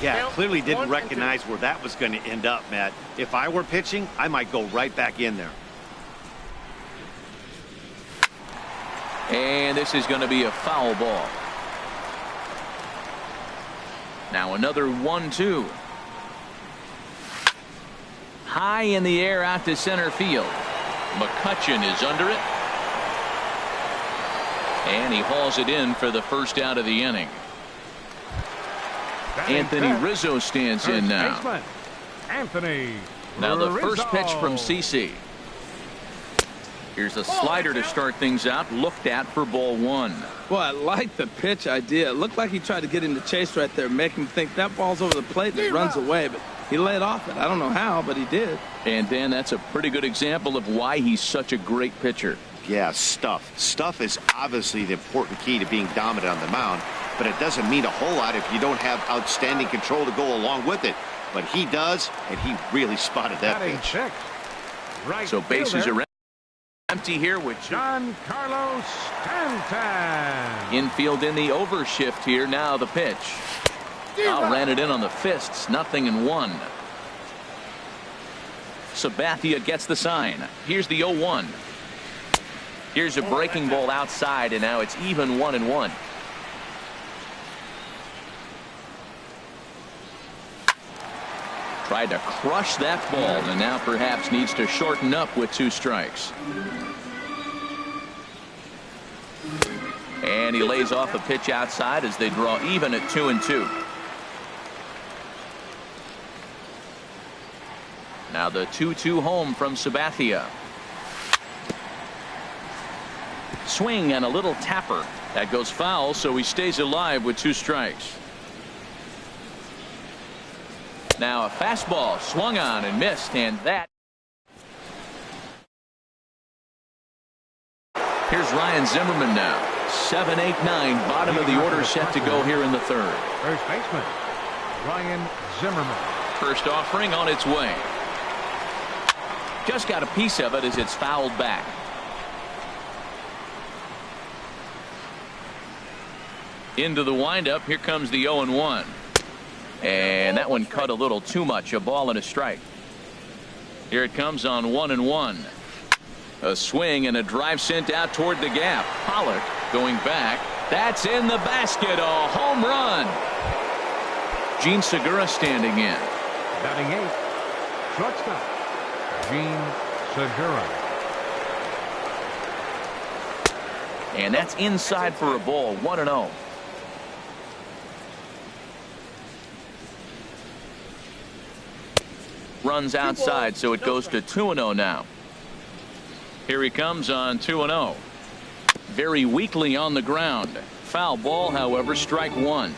Yeah, clearly didn't recognize where that was going to end up, Matt. If I were pitching, I might go right back in there. And this is going to be a foul ball. Now another 1-2. High in the air out to center field. McCutchen is under it. And he hauls it in for the first out of the inning. Anthony Rizzo stands in now. Anthony. Now the first pitch from CC. Here's a slider to start things out, looked at for ball one. Well, I like the pitch idea. It looked like he tried to get him to chase right there, make him think that ball's over the plate and it runs away, but he laid off it. I don't know how, but he did. And Dan, that's a pretty good example of why he's such a great pitcher. Yeah, stuff. Stuff is obviously the important key to being dominant on the mound, but it doesn't mean a whole lot if you don't have outstanding control to go along with it. But he does, and he really spotted that pitch. Right, so bases are empty here with Giancarlo Stanton. Infield in the overshift here. Now the pitch. Ran it in on the fists. 0-1. Sabathia gets the sign. Here's the 0-1. Here's a breaking ball outside, and now it's even 1-1. Tried to crush that ball, and now perhaps needs to shorten up with 2 strikes. And he lays off a pitch outside as they draw even at 2-2. Now the 2-2 home from Sabathia. Swing and a little tapper. That goes foul, so he stays alive with 2 strikes. Now a fastball swung on and missed, and that. Here's Ryan Zimmerman now. 7, 8, 9, bottom of the order set to go here in the third. First baseman Ryan Zimmerman. First offering on its way. Just got a piece of it as it's fouled back. Into the windup. Here comes the 0-1. And that one cut a little too much. A ball and a strike. Here it comes on 1-1. A swing and a drive sent out toward the gap. Pollock going back. That's in the basket. A home run. Gene Segura standing in. Batting 8th. Shortstop Gene Segura. And that's inside for a ball. 1-0. Runs outside, so it goes to 2-0 now. Here he comes on 2-0. Very weakly on the ground. Foul ball, however, strike 1.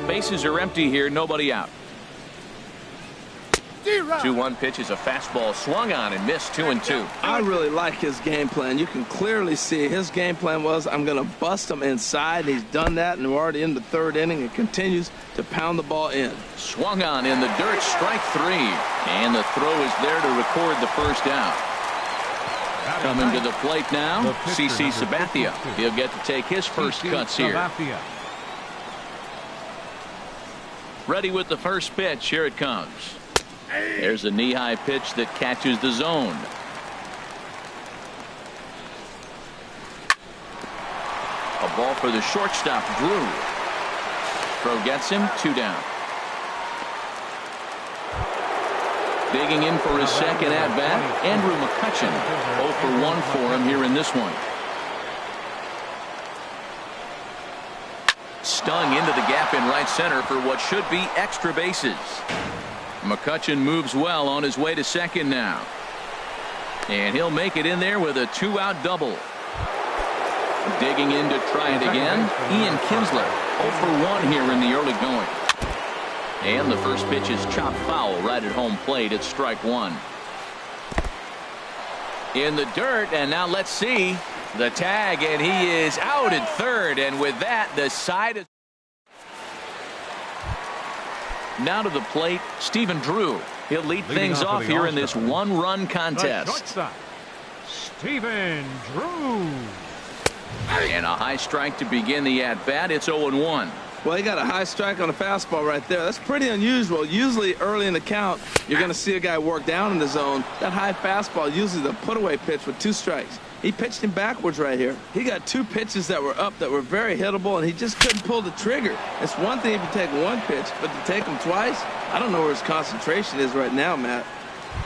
Bases are empty here, nobody out. 2-1 pitch is a fastball swung on and missed. 2-2. I really like his game plan. You can clearly see his game plan was, I'm going to bust him inside. He's done that, and we're already in the third inning and continues to pound the ball in. Swung on in the dirt, strike 3. And the throw is there to record the first out. Coming to the plate now, CC Sabathia. He'll get to take his first cuts here. Ready with the first pitch. Here it comes. There's a knee-high pitch that catches the zone. A ball for the shortstop, Drew. Throw gets him, 2 down. Digging in for his second at-bat, Andrew McCutchen. 0 for 1 for him here in this one. Stung into the gap in right center for what should be extra bases. McCutchen moves well on his way to second now. And he'll make it in there with a 2-out double. Digging in to try it again, Ian Kinsler. 0 for 1 here in the early going. And the first pitch is chopped foul right at home plate. It's strike 1. In the dirt, and now let's see the tag, and he is out at third, and with that the side is now to the plate. Stephen Drew. He'll lead things off here in this 1-run contest. Stephen Drew. And a high strike to begin the at-bat. It's 0-1. Well, he got a high strike on a fastball right there. That's pretty unusual. Usually early in the count, you're going to see a guy work down in the zone. That high fastball, usually the put-away pitch with 2 strikes. He pitched him backwards right here. He got 2 pitches that were up that were very hittable, and he just couldn't pull the trigger. It's one thing if you take 1 pitch, but to take him twice, I don't know where his concentration is right now, Matt.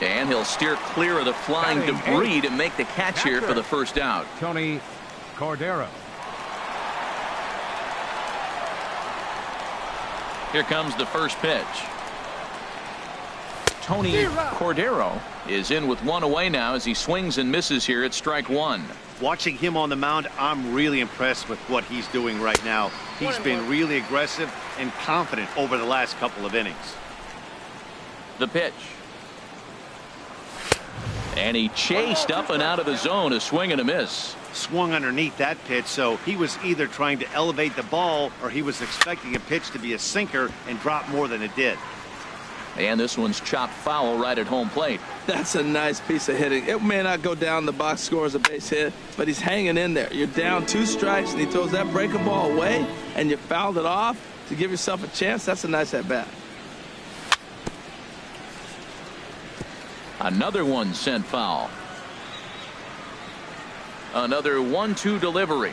And he'll steer clear of the flying debris to make the catch here for the first out. Tony Cordero. Here comes the first pitch. Tony Cordero is in with 1 away now as he swings and misses here at strike 1. Watching him on the mound, I'm really impressed with what he's doing right now. He's been really aggressive and confident over the last couple of innings. The pitch. And he chased up and out of the zone, a swing and a miss. Swung underneath that pitch, so he was either trying to elevate the ball or he was expecting a pitch to be a sinker and drop more than it did. And this one's chopped foul right at home plate. That's a nice piece of hitting. It may not go down the box score as a base hit, but he's hanging in there. You're down 2 strikes, and he throws that breaker ball away, and you fouled it off to give yourself a chance. That's a nice at-bat. Another one sent foul. Another 1-2 delivery.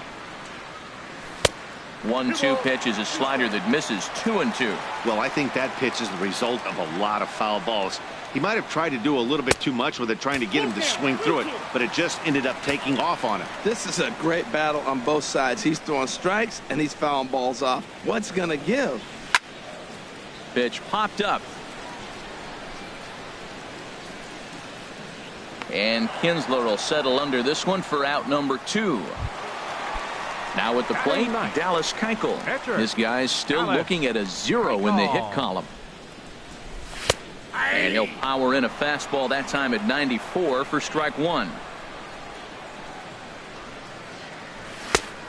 1-2 pitch is a slider that misses 2-2. Well, I think that pitch is the result of a lot of foul balls. He might have tried to do a little bit too much with it, trying to get him to swing through it, but it just ended up taking off on him. This is a great battle on both sides. He's throwing strikes and he's fouling balls off. What's going to give? Pitch popped up. And Kinsler will settle under this one for out number 2. Now at the plate, Dallas Keuchel. This guy's still looking at a 0 in the hit column. And he'll power in a fastball that time at 94 for strike 1.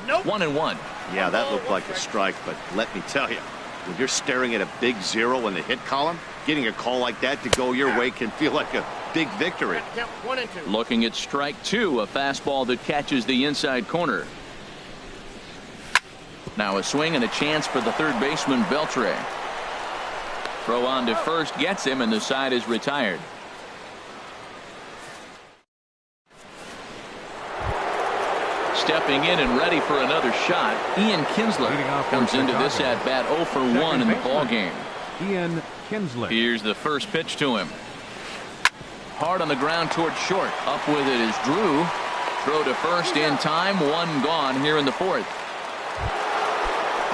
1-1. Yeah, that looked like a strike, but let me tell you, when you're staring at a big 0 in the hit column, getting a call like that to go your way can feel like a big victory. Looking at strike 2, a fastball that catches the inside corner. Now a swing and a chance for the third baseman, Beltre. Throw on to first gets him, and the side is retired. Stepping in and ready for another shot, Ian Kinsler comes into this at bat 0 for 1 in the ball game. Ian Kinsler. Here's the first pitch to him. Hard on the ground toward short. Up with it is Drew. Throw to first in time. 1 gone here in the 4th.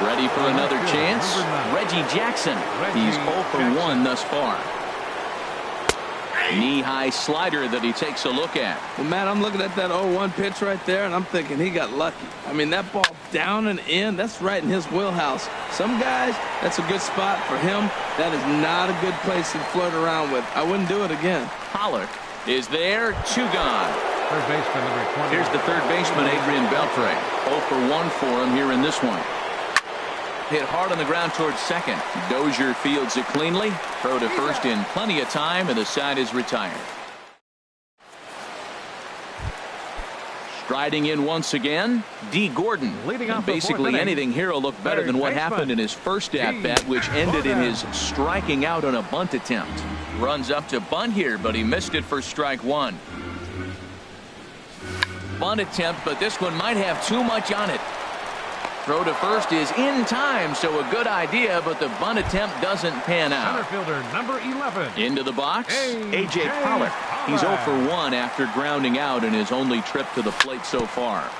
Ready for another chance. Reggie Jackson. He's 0 for 1 thus far. Knee-high slider that he takes a look at. Well, Matt, I'm looking at that 0-1 pitch right there, and I'm thinking he got lucky. I mean, that ball down and in, that's right in his wheelhouse. Some guys, that's a good spot. For him, that is not a good place to flirt around with. I wouldn't do it again. Pollock is there. 2 gone. Third baseman number 20. Here's the third baseman, Adrian Beltre. 0 for 1 for him here in this one. Hit hard on the ground towards second. Dozier fields it cleanly. Throw to first in plenty of time, and the side is retired. Striding in once again, D. Gordon. And basically anything here will look better than what happened in his first at-bat, which ended in his striking out on a bunt attempt. Runs up to bunt here, but he missed it for strike 1. Bunt attempt, but this one might have too much on it. Throw to first is in time, so a good idea, but the bunt attempt doesn't pan Center out. fielder number 11. Into the box, A.J. Pollock. He's 0 for Pollock. 1 after grounding out in his only trip to the plate so far.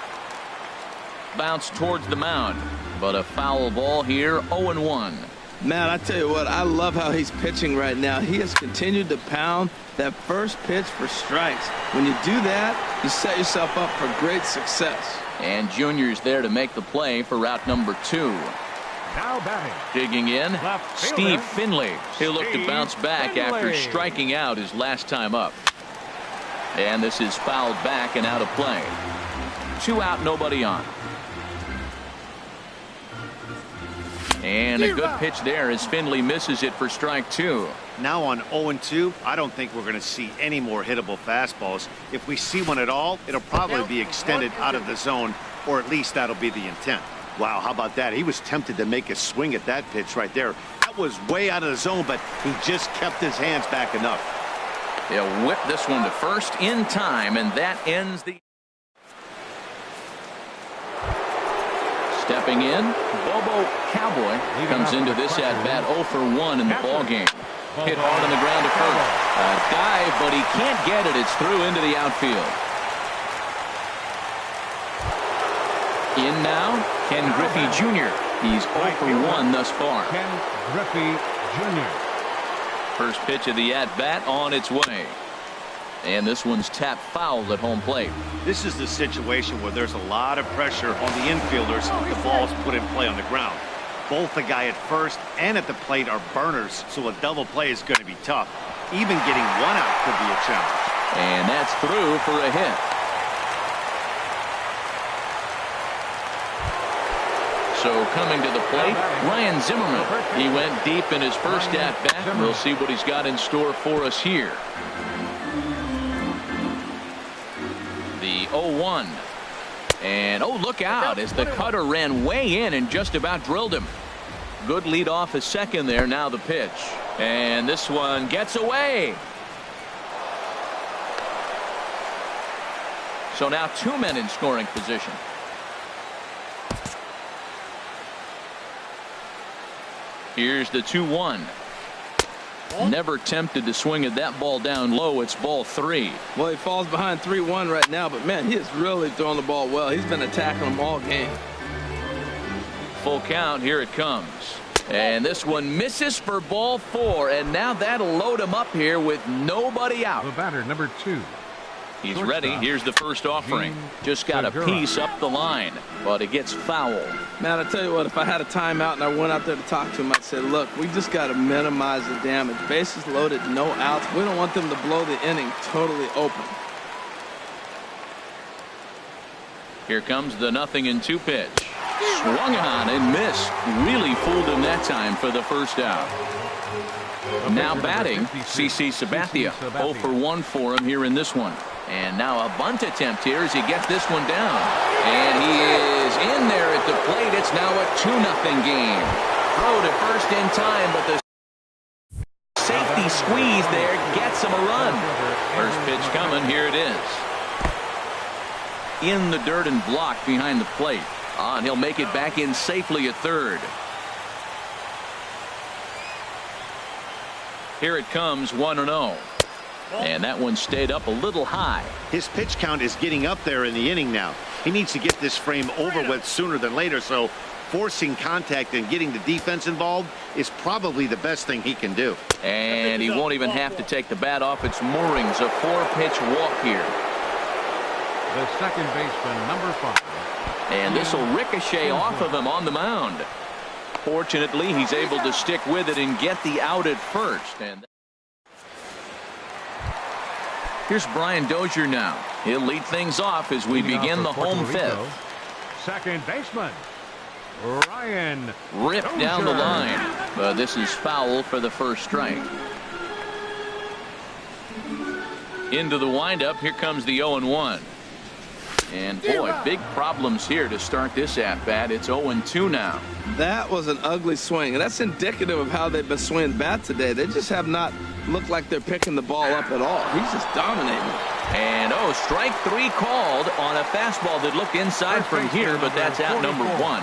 Bounce towards the mound, but a foul ball here, 0-1. Man, I tell you what, I love how he's pitching right now. He has continued to pound that first pitch for strikes. When you do that, you set yourself up for great success. And Junior's there to make the play for route number 2. Now batting. Digging in, Left fielder, Steve Finley. He'll look to Steve bounce back after Finley. striking out his last time up. And this is fouled back and out of play. 2 out, nobody on. And a good pitch there as Finley misses it for strike 2. Now on 0-2, I don't think we're going to see any more hittable fastballs. If we see one at all, it'll probably be extended out of the zone, or at least that'll be the intent. Wow, how about that? He was tempted to make a swing at that pitch right there. That was way out of the zone, but he just kept his hands back enough. They'll whip this one to first in time, and that ends the... Stepping in, Bobo Cowboy comes into this at-bat 0 for 1 in the ballgame. Hit hard on the ground to first. A dive, but he can't get it. It's through into the outfield. In now, Ken Griffey Jr. He's 0 for 1 thus far. Ken Griffey Jr. First pitch of the at-bat on its way. And this one's tapped foul at home plate. This is the situation where there's a lot of pressure on the infielders if the ball's put in play on the ground. Both the guy at first and at the plate are burners, so a double play is going to be tough. Even getting 1 out could be a challenge. And that's through for a hit. So coming to the plate, Ryan Zimmerman. He went deep in his first at-bat. We'll see what he's got in store for us here. The 0-1. And, oh, look out as the cutter ran way in and just about drilled him. Good lead off his second there. Now the pitch. And this one gets away. So now 2 men in scoring position. Here's the 2-1. Never tempted to swing at that ball down low. It's ball 3. Well, he falls behind 3-1 right now, but man, he is really throwing the ball well. He's been attacking them all game. Full count. Here it comes. And this one misses for ball 4. And now that'll load him up here with nobody out. The batter number 2. He's ready. Here's the first offering. Just got a piece up the line, but it gets foul. Man, I tell you what, if I had a timeout and I went out there to talk to him, I'd say, look, we just got to minimize the damage. Bases loaded, no outs. We don't want them to blow the inning totally open. Here comes the 0-2 pitch. Swung on and missed. Really fooled him that time for the first out. Now batting, CC Sabathia. 0 for 1 for him here in this one. And now a bunt attempt here as he gets this one down. And he is in there at the plate. It's now a 2-0 game. Throw to first in time, but the safety squeeze there gets him a run. First pitch coming. Here it is. In the dirt and blocked behind the plate. And he'll make it back in safely at third. Here it comes, 1-0. And that one stayed up a little high. His pitch count is getting up there in the inning now. He needs to get this frame over with sooner than later, so forcing contact and getting the defense involved is probably the best thing he can do. And he won't even have to take the bat off its moorings. A 4-pitch walk here. The second baseman, number 5. And this will ricochet off of him on the mound. Fortunately, he's able to stick with it and get the out at first. And here's Brian Dozier now. He'll lead things off as we begin the home fifth. Second baseman, Ryan Ripped Dozier. down the line. But this is foul for the first strike. Into the windup. Here comes the 0-1. And boy, big problems here to start this at-bat. It's 0-2 now. That was an ugly swing, and that's indicative of how they've been swinging bat today. They just have not looked like they're picking the ball up at all. He's just dominating. And strike 3 called on a fastball that looked inside from here, but that's out number 1.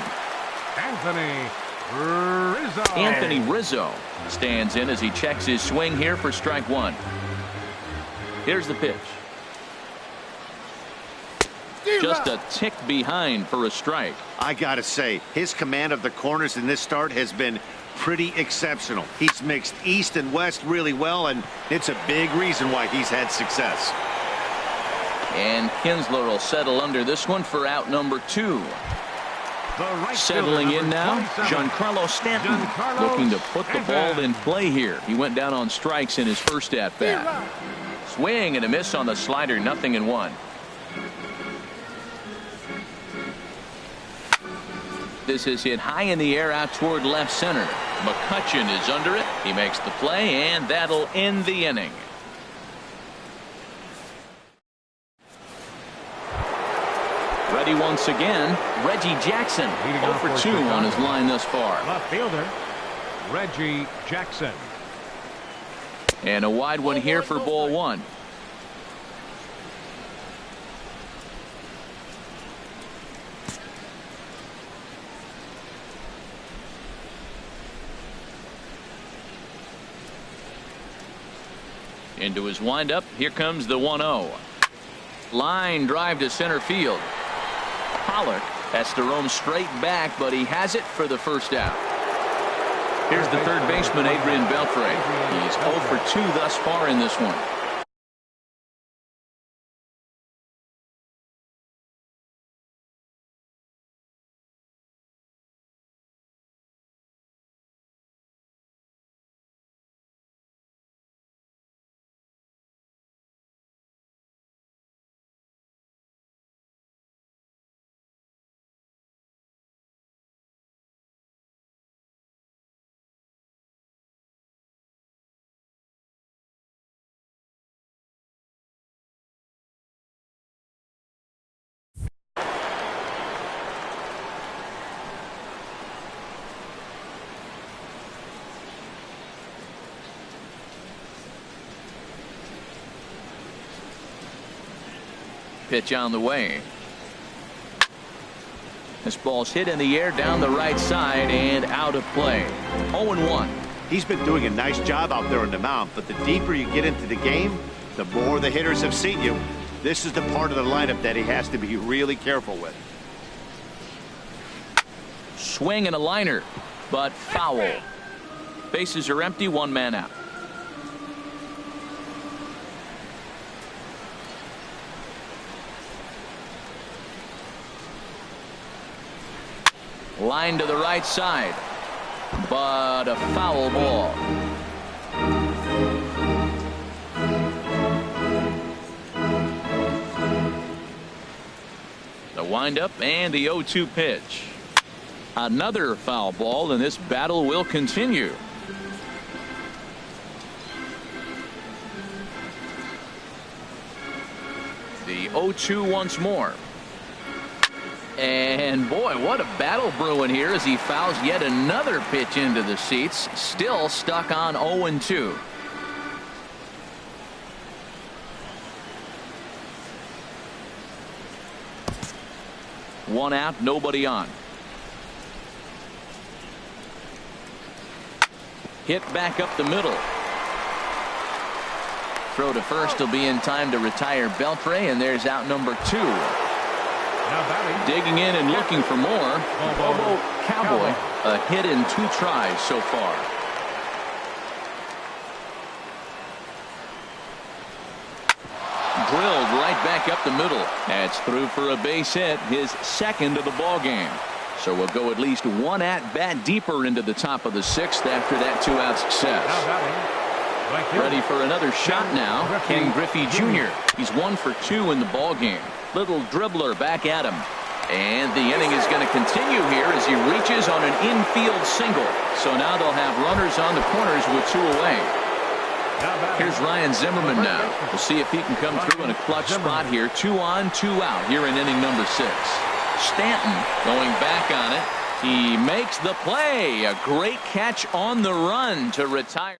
Anthony Rizzo. Anthony Rizzo stands in as he checks his swing here for strike one. Here's the pitch. Just a tick behind for a strike. I gotta say, his command of the corners in this start has been pretty exceptional. He's mixed east and west really well, and it's a big reason why he's had success. And Kinsler will settle under this one for out number 2. Settling in now, Giancarlo Stanton, looking to put the ball in play here. He went down on strikes in his first at-bat. Swing and a miss on the slider, 0-1. This is hit high in the air out toward left center. McCutchen is under it. He makes the play, and that'll end the inning. Ready once again, Reggie Jackson. 0 for 2 on his line thus far. Left fielder, Reggie Jackson. And a wide one here for ball 1. Into his windup. Here comes the 1-0. Line drive to center field. Pollock has to roam straight back, but he has it for the first out. Here's the third baseman, Adrian Beltre. He's 0 for 2 thus far in this one. Pitch on the way. This ball's hit in the air down the right side and out of play. 0-1. He's been doing a nice job out there on the mound, but the deeper you get into the game, the more the hitters have seen you. This is the part of the lineup that he has to be really careful with. Swing and a liner, but foul. Bases are empty, 1 man out. Line to the right side, but a foul ball. The windup and the 0-2 pitch. Another foul ball, and this battle will continue. The 0-2 once more. And boy, what a battle brewing here as he fouls yet another pitch into the seats. Still stuck on 0-2. One out, nobody on. Hit back up the middle. Throw to first will be in time to retire Beltre, and there's out number 2. Digging in and looking for more. Bobo Cowboy, a hit in 2 tries so far. Drilled right back up the middle. That's through for a base hit, his second of the ball game. So we'll go at least 1 at bat deeper into the top of the 6th after that 2-out success. Ready for another shot now. Ken Griffey Jr. He's 1 for 2 in the ball game. Little dribbler back at him. And the inning is going to continue here as he reaches on an infield single. So now they'll have runners on the corners with 2 away. Here's Ryan Zimmerman now. We'll see if he can come through in a clutch spot here. 2 on, 2 out here in inning number 6. Stanton going back on it. He makes the play. A great catch on the run to retire.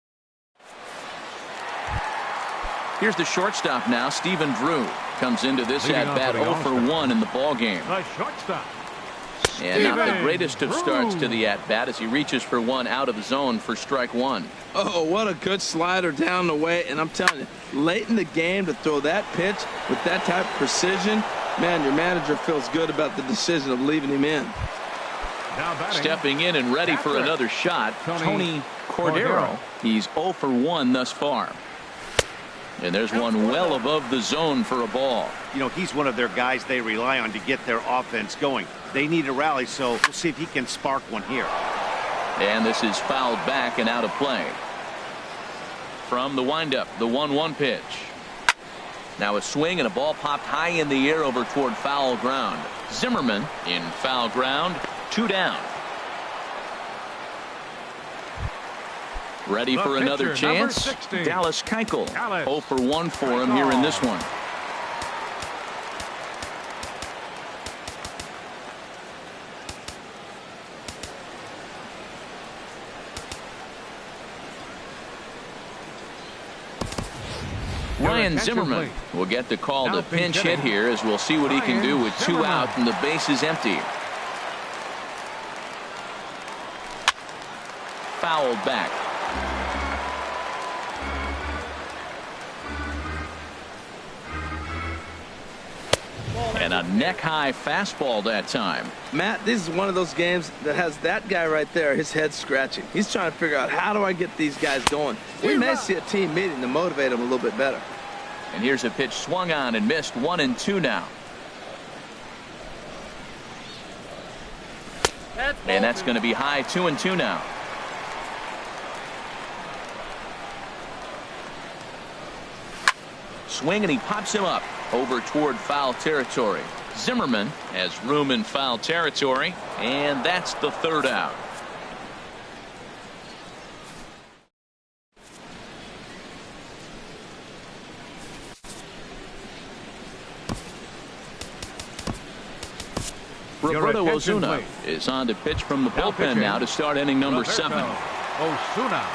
Here's the shortstop now, Stephen Drew. Comes into this at bat 0 for 1 in the ball game. The shortstop, And not the greatest of starts to the at-bat as he reaches for one out of the zone for strike one. Oh, what a good slider down the way. And I'm telling you, late in the game to throw that pitch with that type of precision, man, your manager feels good about the decision of leaving him in. Stepping in and ready for another shot, Tony Cordero. He's 0 for 1 thus far. And there's one well above the zone for a ball. You know, he's one of their guys they rely on to get their offense going. They need a rally, so we'll see if he can spark one here. And this is fouled back and out of play. From the windup, the 1-1 pitch. Now a swing and a ball popped high in the air over toward foul ground. Zimmerman in foul ground, 2 down. Ready for another chance. Dallas Keuchel, 0 for 1 for him here in this one. Ryan Zimmerman will get the call to pinch hit here, as we'll see what he can do with 2 out and the base is empty. Fouled back. And a neck-high fastball that time. Matt, this is one of those games that has that guy right there, his head scratching. He's trying to figure out, how do I get these guys going? We may see a team meeting to motivate them a little bit better. And here's a pitch swung on and missed, 1-2 now. And that's going to be high, 2-2 now. Swing, and he pops him up over toward foul territory. Zimmerman has room in foul territory, and that's the 3rd out. Roberto Osuna is on to pitch from the bullpen now to start inning number 7. Osuna.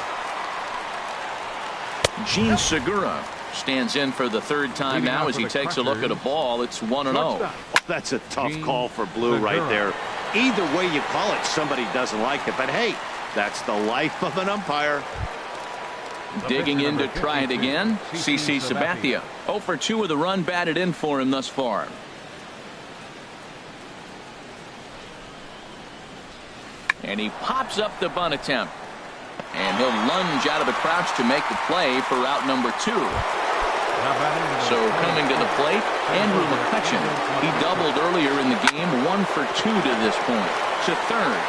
Gene Segura stands in for the 3rd time now as he takes a look at a ball. It's 1-0. Oh, that's a tough call for Blue right there. Either way you call it, somebody doesn't like it. But hey, that's the life of an umpire. Digging in to try it again, CC Sabathia. 0 for 2 with a run batted in for him thus far. And he pops up the bunt attempt. And he'll lunge out of the crouch to make the play for out number 2. So coming to the plate, Andrew McCutchen. He doubled earlier in the game, 1 for 2 to this point. To third.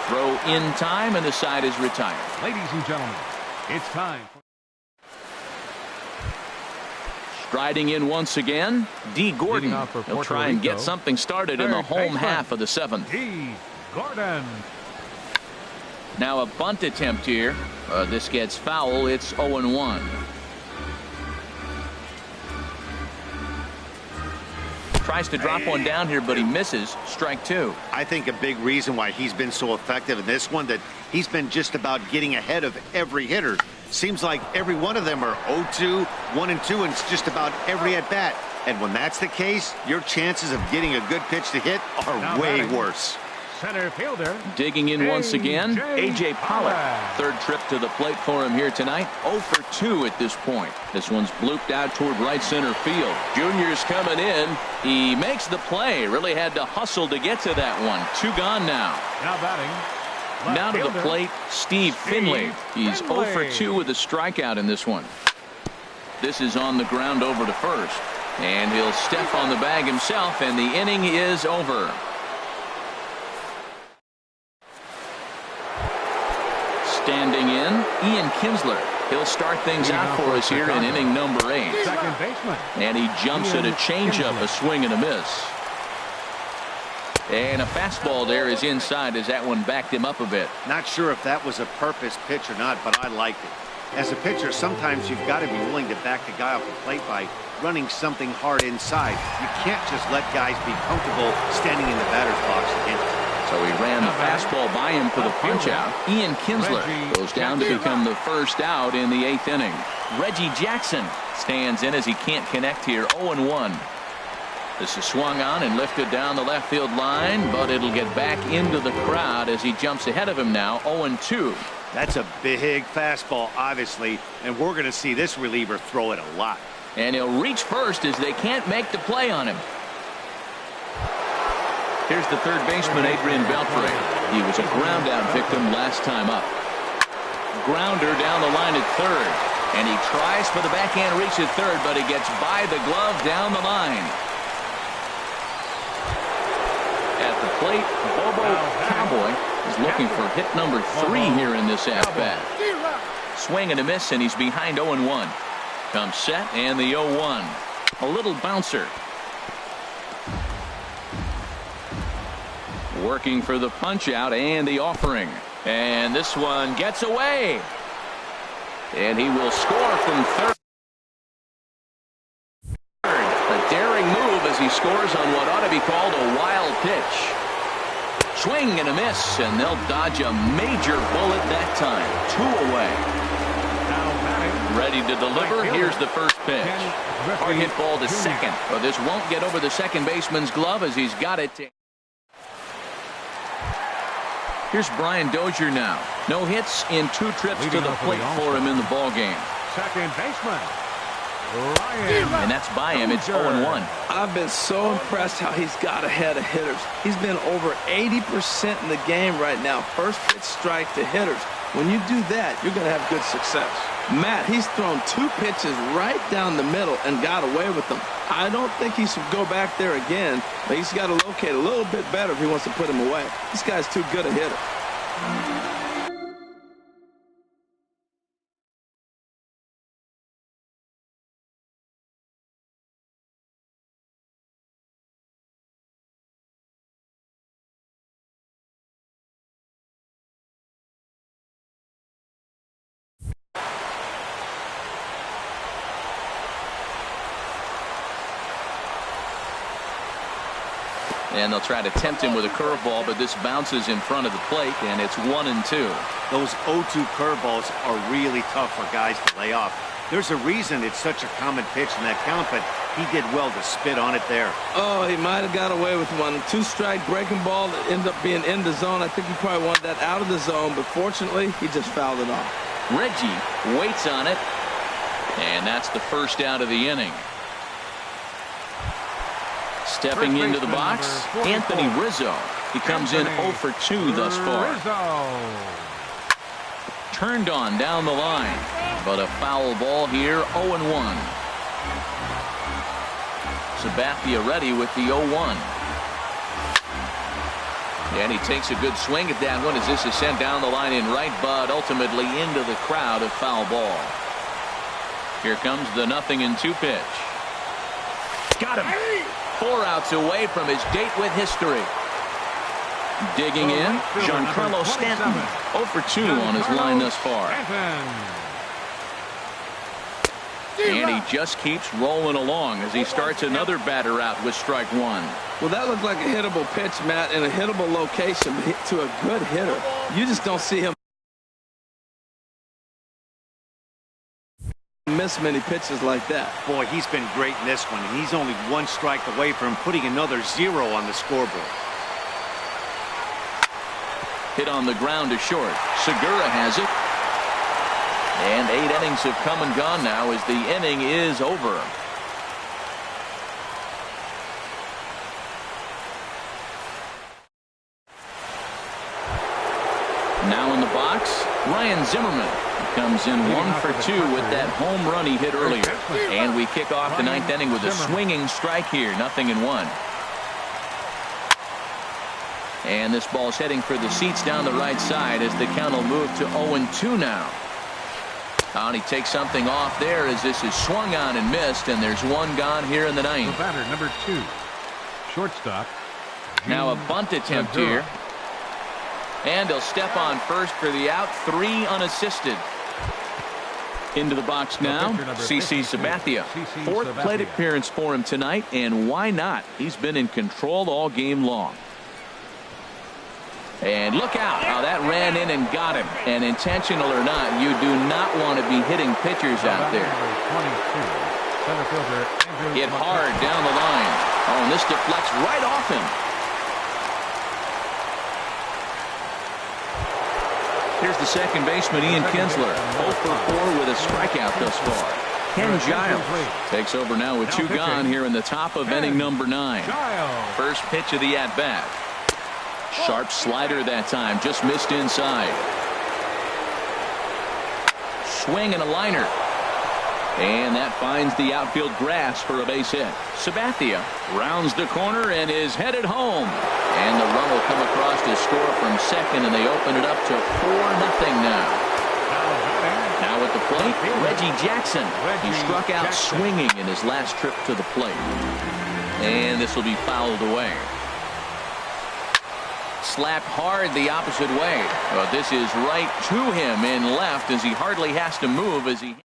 Throw in time, and the side is retired. Ladies and gentlemen, it's time. Striding in once again, D. Gordon. He'll try and get something started in the home half of the 7th. D. Gordon. Now a bunt attempt here. This gets foul. It's 0-1. Tries to drop one down here, but he misses. Strike 2. I think a big reason why he's been so effective in this one, that he's been just about getting ahead of every hitter. Seems like every one of them are 0-2, 1-2, and it's just about every at bat. And when that's the case, your chances of getting a good pitch to hit are way worse. Center fielder. Digging in once again, A.J. Pollock. 3rd trip to the plate for him here tonight. 0 for 2 at this point. This one's blooped out toward right center field. Junior's coming in. He makes the play. Really had to hustle to get to that one. 2 gone now. Now batting. Now to the plate, Steve Finley. He's 0 for 2 with a strikeout in this one. This is on the ground over to first. And he'll step on the bag himself, and the inning is over. Standing in, Ian Kinsler. He'll start things out for us here in inning number 8. Second baseman. And he jumps at a changeup, a swing and a miss. And a fastball there is inside as that one backed him up a bit. Not sure if that was a purpose pitch or not, but I liked it. As a pitcher, sometimes you've got to be willing to back the guy off the plate by running something hard inside. You can't just let guys be comfortable standing in the batter's box against him. So he ran the fastball by him for the punch-out. Ian Kinsler goes down to become the 1st out in the 8th inning. Reggie Jackson stands in as he can't connect here. 0-1. This is swung on and lifted down the left field line, but it'll get back into the crowd as he jumps ahead of him now. 0-2. That's a big fastball, obviously, and we're going to see this reliever throw it a lot. And he'll reach first as they can't make the play on him. Here's the third baseman, Adrian Beltre. He was a ground out victim last time up. Grounder down the line at third, and he tries for the backhand reach at third, but he gets by the glove down the line. At the plate, Bobo Cowboy is looking for hit number 3 here in this at-bat. Swing and a miss, and he's behind 0-1. Comes set, and the 0-1. A little bouncer. Working for the punch out and the offering. And this one gets away. And he will score from third. A daring move as he scores on what ought to be called a wild pitch. Swing and a miss, and they'll dodge a major bullet that time. 2 away. Ready to deliver. Here's the first pitch. Hard hit ball to second, but this won't get over the second baseman's glove as he's got it. Here's Brian Dozier now. No hits in 2 trips to the plate for him in the ball game. Second baseman, Ryan. And that's by him. It's 0-1. I've been so impressed how he's got ahead of hitters. He's been over 80% in the game right now. First pitch strike to hitters. When you do that, you're going to have good success. Matt, he's thrown 2 pitches right down the middle and got away with them. I don't think he should go back there again, but he's got to locate a little bit better if he wants to put him away. This guy's too good a hitter. And they'll try to tempt him with a curveball, but this bounces in front of the plate, and it's 1-2. Those 0-2 curveballs are really tough for guys to lay off. There's a reason it's such a common pitch in that count, but he did well to spit on it there. Oh, he might have got away with one. 2-strike breaking ball that ended up being in the zone. I think he probably wanted that out of the zone, but fortunately, he just fouled it off. Reggie waits on it, and that's the first out of the inning. Stepping into the box, Anthony Rizzo. He comes in 0 for 2 thus far. Turned on down the line, but a foul ball here, 0-1. Sabathia ready with the 0-1. And he takes a good swing at that one as this is sent down the line in right, but ultimately into the crowd, a foul ball. Here comes the 0-2 pitch. Got him. 4 outs away from his date with history. Digging in, Giancarlo Stanton. 0 for 2 on his line thus far. And he just keeps rolling along as he starts another batter out with strike 1. Well, that looked like a hittable pitch, Matt, in a hittable location to a good hitter. You just don't see him miss many pitches like that. Boy, he's been great in this one, and he's only 1 strike away from putting another 0 on the scoreboard. Hit on the ground to short. Segura has it. And 8 innings have come and gone now as the inning is over. Now in the box, Ryan Zimmerman. Comes in 1 for 2 with that home run he hit earlier. And we kick off the 9th inning with a swinging strike here. 0-1. And this ball's heading for the seats down the right side as the count will move to 0-2 now. And he takes something off there as this is swung on and missed, and there's 1 gone here in the 9th. The batter, number 2, shortstop. Now a bunt attempt here. And he'll step on first for the out. 3 unassisted. Into the box now, CC Sabathia. 4th plate appearance for him tonight, and why not? He's been in control all game long. And look out how that ran in and got him. And intentional or not, you do not want to be hitting pitchers out there. Hit hard down the line. Oh, and this deflects right off him. Here's the second baseman, Ian Kinsler. 0 for 4 with a strikeout thus far. Ken Giles takes over now with 2 gone here in the top of inning number 9. First pitch of the at-bat. Sharp slider that time, just missed inside. Swing and a liner. And that finds the outfield grass for a base hit. Sabathia rounds the corner and is headed home. And the run will come across to score from second, and they open it up to 4-0 now. Now at the plate, Reggie Jackson. He struck out swinging in his last trip to the plate. And this will be fouled away. Slapped hard the opposite way. But this is right to him in left as he hardly has to move as he.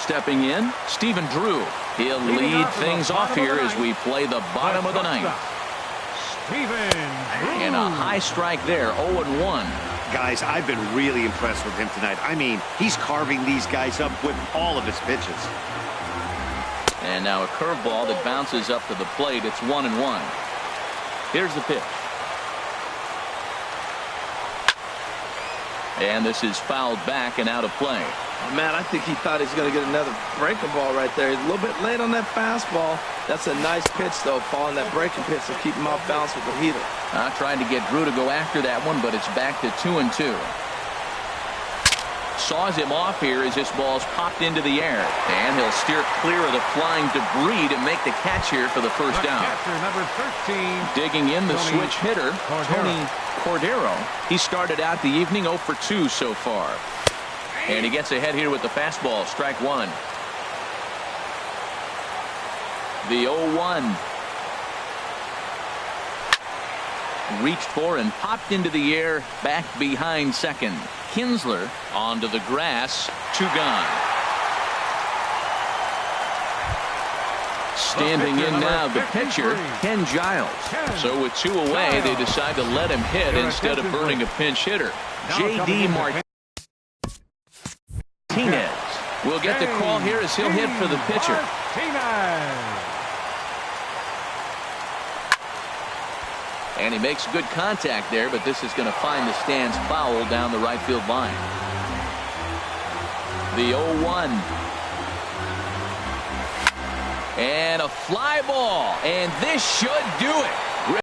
Stepping in, Stephen Drew. He'll lead things off here as we play the bottom of the ninth. And a high strike there, 0-1. Guys, I've been really impressed with him tonight. I mean, he's carving these guys up with all of his pitches. And now a curveball that bounces up to the plate. It's 1-1. Here's the pitch. And this is fouled back and out of play. Oh, man, I think he thought he's going to get another breaking ball right there. He's a little bit late on that fastball. That's a nice pitch, though, following that breaking pitch to keep him off balance with the heater. Trying to get Drew to go after that one, but it's back to 2-2. Saws him off here as this ball's popped into the air. And he'll steer clear of the flying debris to make the catch here for the first out. Number 13. Digging in the switch hitter, Tony Cordero. He started out the evening 0 for 2 so far. And he gets ahead here with the fastball, strike 1. The 0-1. Reached for and popped into the air back behind second. Kinsler onto the grass, 2 gone. Standing in now the pitcher, Ken Giles. So with 2 away, they decide to let him hit instead of burning a pinch hitter. J.D. Martinez will get the call here as he'll hit for the pitcher. And he makes good contact there, but this is going to find the stands foul down the right field line. The 0-1. And a fly ball. And this should do it.